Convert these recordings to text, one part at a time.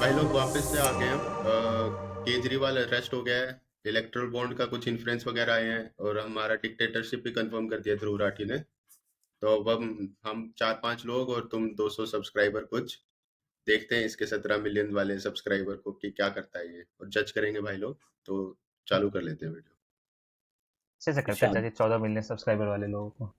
भाई लोग वापस से आ गए हैं। केजरीवाल अरेस्ट हो गया है। इलेक्ट्रल बॉन्ड का कुछ इन्फ्लुएंस वगैरह आए हैं और हमारा डिक्टेटरशिप भी कंफर्म कर दिया ध्रुव राठी ने। तो अब हम 4-5 लोग और तुम 200 सब्सक्राइबर कुछ देखते हैं इसके 17 मिलियन वाले सब्सक्राइबर को कि क्या करता है ये, और जज करेंगे भाई लोग। तो चालू कर लेते हैं वीडियो। अच्छे से करते हैं 14 मिलियन सब्सक्राइबर वाले लोगों को।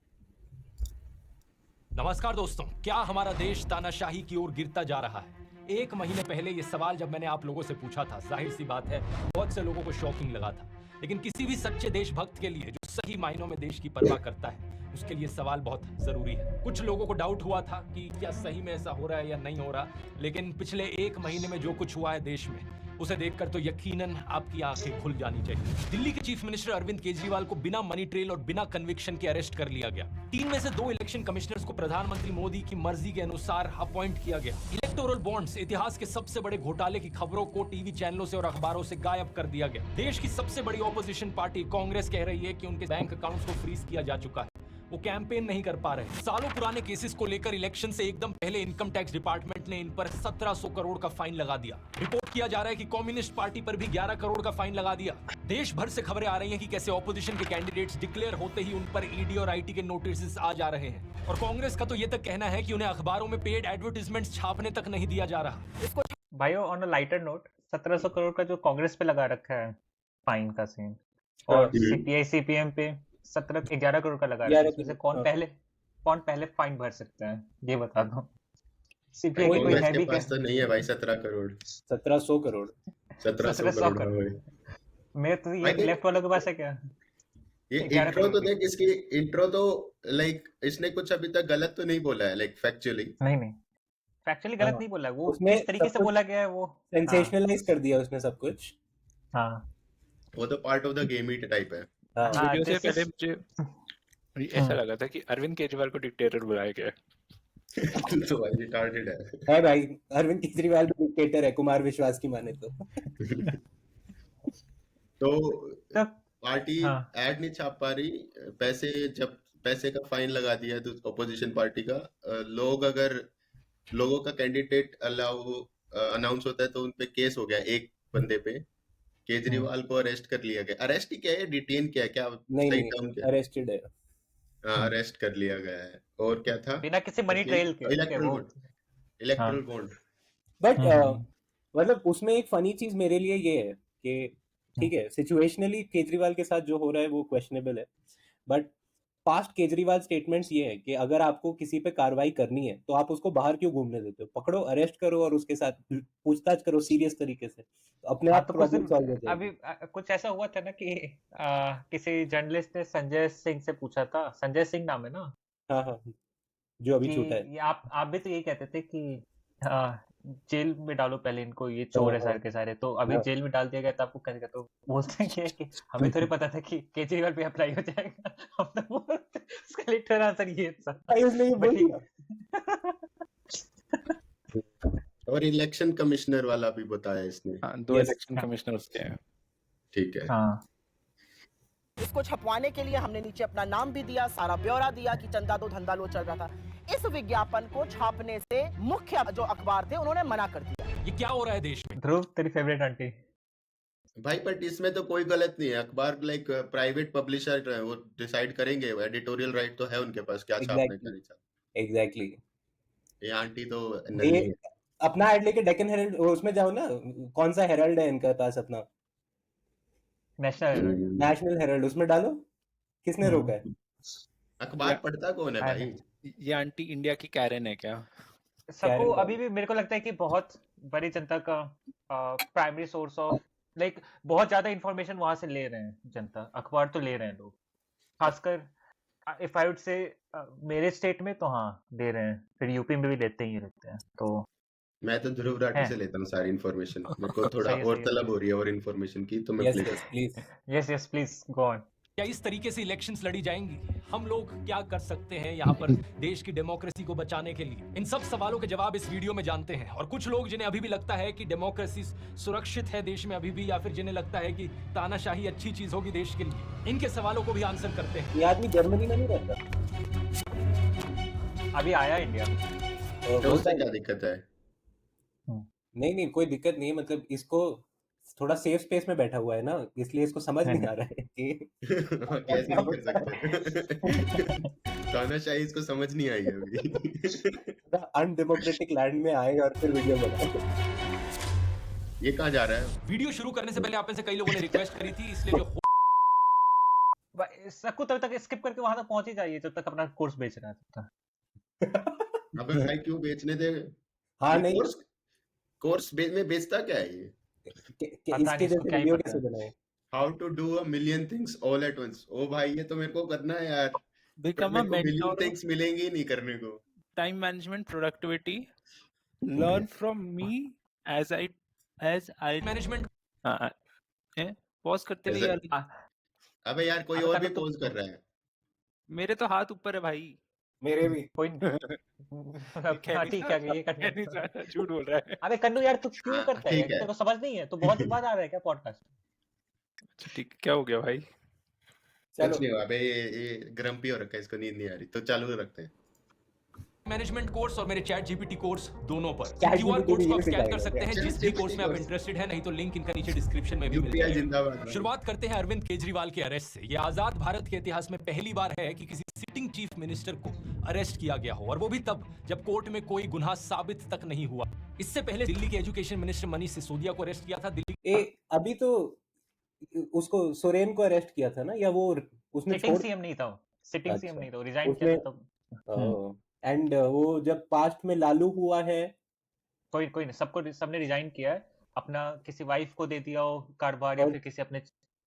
नमस्कार दोस्तों, क्या हमारा देश तानाशाही की ओर गिरता जा रहा है? एक महीने पहले ये सवाल जब मैंने आप लोगों से पूछा था, जाहिर सी बात है बहुत से लोगों को शॉकिंग लगा था। लेकिन किसी भी सच्चे देशभक्त के लिए जो सही मायनों में देश की परवाह करता है, उसके लिए सवाल बहुत जरूरी है। कुछ लोगों को डाउट हुआ था कि क्या सही में ऐसा हो रहा है या नहीं हो रहा, लेकिन पिछले एक महीने में जो कुछ हुआ है देश में, उसे देखकर तो यकीनन आपकी आंखें खुल जानी चाहिए। दिल्ली के चीफ मिनिस्टर अरविंद केजरीवाल को बिना मनी ट्रेल और बिना कन्विक्शन के अरेस्ट कर लिया गया। 3 में से 2 इलेक्शन कमिश्नर्स को प्रधानमंत्री मोदी की मर्जी के अनुसार अपॉइंट किया गया। इलेक्टोरल बॉन्ड्स, इतिहास के सबसे बड़े घोटाले की खबरों को टीवी चैनलों से और अखबारों से गायब कर दिया गया। देश की सबसे बड़ी ऑपोजिशन पार्टी कांग्रेस कह रही है कि उनके बैंक अकाउंट्स को फ्रीज किया जा चुका है, वो कैंपेन नहीं कर पा रहे। सालों पुराने केसेस को लेकर इलेक्शन से एकदम पहले इनकम टैक्स डिपार्टमेंट ने इन पर 1700 करोड़ का फाइन लगा दिया। रिपोर्ट किया जा रहा है कि कम्युनिस्ट पार्टी पर भी 11 करोड़ का फाइन लगा दिया। देश भर से खबरें आ रही हैं कि कैसे ऑपोजिशन के कैंडिडेट्स डिक्लेयर होते ही उन पर ईडी और आईटी के नोटिस आ जा रहे हैं। और कांग्रेस का तो ये तक कहना है कि उन्हें अखबारों में पेड एडवर्टाइजमेंट्स छापने तक नहीं दिया जा रहा। इसको भाइयों, on a lighter note, 1700 crore का जो कांग्रेस पे लगा रखा है फाइन का सीन, और सीपीआई सीपीएम पे 11 करोड़ का लगा रखा है। इसमें से कौन पहले फाइन भर सकता है, ये बता दो। सीपीआई की कोई है भी पास तो नहीं है भाई 17 करोड़, 1700 करोड़ 1700 करोड़। मैं तो ये लेफ्ट वालों के पास है क्या? ये इंट्रो तो देख, इसकी इंट्रो तो लाइक इसने कुछ अभी तक गलत तो नहीं बोला है, लाइक फैक्चुअली नहीं फैक्चुअली गलत नहीं बोला। वो किस तरीके से बोला गया है, वो सेंसेशनलाइज कर दिया उसने सब कुछ। हाँ, वो तो part of the game he type है। वीडियो से पहले मुझे ऐसा लगा था कि अरविंद केजरीवाल को डिक्टेटर बुलाया गया तो भाई रिटार्डेड है भाई। अरविंद केजरीवाल भी डिक्टेटर है कुमार विश्वास की माने तो। तो पार्टी ऐड नहीं छाप पा रही, जब पैसे का फाइन लगा दिया है तो ऑपोजिशन पार्टी का, लोगों का कैंडिडेट अनाउंस होता है तो उनपे केस हो गया एक बंदे पे। केजरीवाल को अरेस्ट कर लिया गया। अरेस्ट ही क्या है, डिटेन क्या है, क्या सही टर्म क्या? अरेस्टेड है। अरेस्ट कर लिया गया है। और क्या था? बिना किसी मनी ट्रेल के इलेक्ट्रल बॉन्ड। बट मतलब उसमें एक फनी चीज मेरे लिए ये है कि ठीक है, सिचुएशनली केजरीवाल के साथ जो हो रहा है वो क्वेश्चनेबल है, बट पास्ट केजरीवाल स्टेटमेंट्स ये है कि अगर आपको किसी पे कार्रवाई करनी है तो आप उसको बाहर क्यों घूमने देते हो? पकड़ो, अरेस्ट करो और उसके साथ पूछताछ करो सीरियस तरीके से, तो अपने आप प्रॉब्लम सॉल्व हो जाएगी। अभी कुछ ऐसा हुआ था ना कि किसी जर्नलिस्ट ने संजय सिंह से पूछा था, संजय सिंह नाम है ना? हाँ, जो अभी छूटा है। आप भी तो यही कहते थे कि जेल में डालो पहले इनको, ये चोर है सारे के सारे, तो अभी जेल में डाल दिया गया था आपको कहेगा, तो बोलते हैं कि हमें थोड़ी पता था कि केजरीवाल पे अप्लाई हो जाएगा। हम तो बोलते उसका लिटरल आंसर ये था। और इलेक्शन कमिश्नर वाला भी बताया इसने। 2 इलेक्शन कमिश्नर उसके हैं। ठीक है। हाँ, इसको छपवाने के लिए हमने नीचे अपना नाम भी दिया, सारा ब्यौरा दिया कि चंदा दो धंधा लो चल रहा था। इस विज्ञापन को छापने से मुख्य जो अखबार थे उन्होंने मना कर दिया। ये क्या हो रहा है देश में? ध्रुव, तेरी फेवरेट आंटी भाई, बट इसमें तो कोई गलत नहीं है। अखबार लाइक प्राइवेट पब्लिशर है, वो डिसाइड करेंगे, एडिटोरियल राइट तो है उनके पास, क्या छापने का नहीं छापना। एग्जैक्टली। ये आंटी तो अपना ऐड लेके डेक्कन हेराल्ड, उसमें जाओ ना, कौन सा हेराल्ड है इनके पास अपना? नेशनल हेराल्ड, उसमें डालो। किसने रोका है? अखबार पढ़ता कौन है भाई? ये आंटी इंडिया की कैरन है क्या? सबको अभी भी मेरे को लगता है कि बहुत बड़ी जनता का प्राइमरी सोर्स ऑफ लाइक बहुत ज्यादा इंफॉर्मेशन वहां से ले रहे हैं जनता। अखबार तो ले रहे हैं लोग, खासकर इफ आई वुड से मेरे स्टेट में तो हाँ ले रहे हैं, फिर यूपी में भी लेते ही रहते हैं। तो मैं तो ध्रुव राठी से लेता हूँ सारी इन्फॉर्मेशन। मेरे को थोड़ा और तलब हो रही है और इन्फॉर्मेशन की, तो मैं यस प्लीज गो ऑन। क्या इस तरीके से इलेक्शंस लड़ी जाएंगी? हम लोग क्या कर सकते हैं यहाँ पर देश की डेमोक्रेसी को बचाने के लिए? इन सब सवालों के जवाब इस वीडियो में जानते हैं। और कुछ लोग जिन्हें अभी भी लगता है कि डेमोक्रेसी सुरक्षित है देश में अभी भी, या फिर जिन्हें लगता है कि तानाशाही अच्छी चीज होगी देश के लिए, इनके सवालों को भी आंसर करते हैं। ये आदमी जर्मनी में नहीं रहता, अभी आया इंडिया में, तो उससे क्या दिक्कत है? नहीं नहीं कोई दिक्कत नहीं है, मतलब इसको थोड़ा सेफ स्पेस में बैठा हुआ है ना, इसलिए इसको समझ नहीं आ रहा है कि कैसे नहीं कर सकते। तानाशाही इसको समझ नहीं आई है अभी। अनडेमोक्रेटिक लैंड में आए और फिर वीडियो बनाए। ये कहाँ जा रहा है? वीडियो शुरू करने से पहले आप में से कई लोगों ने रिक्वेस्ट करी थी, इसलिए जो सबको तब तक स्किप करके वहां तक पहुंच ही जाइए जब तक अपना कोर्स बेच रहा है तब तक। अबे भाई क्यों बेचने दे? हाँ ये नहीं कोर्स में बेचता क्या है ये? पता इसके नहीं इसको जैसे क्या ही वीडियो पता कैसे है। बनाए। How to do a million things all at once. ओ भाई ये तो मेरे को करना है यार, बट Become a मेरे को मिलियन mentor of थिंग्स मिलेंगी ही नहीं करने को। time management, productivity. Learn from me as I management हाँ पॉज करते हुए ऐसा- यार, अबे यार कोई अबे और कन्नू भी तो पोज कर रहा है। मेरे तो हाथ ऊपर है भाई। मेरे भी कोई कह हाँ नहीं ठीक रहा है ये कह नहीं करना। रहा, झूठ बोल रहा है। अबे कन्नू यार तू क्यों हाँ करता है ठीक है। तेरे को समझ नहीं है, तू बहुत दिन बाद आ रहा है क्या पॉडकास्ट? अच्छा ठीक, क्या हो गया भाई? कुछ चलो नहीं हुआ अबे, ये ग्रम्पी हो रखा है, इसको नींद नहीं आ रही, तो चालू रखते हैं। मैनेजमेंट कोर्स और मेरे चैट जीपीटी कोर्स दोनों पर Chat क्यूआर GPT कोड्स को भी आप ये स्कैन कर सिखाएगा सकते क्या? हैं Chat जिस भी GPT कोर्स में आप course। इंटरेस्टेड हैं, नहीं तो लिंक इनका नीचे डिस्क्रिप्शन में भी मिल यूपीआई जाएगा। जिंदाबाद भाई। शुरुआत करते हैं अरविंद केजरीवाल के अरेस्ट से। यह आजाद भारत के इतिहास में पहली बार है कि किसी सिटिंग चीफ मिनिस्टर को अरेस्ट किया गया हो, और वो भी तब जब कोर्ट में कोई गुनाह साबित तक नहीं हुआ। इससे पहले दिल्ली के एजुकेशन मिनिस्टर मनीष सिसोदिया को अरेस्ट किया था दिल्ली। अभी तो उसको सोरेन को अरेस्ट किया था ना, या वो उसने सिटिंग छोड़। सीएम नहीं था, सिटिंग सीएम अच्छा नहीं था, रिजाइन किया उसने था तब। एंड वो जब पास्ट में लालू हुआ है। कोई कोई नहीं, सबने रिजाइन किया है, अपना किसी वाइफ को दे दिया हो कारोबार या और फिर किसी अपने।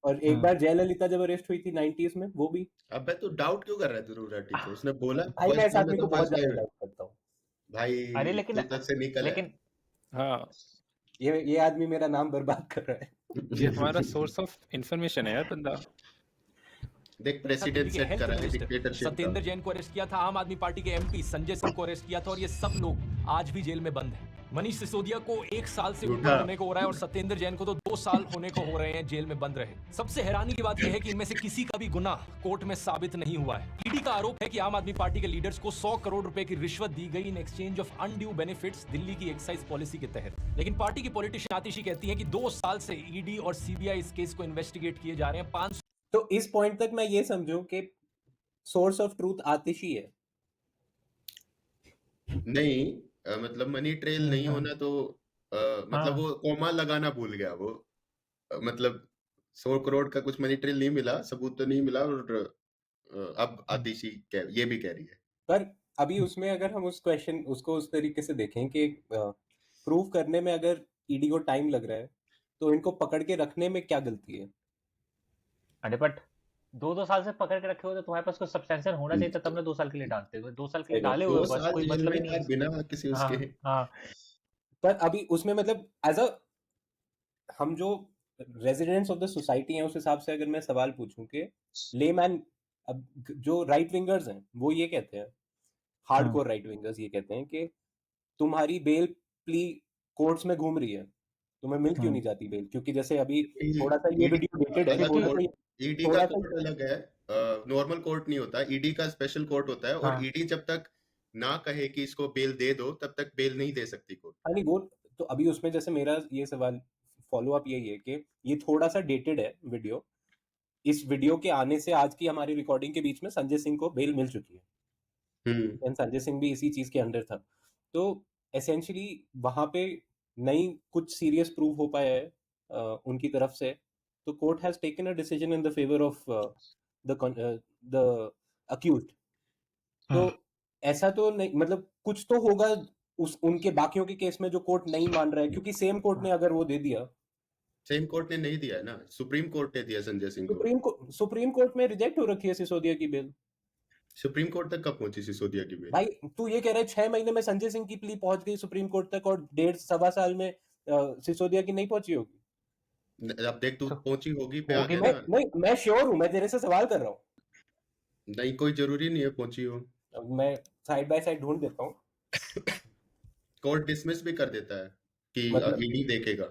और एक बार जयललिता जब अरेस्ट हुई थी 90s में, वो भी। अबे तू डाउट क्यों कर रहा है ध्रुव राठी को? उसने बोला भाई मैं फर्स्ट इस डे आदमी में, को तो बहुत फर्स्ट डे ज्यादा में। डाउट करता हूँ। भाई अरे लेकिन तू तक से निकल है। लेकिन हाँ, ये आदमी मेरा नाम बर्बाद कर रहा है। ये हमारा सोर्स ऑफ इंफॉर्मेशन है यार बंदा। देख दिल्ली प्रेसिडेंट के सेट हेल्थ करा है मिनिस्टर डिक्टेटरशिप का। सत्येंद्र जैन को अरेस्ट किया था। आम आदमी पार्टी के एमपी संजय सिंह को अरेस्ट किया था, और ये सब लोग आज भी जेल में बंद हैं। मनीष सिसोदिया को 1 साल से ऊपर झूठा। होने को हो रहा है, और सत्येंद्र जैन को तो 2 साल होने को हो रहे हैं जेल में बंद रहे। सबसे हैरानी की बात यह है कि इनमें से किसी का भी गुनाह कोर्ट में साबित नहीं हुआ है। ईडी का आरोप है कि आम आदमी पार्टी के लीडर्स को 100 करोड़ रुपए की रिश्वत दी गई in exchange of undue benefits Delhi की एक्साइज पॉलिसी के तहत। लेकिन पार्टी की पॉलिटिशियन आतिशी कहती है कि 2 साल से ईडी और सीबीआई इस केस को इन्वेस्टिगेट किए जा रहे हैं। 500 तो इस पॉइंट तक मैं ये समझूं कि सोर्स ऑफ ट्रूथ आतिशी है। नहीं मतलब मनी ट्रेल नहीं होना तो मतलब हाँ। वो कॉमा लगाना भूल गया वो। मतलब 100 करोड़ का कुछ मनी ट्रेल नहीं मिला, सबूत तो नहीं मिला, और अब आतिशी ये भी कह रही है। पर अभी उसमें अगर हम उसको उस तरीके से देखें कि प्रूव करने में अगर ईडी को टाइम लग रहा है, तो इनको पकड़ के रखने में क्या गलती है? अरे बट 2 साल से पकड़ के रखे हो तो तुम्हारे पास कुछ सब्सटेंशियल होना चाहिए था, तब ना 2 साल के लिए डालते हो। 2 साल के लिए डाले हुए 2 हो, बस साल कोई जेल मतलब में ही नहीं यार है। बिना किसी हाँ उसके। हाँ पर अभी उसमें मतलब एज अ हम जो रेजिडेंट्स ऑफ द सोसाइटी हैं, उस हिसाब से अगर मैं सवाल पूछूं कि लेमैन, अब जो राइट विंगर्स हैं वो ये कहते हैं, हार्डकोर राइट विंगर्स ये कहते हैं कि तुम्हारी बेल प्ली कोर्ट्स में घूम रही है, तुम्हें मिल क्यों नहीं जाती बेल? क्योंकि जैसे अभी थोड़ा सा ये वीडियो डेटेड है, अलग थोड़ा सा कोर्ट, ईडी का थोड़ा सा कोर्ट अलग है। नॉर्मल कोर्ट नहीं होता, ईडी का स्पेशल कोर्ट होता है, और हाँ। ईडी जब तक ना कहे कि इसको बेल दे दो तब तक बेल नहीं दे सकती कोर्ट। हाँ नहीं वो तो अभी उसमें जैसे मेरा ये सवाल फॉलो अप यही है कि ये थोड़ा सा डेटेड है वीडियो। इस वीडियो के आने से आज की हमारी रिकॉर्डिंग के बीच में संजय सिंह को बेल मिल चुकी है, एंड संजय सिंह भी इसी चीज के अंडर था। तो एसेंशियली वहां पे नहीं कुछ सीरियस प्रूव हो पाया है उनकी तरफ से, तो court has taken a decision in the favour of the accused. तो ऐसा तो नहीं, मतलब कुछ तो होगा उनके बाकियों के केस में जो कोर्ट नहीं मान रहा है, क्योंकि सेम कोर्ट ने अगर वो दे दिया, सेम कोर्ट ने नहीं दिया है ना, सुप्रीम कोर्ट ने दिया संजय सिंह को। सुप्रीम कोर्ट में रिजेक्ट हो रखी है सिसोदिया की बेल। सुप्रीम कोर्ट तक कब पहुंची सिसोदिया की बेल? भाई तू ये कह रहा है 6 महीने में संजय सिंह की प्ली पहुंच गई सुप्रीम कोर्ट तक, और 1.5 साल में सिसोदिया की नहीं पहुंची होगी? अब देख तू तो पहुंची होगी पे होगी आगे मैं ना। नहीं, मैं श्योर हूं, मैं तेरे से सवाल कर रहा हूं। नहीं कोई जरूरी नहीं है पहुंची हो। अब मैं साइड बाय साइड ढूंढ देता हूं। कोर्ट डिसमिस भी कर देता है कि मतलब ईडी देखेगा,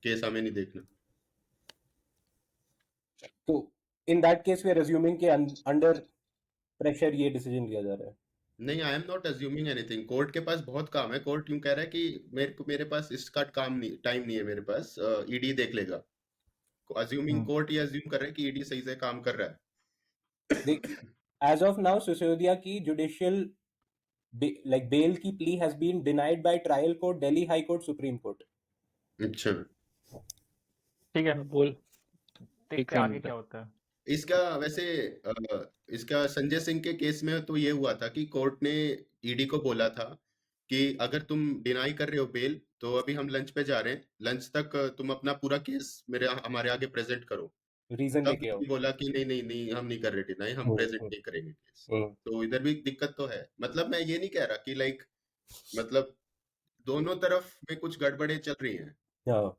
केस हमें नहीं देखना। तो in that case we are assuming कि अंडर प्रेशर ये डिसीजन लिया जा रहा है। नहीं, I am not assuming anything. Court के पास बहुत काम है। कोर्ट यूं कह रहा है कि मेरे पास इसका काम नहीं, टाइम नहीं है मेरे पास, ईडी देख लेगा। अज्यूमिंग, कोर्ट ये अज्यूम कर रहा है कि ईडी सही से काम कर रहा है। देख, एज ऑफ नाउ सिसोदिया की जुडिशियल लाइक बेल की plea has been denied by trial court, Delhi high court, supreme court. अच्छा, ठीक है, बोल देखते एक हैं आगे सेकंड क्या होता है। इसका वैसे इसका संजय सिंह के केस में तो ये हुआ था कि कोर्ट ने ईडी को बोला था कि अगर तुम डिनाई कर रहे हो बेल, तो अभी हम लंच पे जा रहे हैं, लंच तक तुम अपना पूरा केस हमारे आगे प्रेजेंट करो। रीजन तब लेके आओ। बोला कि नहीं नहीं नहीं, हम नहीं कर रहे डिनाई, हम प्रेजेंट नहीं करेंगे केस। हम्म। तो इधर भी दिक्कत तो है। मतलब मैं ये नहीं कह रहा कि लाइक, मतलब दोनों तरफ में कुछ गड़बड़े चल रही हैं। हाँ।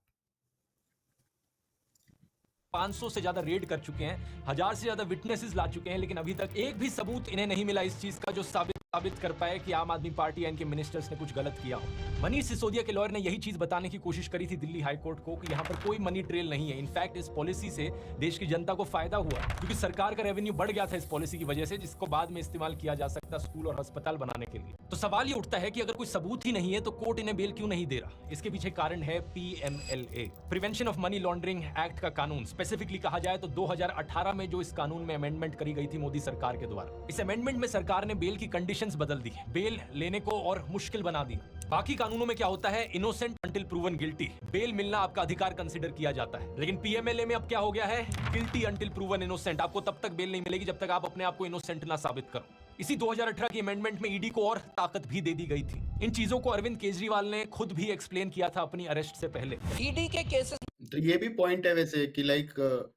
500 से ज्यादा रेड कर चुके हैं, 1000 से ज्यादा विटनेसेस ला चुके हैं, लेकिन अभी तक एक भी सबूत इन्हें नहीं मिला इस चीज का जो साबित कर पाए कि आम आदमी पार्टी या इनके मिनिस्टर्स ने कुछ गलत किया हो। मनीष सिसोदिया के लॉयर ने यही चीज बताने की कोशिश करी थी दिल्ली हाई कोर्ट को कि यहाँ पर कोई मनी ट्रेल नहीं है। इनफैक्ट इस पॉलिसी से देश की जनता को फायदा हुआ क्योंकि सरकार का रेवेन्यू बढ़ गया था इस पॉलिसी की वजह से, जिसको बाद में इस्तेमाल किया जा सकता स्कूल और अस्पताल बनाने के लिए। तो सवाल ये उठता है कि अगर कोई सबूत ही नहीं है तो कोर्ट इन्हें बेल क्यों नहीं दे रहा? इसके पीछे कारण है PMLA, prevention of money laundering act का कानून। स्पेसिफिकली कहा जाए तो 2018 में जो इस कानून में अमेंडमेंट करी गई थी मोदी सरकार के द्वारा, इस अमेंडमेंट में सरकार ने बेल की कंडीशंस बदल दी, बेल लेने को और मुश्किल बना दिया। बाकी कानूनों में क्या होता है, innocent until proven guilty, bail मिलना आपका अधिकार कंसीडर किया जाता है। लेकिन PMLA में अब क्या हो गया है, गिल्टी अंटिल प्रूवन इनोसेंट, आपको तब तक बेल नहीं मिलेगी जब तक आप अपने आप को इनोसेंट ना साबित करो। इसी 2018 की अमेंडमेंट में ईडी को और ताकत भी दे दी गई थी। इन चीजों को अरविंद केजरीवाल ने खुद भी एक्सप्लेन किया था अपनी अरेस्ट से पहले। ईडी के केसेस तो ये भी पॉइंट है वैसे कि लाइक,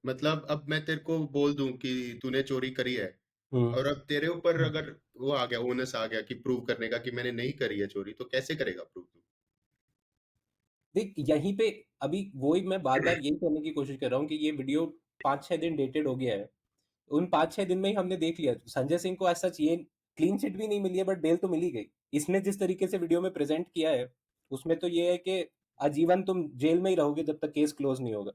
मतलब अब मैं तेरे को बोल दूं कि तूने चोरी करी है, और अब तेरे ऊपर अगर वो आ गया, ओनस आ गया कि प्रूव करने का कि मैंने नहीं करी है चोरी, तो कैसे करेगा प्रूव तू? देख, यहीं पे अभी वही मैं बार बार यही कहने की कोशिश कर रहा हूँ कि ये वीडियो 5-6 दिन डेटेड हो गया है। उन 5-6 दिन में ही हमने देख लिया संजय सिंह को, ऐसा ये क्लीन चिट भी नहीं मिली है बट बेल तो मिली गई। इसने जिस तरीके से वीडियो में प्रेजेंट किया है उसमें तो ये है कि आजीवन तुम जेल में ही रहोगे जब तक केस क्लोज नहीं होगा,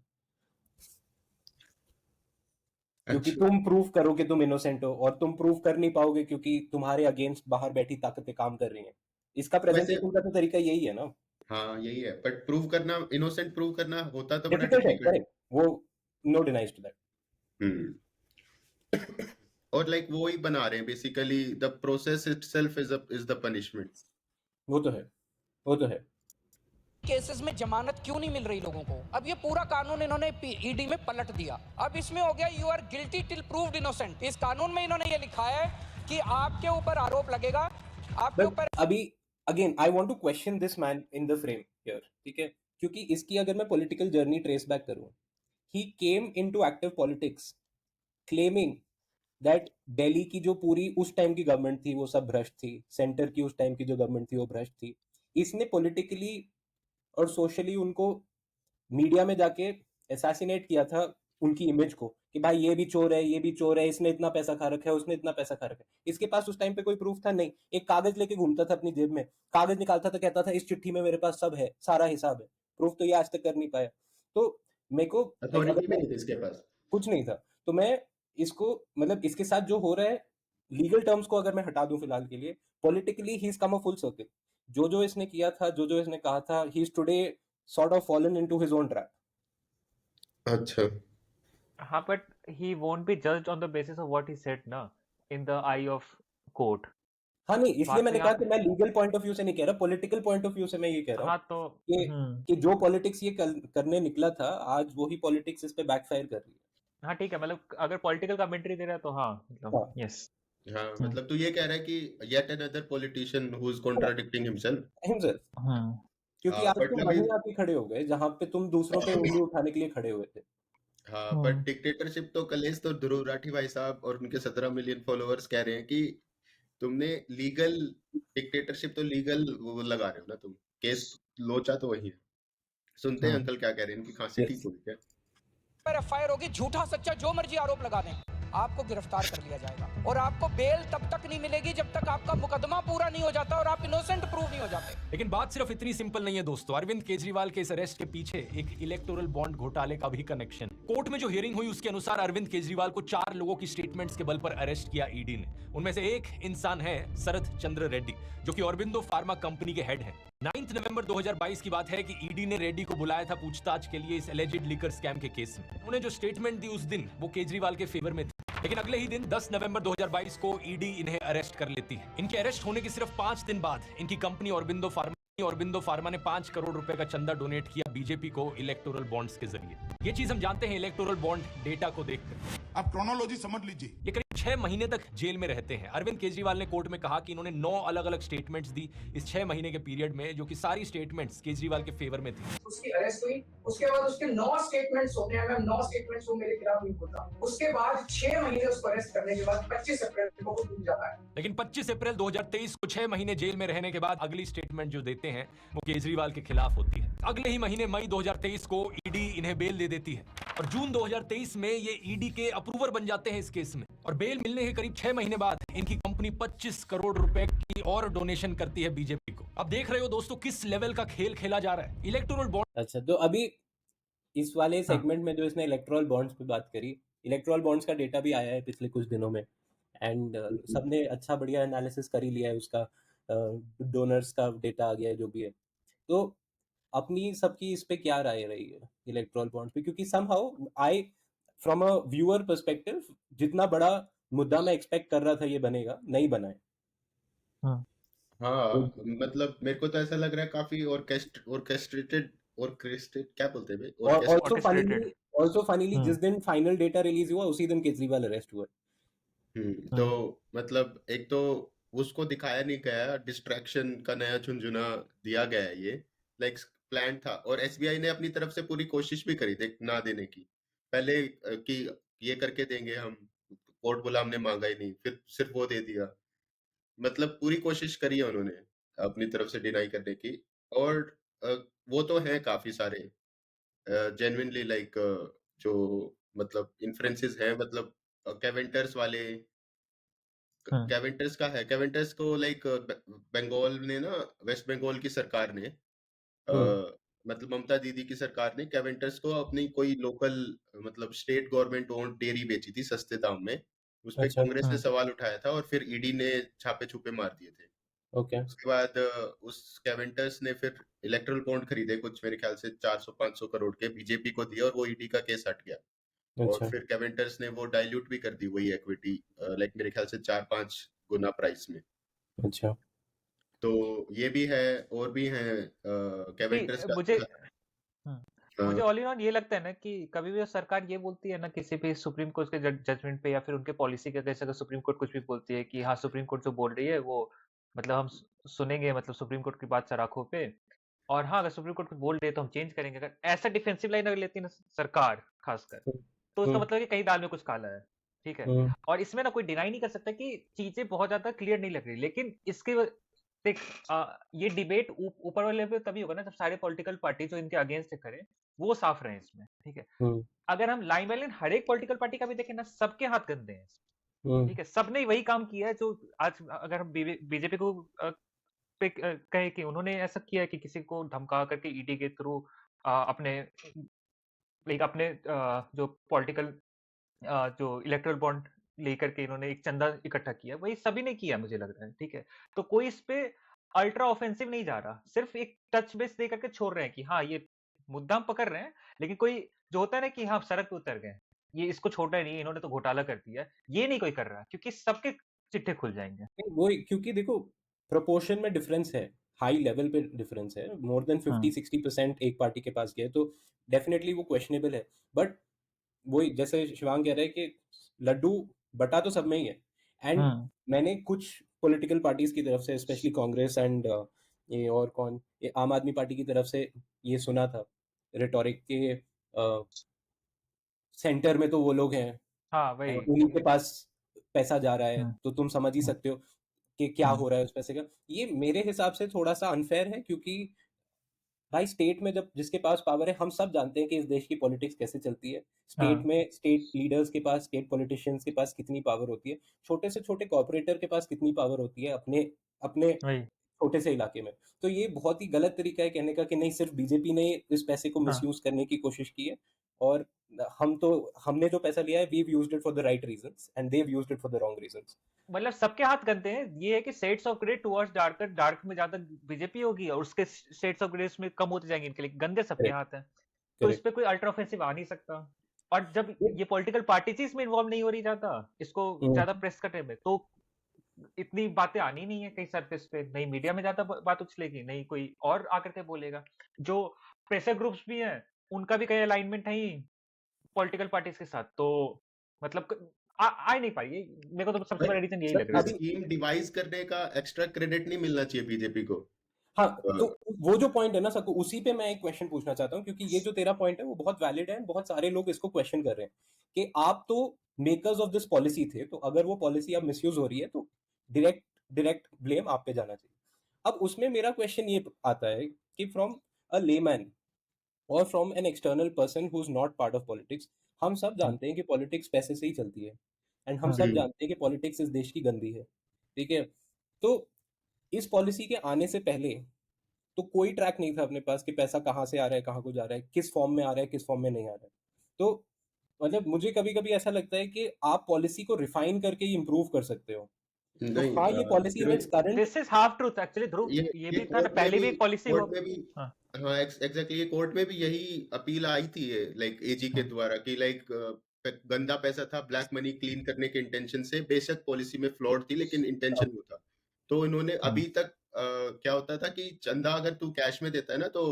क्योंकि अच्छा, तुम प्रूव करो कि तुम इनोसेंट हो, और तुम प्रूव कर नहीं पाओगे क्योंकि तुम्हारे अगेंस्ट बाहर बैठी ताकतें काम कर रही हैं। इसका वैसे प्रेजेंटेशन का तो तरीका यही है ना। हाँ यही है, बट प्रूव करना, इनोसेंट प्रूव करना होता तो बड़ा डिफिकल्ट है, डिफिकल्ट। करेक्ट, वो नो डिनाइज टू दैट। और लाइक वो ही बना रहे हैं basically, the process itself is the punishment. वो तो है, वो तो है। केसेस में जमानत क्यों नहीं मिल रही लोगों को? अब ये पूरा कानून इन्होंने ईडी में पलट दिया। अब इसमें हो गया you are guilty till proved innocent. इस कानून में इन्होंने ये लिखा है कि आपके ऊपर आरोप लगेगा, आपके बट ऊपर अभी again I want to question this man in the frame here, ठीक है, क्योंकि इसकी अगर मैं पॉलिटिकल जर्नी ट्रेस बैक करूं, he came into active politics claiming that Delhi की जो पूरी उस टाइम की गवर्नमेंट थी वो सब भ्रष्ट थी, सेंटर की उस टाइम की जो गवर्नमेंट थी वो भ्रष्ट थी। इसने पॉलिटिकली और सोशली उनको मीडिया में जाके असैसिनेट किया था उनकी इमेज को कि भाई ये भी चोर है, ये भी चोर है, इसने इतना पैसा खा रखा है, उसने इतना पैसा खा रखा है। इसके पास उस टाइम पे कोई प्रूफ था नहीं, एक कागज लेके घूमता था अपनी जेब में, कागज निकालता था, कहता था इस चिट्ठी में मेरे पास सब है, सारा हिसाब है। प्रूफ तो ये आज तक कर नहीं पाया। तो मेरे को अथॉरिटी भी नहीं थी इसके पास। कुछ नहीं था। तो मैं इसको, मतलब इसके साथ जो हो रहा है, लीगल टर्म्स को अगर मैं हटा दूं फिलहाल के लिए, politically he is come a full circle. जो इसने किया था, जो इसने कहा था, he is today sort of fallen into his own trap. अच्छा, हाँ, but he won't be judged on the basis of what he said ना, in the eye of court। हाँ नहीं, इसलिए बात मैंने तो कहा यहाँ कि मैं लीगल पॉइंट ऑफ व्यू से नहीं कह रहा, पॉलिटिकल पॉइंट ऑफ व्यू से मैं ये कह रहा हूँ हाँ तो कि जो पॉलिटिक्स ये करने निकला था, आज वही पॉलिटिक्स इस पे बैकफायर कर रही है। हाँ ठीक है, मतलब अगर पॉलिटिकल कमेंट्री दे रहा है तो हाँ, मतलब हाँ। यस। हाँ मतलब तू ये कह रहा है कि yet another politician who is contradicting himself। Himself, क्योंकि आज बट तुम अभी वहीं आके खड़े हो गए जहां पे तुम दूसरों पे उंगली उठाने के लिए खड़े हुए थे। हाँ, बट डिक्टेटरशिप तो कलेश तो ध्रुव राठी भाई साहब और उनके 17 मिलियन फॉलोअर्स कह रहे हैं कि तुमने लीगल डिक्टेटरशिप, तो लीगल वो लगा रहे हो ना तुम, केस लोचा तो वही है। सुनते हैं अंकल क्या कह रहे हैं, इनकी खांसी ठीक हो गई क्या? FIR होगी, झूठा सच्चा जो मर्जी आरोप लगा दें। आपको गिरफ्तार कर लिया जाएगा और आपको बेल तब तक नहीं मिलेगी जब तक आपका मुकदमा पूरा नहीं हो जाता और आप इनोसेंट प्रूव नहीं हो जाते। लेकिन बात सिर्फ इतनी सिंपल नहीं है दोस्तों। अरविंद केजरीवाल के इस अरेस्ट के पीछे एक इलेक्टोरल बॉन्ड घोटाले का भी कनेक्शन। कोर्ट में जो हियरिंग हुई उसके अनुसार अरविंद केजरीवाल को 4 लोगों की स्टेटमेंट्स के बल पर अरेस्ट किया ईडी ने। उनमें से एक इंसान है शरद चंद्र रेड्डी, जो कि ऑरबिंदो फार्मा कंपनी के हेड हैं। 9 नवंबर 2022 की बात है कि ईडी ने रेड्डी को बुलाया था पूछताछ के लिए इस एलिजिड लिकर स्कैम के केस में। उन्होंने जो स्टेटमेंट दी उस दिन वो केजरीवाल के फेवर में थी, लेकिन अगले ही दिन 10 नवंबर 2022 को ईडी इन्हें अरेस्ट कर लेती है। इनके अरेस्ट होने के सिर्फ 5 दिन बाद इनकी कंपनी ऑरबिंदो फार्मा ने 5 करोड़ रुपए का चंदा डोनेट किया बीजेपी को इलेक्टोरल बॉन्ड्स के जरिए। ये चीज हम जानते हैं इलेक्टोरल बॉन्ड डेटा को देखकर। आप क्रोनोलॉजी समझ लीजिए। ये करीब 6 महीने तक जेल में रहते हैं। अरविंद केजरीवाल ने कोर्ट में कहा कि इन्होंने 9 अलग अलग स्टेटमेंट्स दी इस 6 महीने के पीरियड में, जो कि सारी स्टेटमेंट्स केजरीवाल के फेवर में थी। उसकी अरेस्ट हुई, उसके बाद उसके 9 स्टेटमेंट्स होते हैं, मैं 9 स्टेटमेंट्स वो मेरे खिलाफ नहीं बोलता। उसके बाद 6 महीने उसको अरेस्ट करने के बाद 25 अप्रैल को वो डूब जाता है। लेकिन 25 अप्रैल 2023 को 6 महीने जेल में रहने के बाद अगली स्टेटमेंट जो देते हैं वो केजरीवाल के खिलाफ होती है। अगले ही महीने मई 2023 को ईडी इन्हें बेल दे देती है और जून 2023 में ये ईडी के अप्रूवर बन जाते हैं इस केस में। और बेल मिलने के करीब 6 महीने बाद इनकी कंपनी 25 करोड़ रुपए की और डोनेशन करती है बीजेपी को। अब देख रहे हो दोस्तों किस लेवल का खेल खेला जा रहा है इलेक्टोरल बॉन्ड। अच्छा, तो अभी इस वाले सेगमेंट में जो इसने इलेक्टोरल बॉन्ड्स पे बात करी, इलेक्टोरल बॉन्ड्स का डेटा भी आया है पिछले कुछ दिनों में एंड सबने अच्छा बढ़िया एनालिसिस कर ही लिया है उसका। डोनर्स का डेटा आ गया है जो भी है। तो अपनी सबकी इस पे क्या राय रही है इलेक्टोरल बॉन्ड्स पे, क्योंकि somehow I from a viewer perspective जितना बड़ा मुद्दा मैं एक्सपेक्ट कर रहा था ये बनेगा, नहीं बना है। हाँ, मतलब मेरे को तो ऐसा लग रहा है काफी ऑर्केस्ट्रेटेड क्या बोलते हैं बे? और Orchestrated. ऑल्सो फाइनली जिस दिन फाइनल डेटा रिलीज हुआ उसी दिन केजरीवाल अरेस्ट हुआ। तो मतलब एक तो उसको दिखाया नहीं गया, डिस्ट्रैक्शन का नया झुंझुना दिया गया है ये, लाइक प्लान था। और एसबीआई ने अपनी तरफ से पूरी कोशिश भी करी थी ना देने की, पहले कि ये करके देंगे हम, कोर्ट बोला हमने मांगा ही नहीं, फिर सिर्फ वो दे दिया। मतलब पूरी कोशिश करी है उन्होंने अपनी तरफ से डिनाई करने की। और वो तो है काफी सारे जेन्युइनली लाइक जो मतलब इन्फ्लुएंसेस हैं, मतलब कैवेंटर्स वाले। कैवेंटर्स का है, कैवेंटर्स को लाइक बंगाल ने ना, वेस्ट बंगाल की सरकार ने मतलब ममता दीदी की सरकार ने कैवेंटर्स को अपनी कोई लोकल मतलब स्टेट गवर्नमेंट ओन्ड डेयरी बेची थी सस्ते दाम में। उस पे अच्छा। कांग्रेस ने सवाल उठाया था और फिर ईडी ने छापे छुपे मार दिए थे। ओके। उसके बाद उस कैवेंटर्स ने फिर इलेक्ट्रल बॉन्ड खरीदे कुछ, मेरे ख्याल से 400-500 करोड़ के, बीजेपी को दिए और वो ईडी का केस हट गया। और अच्छा। फिर कैवेंटर्स ने वो डाइल्यूट भी कर दी वही इक्विटी, लाइक मेरे ख्याल से 4-5 गुना प्राइस में। अच्छा। तो ये भी है और भी है कैवेंटर्स का। मुझे ऑल इन ऑल ये लगता है ना कि कभी भी वो सरकार ये बोलती है ना किसी भी सुप्रीम कोर्ट के जजमेंट पे या फिर उनके पॉलिसी के कैसे, अगर सुप्रीम कोर्ट कुछ भी बोलती है कि हाँ सुप्रीम कोर्ट जो बोल रही है वो मतलब हम सुनेंगे, मतलब सुप्रीम कोर्ट की बात सर आंखों पे, और हाँ अगर सुप्रीम कोर्ट कुछ बोल रही है तो हम चेंज करेंगे। अगर ऐसा डिफेंसिव लाइन अगर लेती है ना सरकार खासकर, तो उसका मतलब है कि कहीं दाल में कुछ काला है, ठीक है। और इसमें ना कोई डिनाई नहीं कर सकता कि चीजें बहुत ज्यादा क्लियर नहीं लग रही, लेकिन इसके देख ये डिबेट ऊपर वाले लेवल पे तभी होगा ना जब सारे पॉलिटिकल पार्टी जो इनके अगेंस्ट खड़े वो साफ रहे इसमें, ठीक है। अगर हम लाइन बाय लाइन हर एक पॉलिटिकल पार्टी का भी देखें ना, सबके हाथ गंदे हैं, ठीक है। सबने वही काम किया है जो आज अगर हम बीजेपी को पे कहे कि उन्होंने ऐसा किया है कि किसी को धमका करके ईडी के थ्रू अपने लाइक अपने जो पॉलिटिकल जो इलेक्टोरल बॉन्ड लेकर के इन्होंने एक चंदा इकट्ठा किया, वही सभी ने किया मुझे लग रहा है, ठीक है। तो कोई इस पे अल्ट्रा ऑफेंसिव नहीं जा रहा, सिर्फ एक टच बेस दे करके छोड़ रहे हैं कि हाँ ये मुद्दा हम पकड़ रहे हैं, लेकिन कोई जो होता है ना कि हाँ सड़क पे उतर गए, ये इसको छोड़ा ही नहीं, इन्होंने तो घोटाला कर दिया, ये नहीं कोई कर रहा, क्योंकि सबके चिट्ठे खुल जाएंगे। वो क्योंकि देखो प्रोपोर्शन में डिफरेंस है, हाई लेवल पे डिफरेंस है, मोर देन 50-60% एक पार्टी के पास गया तो डेफिनेटली वो क्वेश्चनेबल है। बट वही जैसे शिवांग कह रहे हैं कि लड्डू बटा तो सब में ही है। एंड मैंने कुछ पॉलिटिकल पार्टीज की तरफ से, स्पेशली कांग्रेस एंड ये और कौन, ये आम आदमी पार्टी की तरफ से ये सुना था रिटोरिक के सेंटर में तो वो लोग हैं, हाँ वही उन्हीं के पास पैसा जा रहा है, तो तुम समझ ही सकते हो कि क्या हो रहा है उस पैसे का। ये मेरे हिसाब से थोड़ा सा अनफेयर है, क्योंकि भाई स्टेट में जब जिसके पास पावर है, हम सब जानते हैं कि इस देश की पॉलिटिक्स कैसे चलती है। स्टेट हाँ में स्टेट लीडर्स के पास, स्टेट पॉलिटिशियंस के पास कितनी पावर होती है, छोटे से छोटे कॉर्पोरेटर के पास कितनी पावर होती है अपने अपने वही छोटे से इलाके में। तो ये बहुत ही गलत तरीका है कहने का कि नहीं सिर्फ बीजेपी ने इस पैसे को हाँ मिसयूज करने की कोशिश की है, और हमने जो पैसा लिया है, we have used it for the right reasons and they have used it for the wrong reasons. मतलब सबके हाथ गंदे हैं। ये है कि shades of grey towards dark में ज्यादा बीजेपी होगी और उसके शेड्स ऑफ ग्रे में कम होते जाएंगे इनके लिए। गंदे सबके करेक्ट, हाथ हैं, तो इस करेक्ट। पे कोई अल्ट्रा ऑफेंसिव आ नहीं सकता। और जब ये पॉलिटिकल पार्टीज इसमें इन्वॉल्व नहीं हो रही ज्यादा, इसको ज्यादा प्रेस करने में, तो इतनी बातें आनी नहीं है कहीं सरफेस पे। नहीं मीडिया में ज्यादा बात उछलेगी, नहीं कोई और आकर के बोलेगा। जो प्रेशर ग्रुप्स भी हैं उनका भी कहीं अलाइनमेंट है ही पॉलिटिकल पार्टीज के साथ, तो मतलब आ नहीं पाई। ये मेरे को तो सबसे बड़ा रीजन यही सर लग रहा है। अभी स्कीम डिवाइस करने का एक्स्ट्रा क्रेडिट नहीं मिलना चाहिए बीजेपी को। हाँ, अ, तो वो जो पॉइंट है ना सबको, उसी पे मैं एक क्वेश्चन पूछना चाहता हूँ, क्योंकि ये जो तेरा पॉइंट है वो बहुत वैलिड है, बहुत सारे लोग इसको क्वेश्चन कर रहे हैं कि आप तो मेकर्स ऑफ दिस पॉलिसी थे, तो अगर वो पॉलिसी अब मिसयूज हो रही है तो डायरेक्ट डायरेक्ट ब्लेम आप पे जाना चाहिए। अब उसमें मेरा क्वेश्चन ये आता है कि फ्रॉम अ लेमैन और from an external person who is not part of politics, हम सब जानते हैं कि पॉलिटिक्स पैसे से ही चलती है, एंड हम सब हम्म, जानते हैं कि पॉलिटिक्स इस देश की गंदी है, ठीक है। तो इस पॉलिसी के आने से पहले तो कोई ट्रैक नहीं था अपने पास कि पैसा कहाँ से आ रहा है, कहाँ को जा रहा है, किस फॉर्म में आ रहा है, किस फॉर्म में नहीं आ रहा है। तो मतलब मुझे कभी कभी ऐसा लगता है कि आप पॉलिसी को रिफाइन करके ही इम्प्रूव कर सकते हो। तो नहीं हाँ, ये policy in its current, this is half truth actually Dhruv. ये ये ये भी था ना, कोर्ट में पहले भी भी एक पॉलिसी हुआ। कोर्ट में भी हाँ हाँ एग्जैक्टली ये कोर्ट में भी यही अपील आई थी लाइक एजी के हाँ द्वारा कि लाइक गंदा पैसा था, ब्लैक मनी क्लीन करने के इंटेंशन से, बेशक पॉलिसी में फ्लॉड थी लेकिन इंटेंशन वो था। तो इन्होंने अभी तक क्या होता था कि चंदा अगर तू कैश में देता है ना तो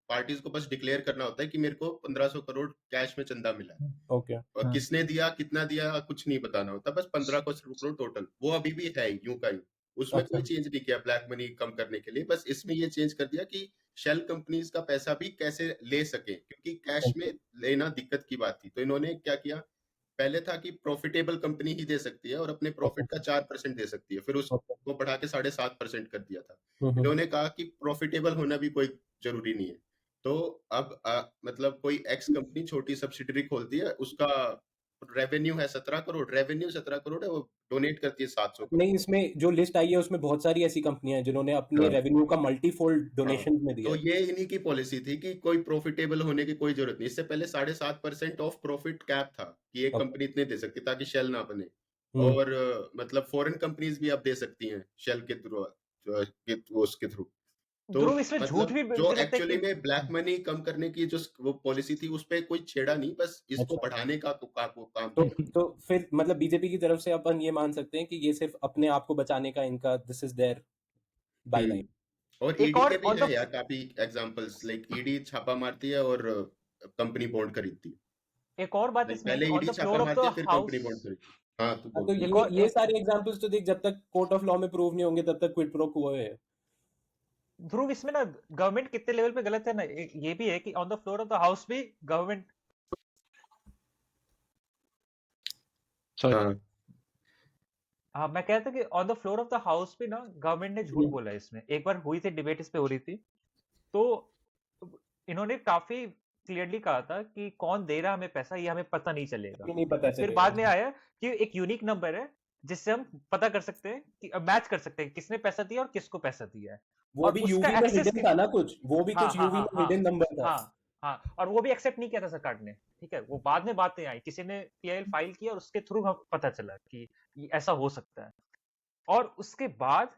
पार्टीज को बस डिक्लेयर करना होता है कि मेरे को 1500 करोड़ कैश में चंदा मिला है, ओके, और हाँ किसने दिया कितना दिया कुछ नहीं बताना होता, बस 1500 करोड़ टोटल। वो अभी भी है यूं का यूं, उसमें अच्छा, कोई चेंज नहीं किया ब्लैक मनी कम करने के लिए। बस इसमें ये चेंज कर दिया कि शेल कंपनीज का पैसा भी कैसे ले सके, क्योंकि कैश में लेना दिक्कत की बात थी। तो इन्होंने क्या किया, पहले था कि प्रॉफिटेबल कंपनी ही दे सकती है और अपने प्रॉफिट का 4% दे सकती है, फिर उसको बढ़ा के 7.5% कर दिया था। इन्होंने कहा कि प्रॉफिटेबल होना भी कोई जरूरी नहीं है। तो अब मतलब कोई एक्स कंपनी छोटी सब्सिडरी खोलती है, उसका रेवेन्यू है 17 करोड़, रेवेन्यू 17 करोड़ है, वो डोनेट करती है 700 करोड़। नहीं, इसमें जो लिस्ट आई है उसमें बहुत सारी ऐसी कंपनियां हैं जिन्होंने अपने हाँ, रेवेन्यू का मल्टीफोल्ड हाँ, डोनेशन में दिया तो है। ये इन्हीं की पॉलिसी थी कि कोई प्रॉफिटेबल होने की कोई जरूरत नहीं। इससे पहले 7.5% ऑफ प्रॉफिट कैप था कि एक ओके, कंपनी इतने दे सकती ताकि शेल ना बने। हम्म, और मतलब फॉरेन कंपनीज भी अब दे सकती हैं शेल के थ्रू, उसके थ्रू। तो ध्रुव इसमें झूठ मतलब भी जो मुझे लगता है एक्चुअली कि में ब्लैक मनी कम करने की जो वो पॉलिसी थी उस पे कोई छेड़ा नहीं, बस इसको अच्छा। बढ़ाने का काम तो किया। तो फिर मतलब बीजेपी की तरफ से अपन ये मान सकते हैं कि ये सिर्फ अपने आप को बचाने का इनका this is their by hmm line. और एक ईडी और के भी ऑन है द यार काफी एग्जांपल्स, लाइक ईडी छापा मारती है और कंपनी बॉन्ड खरीदती है। एक और बात लाइक इसमें पहले ऑन ईडी द छापा फ्लोर ऑफ मारती द है फिर कंपनी हाउस। बॉन्ड खरीदती है। हाँ तो हाँ, तो बोल। एक और ये सारे एग्जांपल्स तो देख, जब तक कोर्ट ऑफ लॉ में प्रूव नहीं होंगे तब तक क्विड प्रो क्वो है। ध्रुव इसमें ना गवर्नमेंट कितने लेवल पे गलत है ना, ये भी है कि on the floor of the house भी गवर्नमेंट। सॉरी, हाँ हाँ मैं कहता कि on the floor of the house भी ना गवर्नमेंट ने झूठ बोला है इसमें। एक बार हुई थी डिबेट, इस पे हो रही थी, तो इन्होंने काफी क्लियरली कहा था कि कौन दे रहा हमें पैसा ये हमें पता नहीं चलेगा। नहीं पता फिर चलेगा। बाद में आया कि एक यूनिक नंबर है जिससे हम पता कर सकते हैं कि मैच कर सकते हैं किसने पैसा दिया और किसको पैसा दिया है। वो और भी उसका यूवी में एक्सेस हिडन था ना कुछ, वो भी हाँ कुछ हाँ यूवी हाँ में हाँ हिडन नंबर था। हाँ हाँ, और वो भी एक्सेप्ट नहीं किया था सरकार ने। ठीक है, वो बाद में बातें आई, किसी ने पीआईएल फाइल किया और उसके थ्रू हम पता चला कि ये ऐसा हो सकता है। और उसके बाद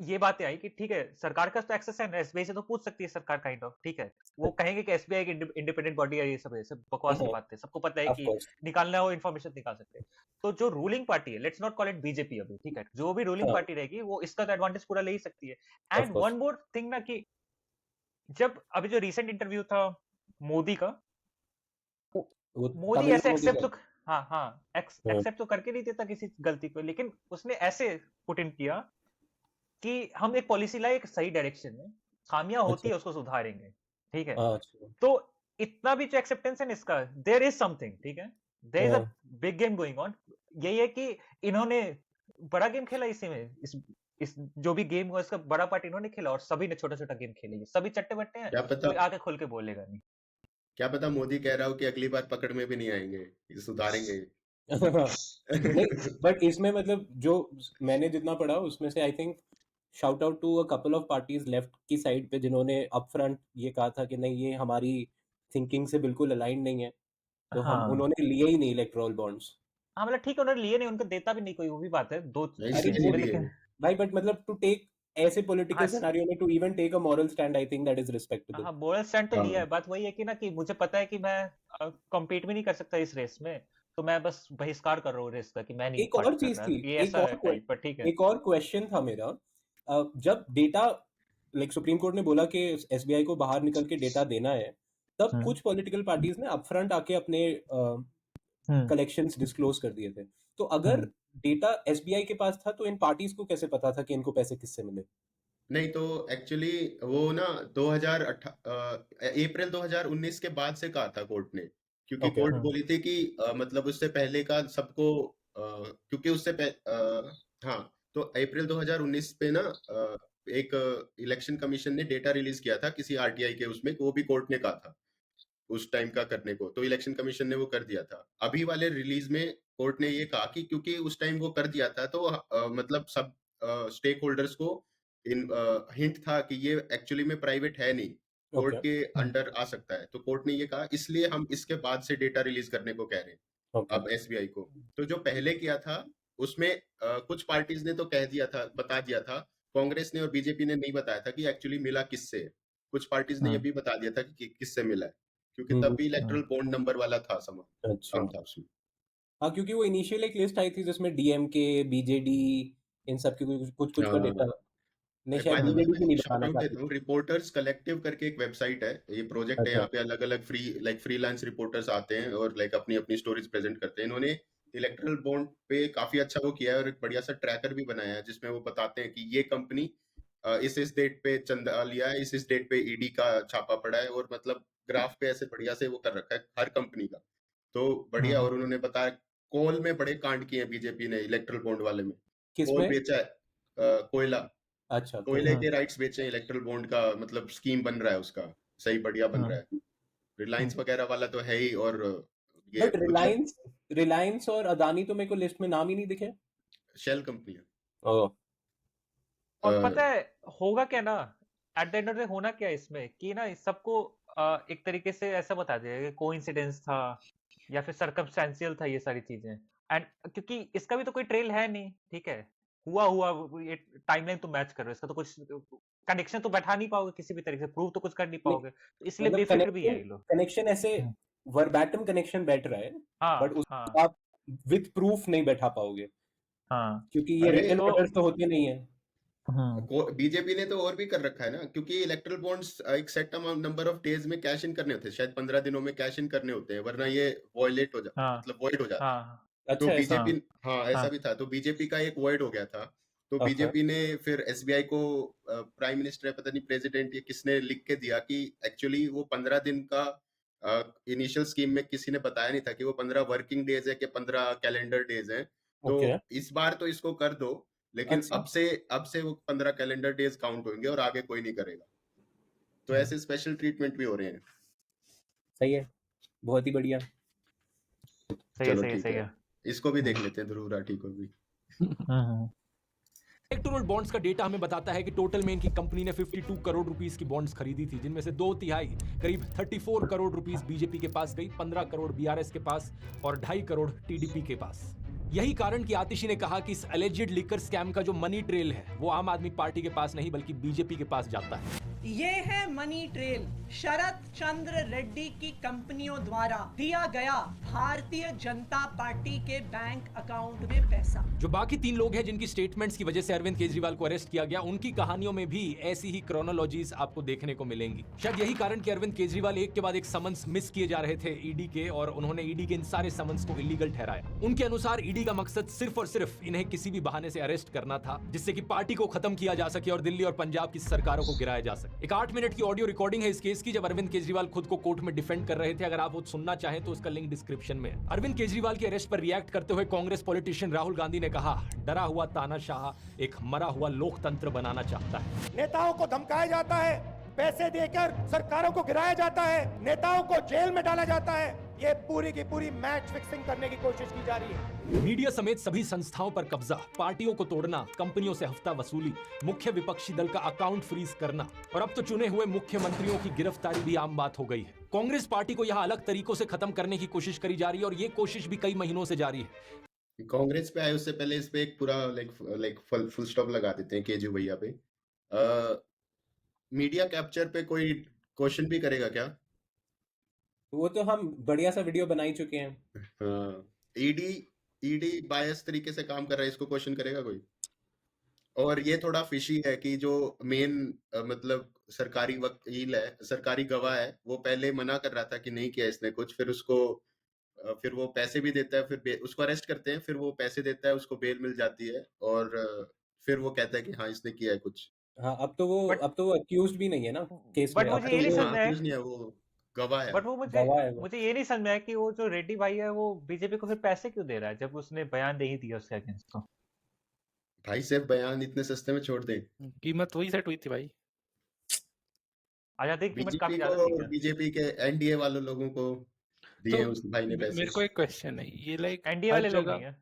ये बातें आई कि ठीक है सरकार का तो एक्सेस है ना, एसबीआई से तो पूछ सकती है सरकार काइंड ऑफ। ठीक है, वो कहेंगे कि एसबीआई एक इंडिपेंडेंट बॉडी है, ये सब बकवास की बात है, सबको पता है ऑफ कि कोर्स। निकालना हो इन्फॉर्मेशन निकाल सकते हैं। तो जो रूलिंग पार्टी है, let's not call it BJP अभी, ठीक है, जो भी रूलिंग हाँ, पार्टी रहेगी वो इसका तो एडवांटेज पूरा ले ही सकती है। Of and course. One more thing ना कि जब अभी जो रिसेंट इंटरव्यू था मोदी का, वो मोदी तमिल ऐसे मोदी एक्सेप्ट का। तो हाँ हाँ एक्सेप्ट तो करके नहीं देता किसी गलती को, लेकिन उसने ऐसे पुट इन किया कि हम एक पॉलिसी लाए एक सही डायरेक्शन में, खामियां होती अच्छा, है उसको सुधारेंगे। ठीक है, अच्छा, तो इतना भी जो एक्सेप्टेंस है ना इसका, देयर इज समथिंग, ठीक है, देयर इज अ हाँ, बिग गेम गोइंग ऑन। यही है कि इन्होंने बड़ा गेम खेला इसी में, इस इस जो भी गेम हुआ इसका बड़ा पार्ट इन्होंने खेला और सभी ने छोटा-छोटा गेम खेले। ये सभी चट्टे-बट्टे हैं, क्या पता कोई आके खुल के बोलेगा नहीं। क्या पता मोदी कह रहा हो कि अगली बार पकड़ में भी नहीं आएंगे, ये सुधारेंगे। नहीं, बट इसमें मतलब जो मैंने जितना पढ़ा उसमें से I think shout out to a couple of parties left की साइड पे जिन्होंने अपफ्रंट ये कहा था कि नहीं ये हमारी थिंकिंग से बिल्कुल अलाइन नहीं है, तो हम हाँ। उन्होंने लिए ही नहीं इलेक्टोरल बॉन्ड्स। हाँ, मतलब ठीक है उन्होंने लिए नहीं, उनको देता भी नहीं कोई, वो भी बात है। 2 नहीं, अरे इसलिए वो लिए। लेकिन भाई बट मतलब टू टेक ऐसे पॉलिटिकल हाँ, सिनेरियो में to even take a moral stand I think that is respectable. हाँ, मोरल स्टैंड तो लिया हाँ है। बात वही है कि ना कि मुझे पता है कि मैं कॉम्पीट भी नहीं कर सकता इस रेस में, तो मैं बस बहिष्कार कर रहा हूँ रेस का कि मैं नहीं एक और पार्ट कर चीज रहा। थी, ये एक ऐसा और है टाइप, पर ठीक है। एक और क्वेश्चन था मेरा। जब डेटा लाइक सुप्रीम कोर्ट ने बोला कि एसबीआई को बाहर निकल के डेटा देना है, तब हम्म कुछ पॉलिटिकल पार्टीज ने अपफ्रंट आके अपने हम्म कलेक्शंस डिस्क्लोज कर दिए थे। तो अगर हम्म डेटा एसबीआई के पास था तो इन पार्टीज को कैसे पता था कि इनको पैसे किससे मिले? नहीं, तो एक्चुअली वो ना 2018 अप्रैल 2019 के बाद से कहा था कोर्ट ने, क्योंकि ओके। कोर्ट बोली थी कि मतलब उससे पहले का सबको क्योंकि हाँ, तो अप्रैल 2019 पे ना एक इलेक्शन कमीशन ने डेटा रिलीज किया था किसी आरटीआई के उसमें, वो भी कोर्ट ने कहा था उस टाइम का करने को, तो इलेक्शन कमीशन ने वो कर दिया था। अभी वाले रिलीज में कोर्ट ने ये कहा कि क्योंकि उस टाइम वो कर दिया था तो मतलब सब स्टेक होल्डर्स को हिंट था कि ये एक्चुअली में प्राइवेट है नहीं, कोर्ट ओके। के अंडर आ सकता है, तो कोर्ट ने ये कहा इसलिए हम इसके बाद से डेटा रिलीज करने को कह रहे हैं ओके। अब एसबीआई को। तो जो पहले किया था उसमें कुछ पार्टीज ने तो कह दिया था, बता दिया था, कांग्रेस ने और बीजेपी ने नहीं बताया था कि एक्चुअली मिला किससे है। कुछ पार्टीज ने ये भी बता दिया था कि किससे मिला है, क्योंकि तब भी इलेक्टोरल बॉन्ड नंबर वाला था समान अच्छा। कम था उसमें। हाँ, क्योंकि वो इनिशियल एक लिस्ट आई थी जिसमें डीएमके, बीजेडी, इन सब की कुछ कुछ का डेटा नहीं, शायद बाय द वे बीजेडी भी मैं नहीं एक शाउट बताना आउट देता चाहती। हूँ, रिपोर्टर्स कलेक्टिव करके एक वेबसाइट है, ये प्रोजेक्ट है, अच्छा। यहाँ पे अलग अलग फ्रीलांस रिपोर्टर्स आते हैं और अपनी अपनी स्टोरीज प्रेजेंट करते हैं। इन्होंने इलेक्ट्रल बॉन्ड पे काफी अच्छा वो किया है और एक बढ़िया सा ट्रैकर भी बनाया है जिसमें वो बताते हैं कि ये कंपनी इस डेट पे चंदा लिया है, इस डेट पे ईडी का छापा पड़ा है, और मतलब ग्राफ पे ऐसे बढ़िया से वो कर रखा है हर कंपनी का, तो बढ़िया। और उन्होंने बताया कोल में बड़े कांड किए हैं बीजेपी ने इलेक्ट्रल बॉन्ड वाले में, कोल किसमें? बेचा है कोयला, अच्छा, कोयले के राइट्स बेचे हैं, इलेक्ट्रल बॉन्ड का मतलब स्कीम बन रहा है उसका, सही बढ़िया बन रहा है। रिलायंस वगैरह वाला तो है ही, और ये बट रिलायंस और अदानी तो मेरे को लिस्ट में नाम ही नहीं दिखे। शेल कंपनी है। ओह, और पता है होगा क्या ना, eight the end of the होना क्या है इसमें कि ना इस सबको एक तरीके से ऐसा बता दिया कि कोइंसिडेंस था या फिर सर्कमस्टेंशियल था ये सारी चीजें। एंड क्योंकि इसका भी तो कोई ट्रेल है नहीं, ठीक है, हुआ ये टाइमलाइन तो मैच कर रहे हो, इसका तो कुछ कनेक्शन तो बैठा नहीं पाओगे किसी भी तरीके से, प्रूव तो कुछ कर नहीं पाओगे, तो इसलिए मतलब बेफिक्र भी है ये लोग। कनेक्शन ऐसे वर्बैटम कनेक्शन बैठ रहा है, हाँ बट हाँ उसको आप विद प्रूफ नहीं बैठा पाओगे हाँ क्योंकि ये अरे रिटन ऑर्डर्स तो होते नहीं है। बीजेपी ने तो और भी कर रखा है ना, क्योंकि इलेक्ट्रल बॉन्ड्स एक सेट नंबर ऑफ डेज में कैश इन करने होते हैं, शायद 15 दिनों में कैश इन करने होते हैं, वरना ये वॉयलेट हो जाता, हाँ मतलब वॉइड हो जाता है। हाँ अच्छा, तो ऐसा बीजेपी हाँ ऐसा हाँ भी था, तो बीजेपी का एक वॉइड हो गया था, तो Okay. बीजेपी ने फिर एसबीआई को प्राइम मिनिस्टर पता नहीं प्रेसिडेंट या किसने लिख के दिया कि एक्चुअली वो 15 दिन का इनिशियल स्कीम में किसी ने बताया नहीं था कि वो 15 वर्किंग डेज है कि 15 कैलेंडर डेज है, तो Okay. इस बार तो इसको कर दो, लेकिन अच्छा। अब से वो 15 कैलेंडर डेज काउंट होंगे और आगे कोई नहीं करेगा, तो ऐसे स्पेशल ट्रीटमेंट भी हो रहे हैं। सही है, बहुत ही बढ़िया। सही है चलो सही है ठीक सही है, है। इसको भी देख लेते हैं, ध्रुव राठी को भी। इलेक्टोरल बॉन्ड्स का डेटा हमें बताता है कि टोटल में इनकी कंपनी ने 52 करोड़ रुपीस की बॉन्ड्स खरीदी थी, जिनमें से 2/3 करीब 34 करोड़ रुपीस बीजेपी के पास गई, 15 करोड़ बीआरएस के पास और 2.5 करोड़ टीडीपी के पास। यही कारण कि आतिशी ने कहा कि इस एलिजिड लिकर स्कैम का जो मनी ट्रेल है वो आम आदमी पार्टी के पास नहीं बल्कि बीजेपी के पास जाता है। ये है मनी ट्रेल, शरद चंद्र रेड्डी की कंपनियों द्वारा दिया गया भारतीय जनता पार्टी के बैंक अकाउंट में पैसा। जो बाकी 3 लोग हैं जिनकी स्टेटमेंट्स की वजह से अरविंद केजरीवाल को अरेस्ट किया गया, उनकी कहानियों में भी ऐसी ही क्रोनोलॉजीज आपको देखने को मिलेंगी। शायद यही कारण कि अरविंद केजरीवाल एक के बाद एक समन्स मिस किए जा रहे थे ईडी के, और उन्होंने ईडी के इन सारे समन्स को इलीगल ठहराया। उनके अनुसार ईडी ईडी का मकसद सिर्फ और सिर्फ इन्हें किसी भी बहाने से अरेस्ट करना था, जिससे कि पार्टी को खत्म किया जा सके और दिल्ली और पंजाब की सरकारों को गिराया जा सके। एक 8 मिनट की ऑडियो रिकॉर्डिंग है इस केस की, जब अरविंद केजरीवाल खुद को कोर्ट में डिफेंड कर रहे थे। अगर आप वो सुनना चाहें तो उसका लिंक डिस्क्रिप्शन में है। अरविंद केजरीवाल के अरेस्ट पर रिएक्ट करते हुए कांग्रेस पॉलिटिशियन राहुल गांधी ने कहा, डरा हुआ तानाशाह एक मरा हुआ लोकतंत्र बनाना चाहता है। नेताओं को धमकाया जाता है, पैसे देकर सरकारों को गिराया जाता है, नेताओं को जेल में डाला जाता है। ये पूरी की पूरी मैच फिक्सिंग करने की कोशिश की जा रही है। मीडिया समेत सभी संस्थाओं पर कब्जा, पार्टियों को तोड़ना, कंपनियों से हफ्ता वसूली, मुख्य विपक्षी दल का अकाउंट फ्रीज करना और अब तो चुने हुए मुख्यमंत्रियों की गिरफ्तारी भी आम बात हो गई है। कांग्रेस पार्टी को यहाँ अलग तरीकों से खत्म करने की कोशिश करी जा रही है और ये कोशिश भी कई महीनों से जारी है। कांग्रेस पे आए उससे पहले इस पे एक पूरा लाइक फुल स्टॉप लगा देते हैं केजू भैया पे। मीडिया कैप्चर पे कोई क्वेश्चन भी करेगा क्या? वो तो हम बढ़िया सा वीडियो बना ही चुके हैं। हाँ, ईडी बायस तरीके से काम कर रहा है, इसको क्वेश्चन करेगा कोई? और ये थोड़ा फिशी है कि जो मेन मतलब सरकारी वकील है, सरकारी गवाह है, वो पहले मना कर रहा था कि नहीं किया इसने कुछ, फिर उसको फिर वो पैसे भी देता है, फिर उसको अरेस्ट करते हैं, फिर वो पैसे देता है, उसको बेल मिल जाती है और फिर वो कहता है कि हाँ इसने किया है कुछ। हाँ, अब तो वो अक्यूज्ड भी नहीं है ना केस बट में। मुझे ये नहीं समझ में आया, नहीं है, वो गवाह है। बट वो गवाह है वो। मुझे ये नहीं समझ में आया कि वो जो रेड्डी भाई है वो बीजेपी को फिर पैसे क्यों दे रहा है जब उसने बयान नहीं दिया उसके अगेंस्ट तो। भाई सिर्फ बयान इतने सस्ते में छोड़ दे। कीमत वही सेट हुई थी भाई। आजादी की कीमत काफी बीजेपी ज्यादा थी को, क्या? बीजेपी के एनडीए वालों लोगों को दिए तो उस भाई ने पैसे। मेरे को एक क्वेश्चन है, ये लाइक एनडीए हर वाले लोग जगह नहीं है।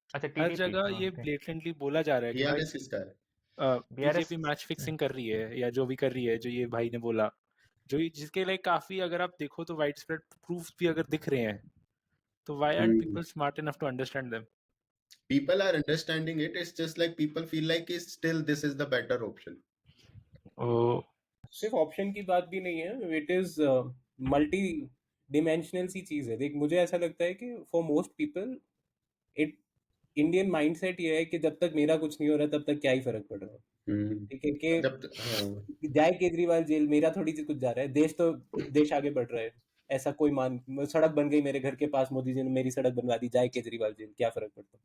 अच्छा, हर टीडीपी। जगह हाँ, ये okay। ब्लेटेंटली बोला जा रहा है कि भाई बीआरएस किसका है? बीजेपी मैच फिक्सिंग कर रही है या जो भी कर रही है, जो ये भाई ने बोला, जिसके लाइक काफी अगर आप देखो तो वाइड स्प्रेड प्रूफ भी अगर दिख रहे हैं, तो why are people smart enough to understand them? People are understanding it. It's just like people feel like still this is the better option. सिर्फ ऑप्शन की बात भी नहीं है, इट इज मल्टी डिमेंशनल सी चीज है। देख, मुझे ऐसा लगता है कि for most people it Indian mindset ये है कि जब तक मेरा कुछ नहीं हो रहा तब तक क्या ही फर्क पड़ रहा है। ठीक है कि जाए केजरीवाल जेल, मेरा थोड़ी सी कुछ जा रहा है, देश आगे बढ़ रहा है। ऐसा कोई सड़क बन गई मेरे घर के पास, मोदी जी ने मेरी सड़क बनवा दी, जाए केजरीवाल जेल, क्या फर्क पड़ता?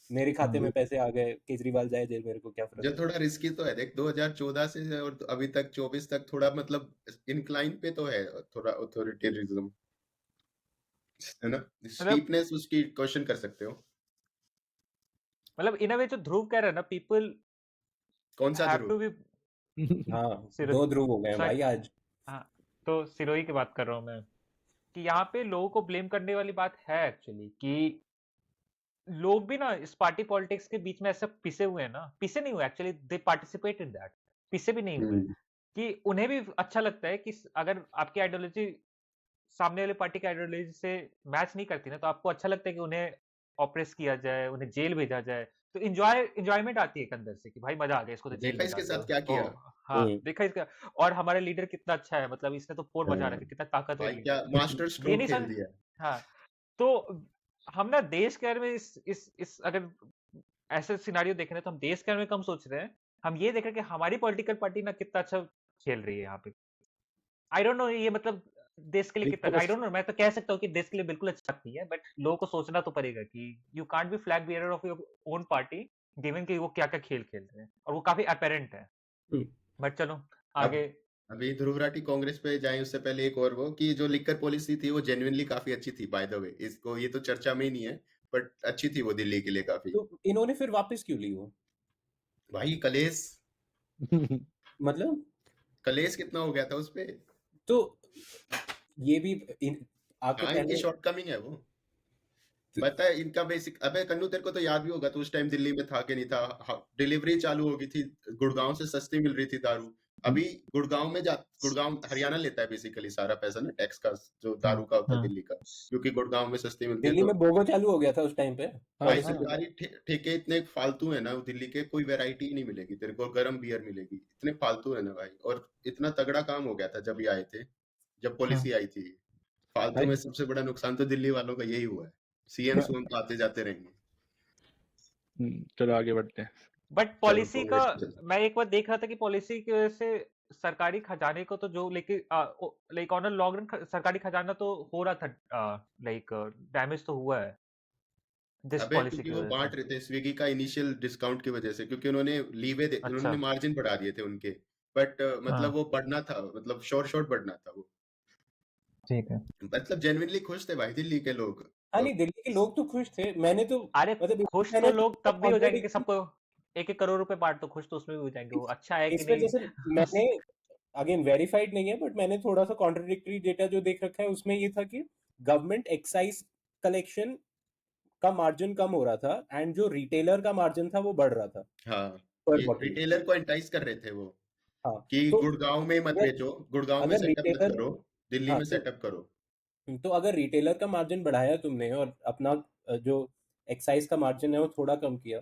मेरे खाते में पैसे आ गए, केजरीवाल जाए जेल, मेरे को क्या फर्क? जो थोड़ा रिस्की तो है, देख 2014 से और अभी तक 24 तक थोड़ा मतलब इंक्लाइन पे तो है, थोड़ा ऑथोरिटेरिज्म है ना, स्टीपनेस उसकी क्वेश्चन कर सकते हो। मतलब इन अ वे जो ध्रुव कह रहा है ना, पीपल कौन सा हैव टू ध्रुव? बी। हाँ, 2 ध्रुव हो गए हैं भाई आज। हाँ, तो सिरोही की बात कर रहा हूँ मैं कि यहाँ पे लोगों को ब्लेम करने वाली बात है एक्चुअली कि लोग भी ना इस पार्टी पॉलिटिक्स के बीच में ऐसे पिसे हुए हैं ना, पिसे नहीं हुए actually, they participate in that, पिसे भी नहीं हुए कि उन्हें भी अच्छा लगता है कि अगर आपकी आइडियोलॉजी सामने वाले पार्टी की आइडियोलॉजी से मैच नहीं करती ना, तो आपको अच्छा लगता है कि उन्हें ऑप्रेस किया जाए, उन्हें जेल भेजा जाए, तो एंजॉयमेंट आती है एक अंदर से कि भाई मजा आ गया, इसको तो जेल देखा इसके साथ क्या किया। हाँ, देखा इसका, और हमारे लीडर कितना अच्छा है, मतलब इसने तो पोर बजा रखा, कितना ताकतवर भाई क्या मास्टर ये स्ट्रोक नहीं खेल समझ। दिया। हाँ, तो हम ना देश के बारे में इस अगर ऐसे सिनारियो देख रहे हैं तो हम देश के बारे में कम सोच रहे हैं, हम ये देख रहे हैं कि हमारी पॉलिटिकल पार्टी ना कितना अच्छा खेल रही है यहाँ पे। आई डोंट नो ये मतलब देश के लिए कितना, आई डोंट नो, मैं तो कह सकता हूँ कि देश के लिए बिल्कुल अच्छा नहीं है, बट लोगों को सोचना तो पड़ेगा कि you can't be flag bearer of your own party given कि वो क्या क्या खेल खेल रहे हैं, और वो काफी अपेरेंट है। बट चलो आगे। अभी ध्रुव राठी कांग्रेस पे जाए उससे पहले एक और वो कि जो लिकर पॉलिसी थी वो जेन्युइनली काफी अच्छी थी बाय द वे, इसको ये तो चर्चा में ही नहीं है बट अच्छी थी वो दिल्ली के लिए काफी। तो इन्होंने फिर वापस क्यों ली वो? भाई कलेश मतलब कलेश कितना हो गया था उस पे, तो ये भी आपको इनकी शॉर्टकमिंग है वो। पता है इनका बेसिक, अबे कन्नू तेरे को तो याद भी होगा, तो उस टाइम दिल्ली में था कि नहीं था, डिलीवरी चालू हो गई थी, गुड़गांव से सस्ती मिल रही थी दारू। अभी गुड़गांव हरियाणा लेता है बेसिकली सारा पैसा ना, टैक्स का, जो दारू का होता है दिल्ली का, क्योंकि गुड़गांव में सस्ती मिलती है। दिल्ली में बोगो चालू हो गया था उस टाइम पे। भाई सरकारी ठेके इतने फालतू है ना दिल्ली के, कोई वैरायटी नहीं मिलेगी तेरे को, गर्म बियर मिलेगी, इतने फालतू है ना भाई। और इतना तगड़ा काम हो गया था जब ये आए थे, जब पॉलिसी आई थी। फालतू में सबसे बड़ा नुकसान तो दिल्ली वालों का यही हुआ है, सीएम सुएम तो आते जाते रहेंगे। चलो आगे बढ़ते हैं। बट पॉलिसी का मैं एक बार देख रहा था कि पॉलिसी की वजह से सरकारी खजाने को तो जो like on a long run सरकारी खजाना तो हो रहा था, लाइक डैमेज तो हुआ है। दिस अबे पॉलिसी क्योंकि की वो वजह से। बांट रहे थे स्विगी का इनिशियल डिस्काउंट की वजह से, क्योंकि उन्होंने अच्छा उन्होंने मार्जिन बढ़ा दिए थे उनके, बट मतलब हाँ वो बढ़ना था, मतलब शॉर्ट बढ़ना था वो। ठीक है। मतलब जेन्युइनली खुश थे भाई दिल्ली के लोग। हाँ नहीं, दिल्ली के लोग तो खुश थे। मैंने तो अरे मतलब खुश मैंने तो लोग तब भी हो जाएंगे कि कॉन्ट्रडिक्टरी सबको 1-1 करोड़ रुपए बांट, तो खुश तो उसमें भी हो जाएंगे। वो अच्छा है कि इसमें नहीं। जैसे मैंने अगेन वेरीफाइड नहीं है, बट मैंने थोड़ा सा कॉन्ट्रडिक्टरी डेटा जो देख रखा है उसमें ये था कि गवर्नमेंट एक्साइज कलेक्शन का मार्जिन कम हो रहा था एंड जो रिटेलर का मार्जिन था वो बढ़ रहा था हाँ, पर ये बॉटल। रिटेलर को एंटाइज कर रहे थे वो, हाँ कि तो गुड़गांव में मत अगर बेचो, गुड़गांव में अगर सेटअप मत रिटेलर करो, दिल्ली हाँ में सेटअप करो। तो अगर रिटेलर का मार्जिन बढ़ाया तुमने और अपना जो एक्साइज का मार्जिन है वो थोड़ा कम किया,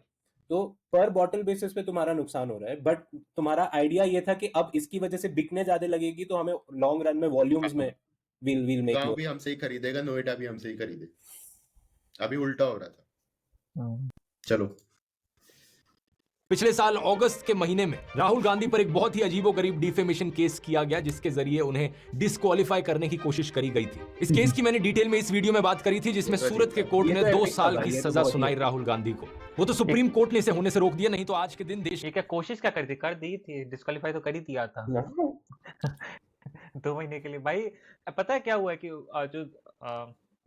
तो पर बॉटल बेसिस पे तुम्हारा नुकसान हो रहा है। बट तुम्हारा आइडिया ये था कि अब इसकी वजह से बिकने ज्यादा लगेगी तो हमें लॉन्ग रन में वॉल्यूम्स में हाँ, विल मेक गांव मोर। भी हमसे ही खरीदेगा, नोएडा भी हमसे ही खरीदे। अभी उल्टा हो रहा था। चलो। पिछले साल अगस्त के महीने में राहुल गांधी पर एक बहुत ही अजीबोगरीब डिफेमेशन केस किया गया, जिसके जरिए उन्हें डिस्क्वालीफाई करने की कोशिश करी गई थी। इस केस की मैंने डिटेल में इस वीडियो में बात करी थी, जिसमें ये तो सूरत के अजीब कोर्ट ये ने तो 2 एपिक था साल भाई, की ये तो सजा बहुत ही सुनाई एपिक। राहुल गांधी को। वो तो सुप्रीम कोर्ट ने इसे होने से रोक दिया, नहीं तो आज के दिन देश ये क्या कोशिश क्या कर दी थी, डिस्क्वालीफाई तो कर ही दिया था 2 महीने के लिए भाई। पता है क्या हुआ है कि जो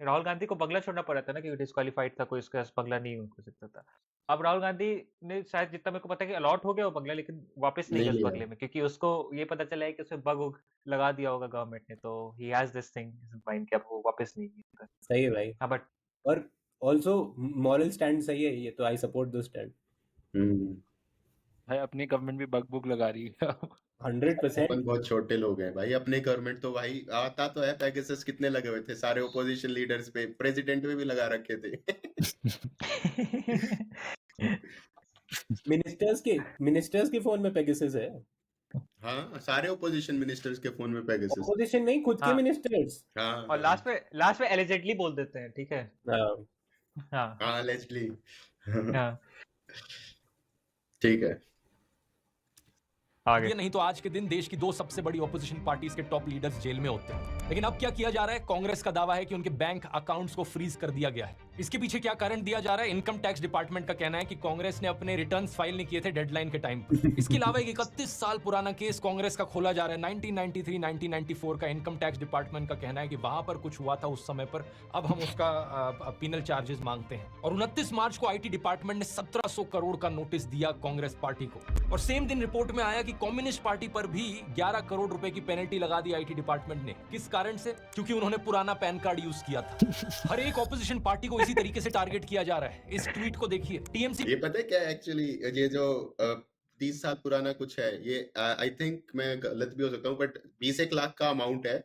राहुल गांधी को बंगला छोड़ना पड़ा था ना, क्योंकि डिस्क्वालीफाइड था, कोई उसके पास बंगला नहीं हो सकता था। अब राहुल गांधी ने शायद, जितना मेरे को पता है, कि अलॉट हो गया वो बंगला, लेकिन वापस नहीं नहीं गया उस लिया। बंगले में, क्योंकि उसको ये पता चला है कि उसमें बग उग लगा दिया होगा गवर्नमेंट ने, तो he has this thing in mind कि अब वो वापस नहीं गया। सही है भाई, हाँ बट और ऑल्सो मॉरल स्टैंड सही है ये तो, आई सपोर्ट दिस स्टैंड भाई अपनी गवर्नमेंट भी बग बुक लगा रही है 100%। अपन बहुत छोटे लोग हैं भाई, अपने गवर्नमेंट तो भाई आता तो है, पैकेजेस कितने लगे हुए थे सारे ओपोजिशन लीडर्स पे, प्रेसिडेंट पे भी लगा रखे थे। मिनिस्टर्स के फोन में पेगासस है। हाँ, सारे ओपोजिशन मिनिस्टर्स के फोन में पैकेजेस। अपोजिशन नहीं, खुद के हाँ मिनिस्टर्स। हाँ और लास्ट में एलिजेंटली बोल देते हैं, ठीक है। हाँ हाँ, लेजली। हाँ ठीक है। आगे। ये नहीं तो आज के दिन देश की 2 सबसे बड़ी ऑपोजिशन पार्टीज के टॉप लीडर्स जेल में होते हैं। लेकिन अब क्या किया जा रहा है? कांग्रेस का दावा है कि उनके बैंक अकाउंट्स को फ्रीज कर दिया गया है। इसके पीछे क्या कारण दिया जा रहा है? इनकम टैक्स डिपार्टमेंट का कहना है कि कांग्रेस ने अपने रिटर्न्स फाइल नहीं किए थे डेडलाइन के टाइम पर। इसके अलावा एक 31 साल पुराना केस कांग्रेस का खोला जा रहा है। 1993-1994 का इनकम टैक्स डिपार्टमेंट का कहना है कि वहां पर कुछ हुआ था उस समय पर, अब हम उसका पिनल चार्जेस मांगते हैं। और 29 मार्च को आईटी डिपार्टमेंट ने 1700 करोड़ का नोटिस दिया कांग्रेस पार्टी को। और सेम दिन रिपोर्ट में आया कि कम्युनिस्ट पार्टी पर भी 11 करोड़ रुपए की पेनल्टी लगा दी आईटी डिपार्टमेंट ने। किस कारण से? क्योंकि उन्होंने पुराना पैन कार्ड यूज किया था। हर एक ऑपोजिशन पार्टी को इसी तरीके से टारगेट किया जा रहा है। इस ट्वीट को देखिए। टीएमसी ये पता है क्या एक्चुअली, ये जो 30 साल पुराना कुछ है, ये आई थिंक मैं गलत भी हो सकता हूँ, बट 20 लाख का अमाउंट है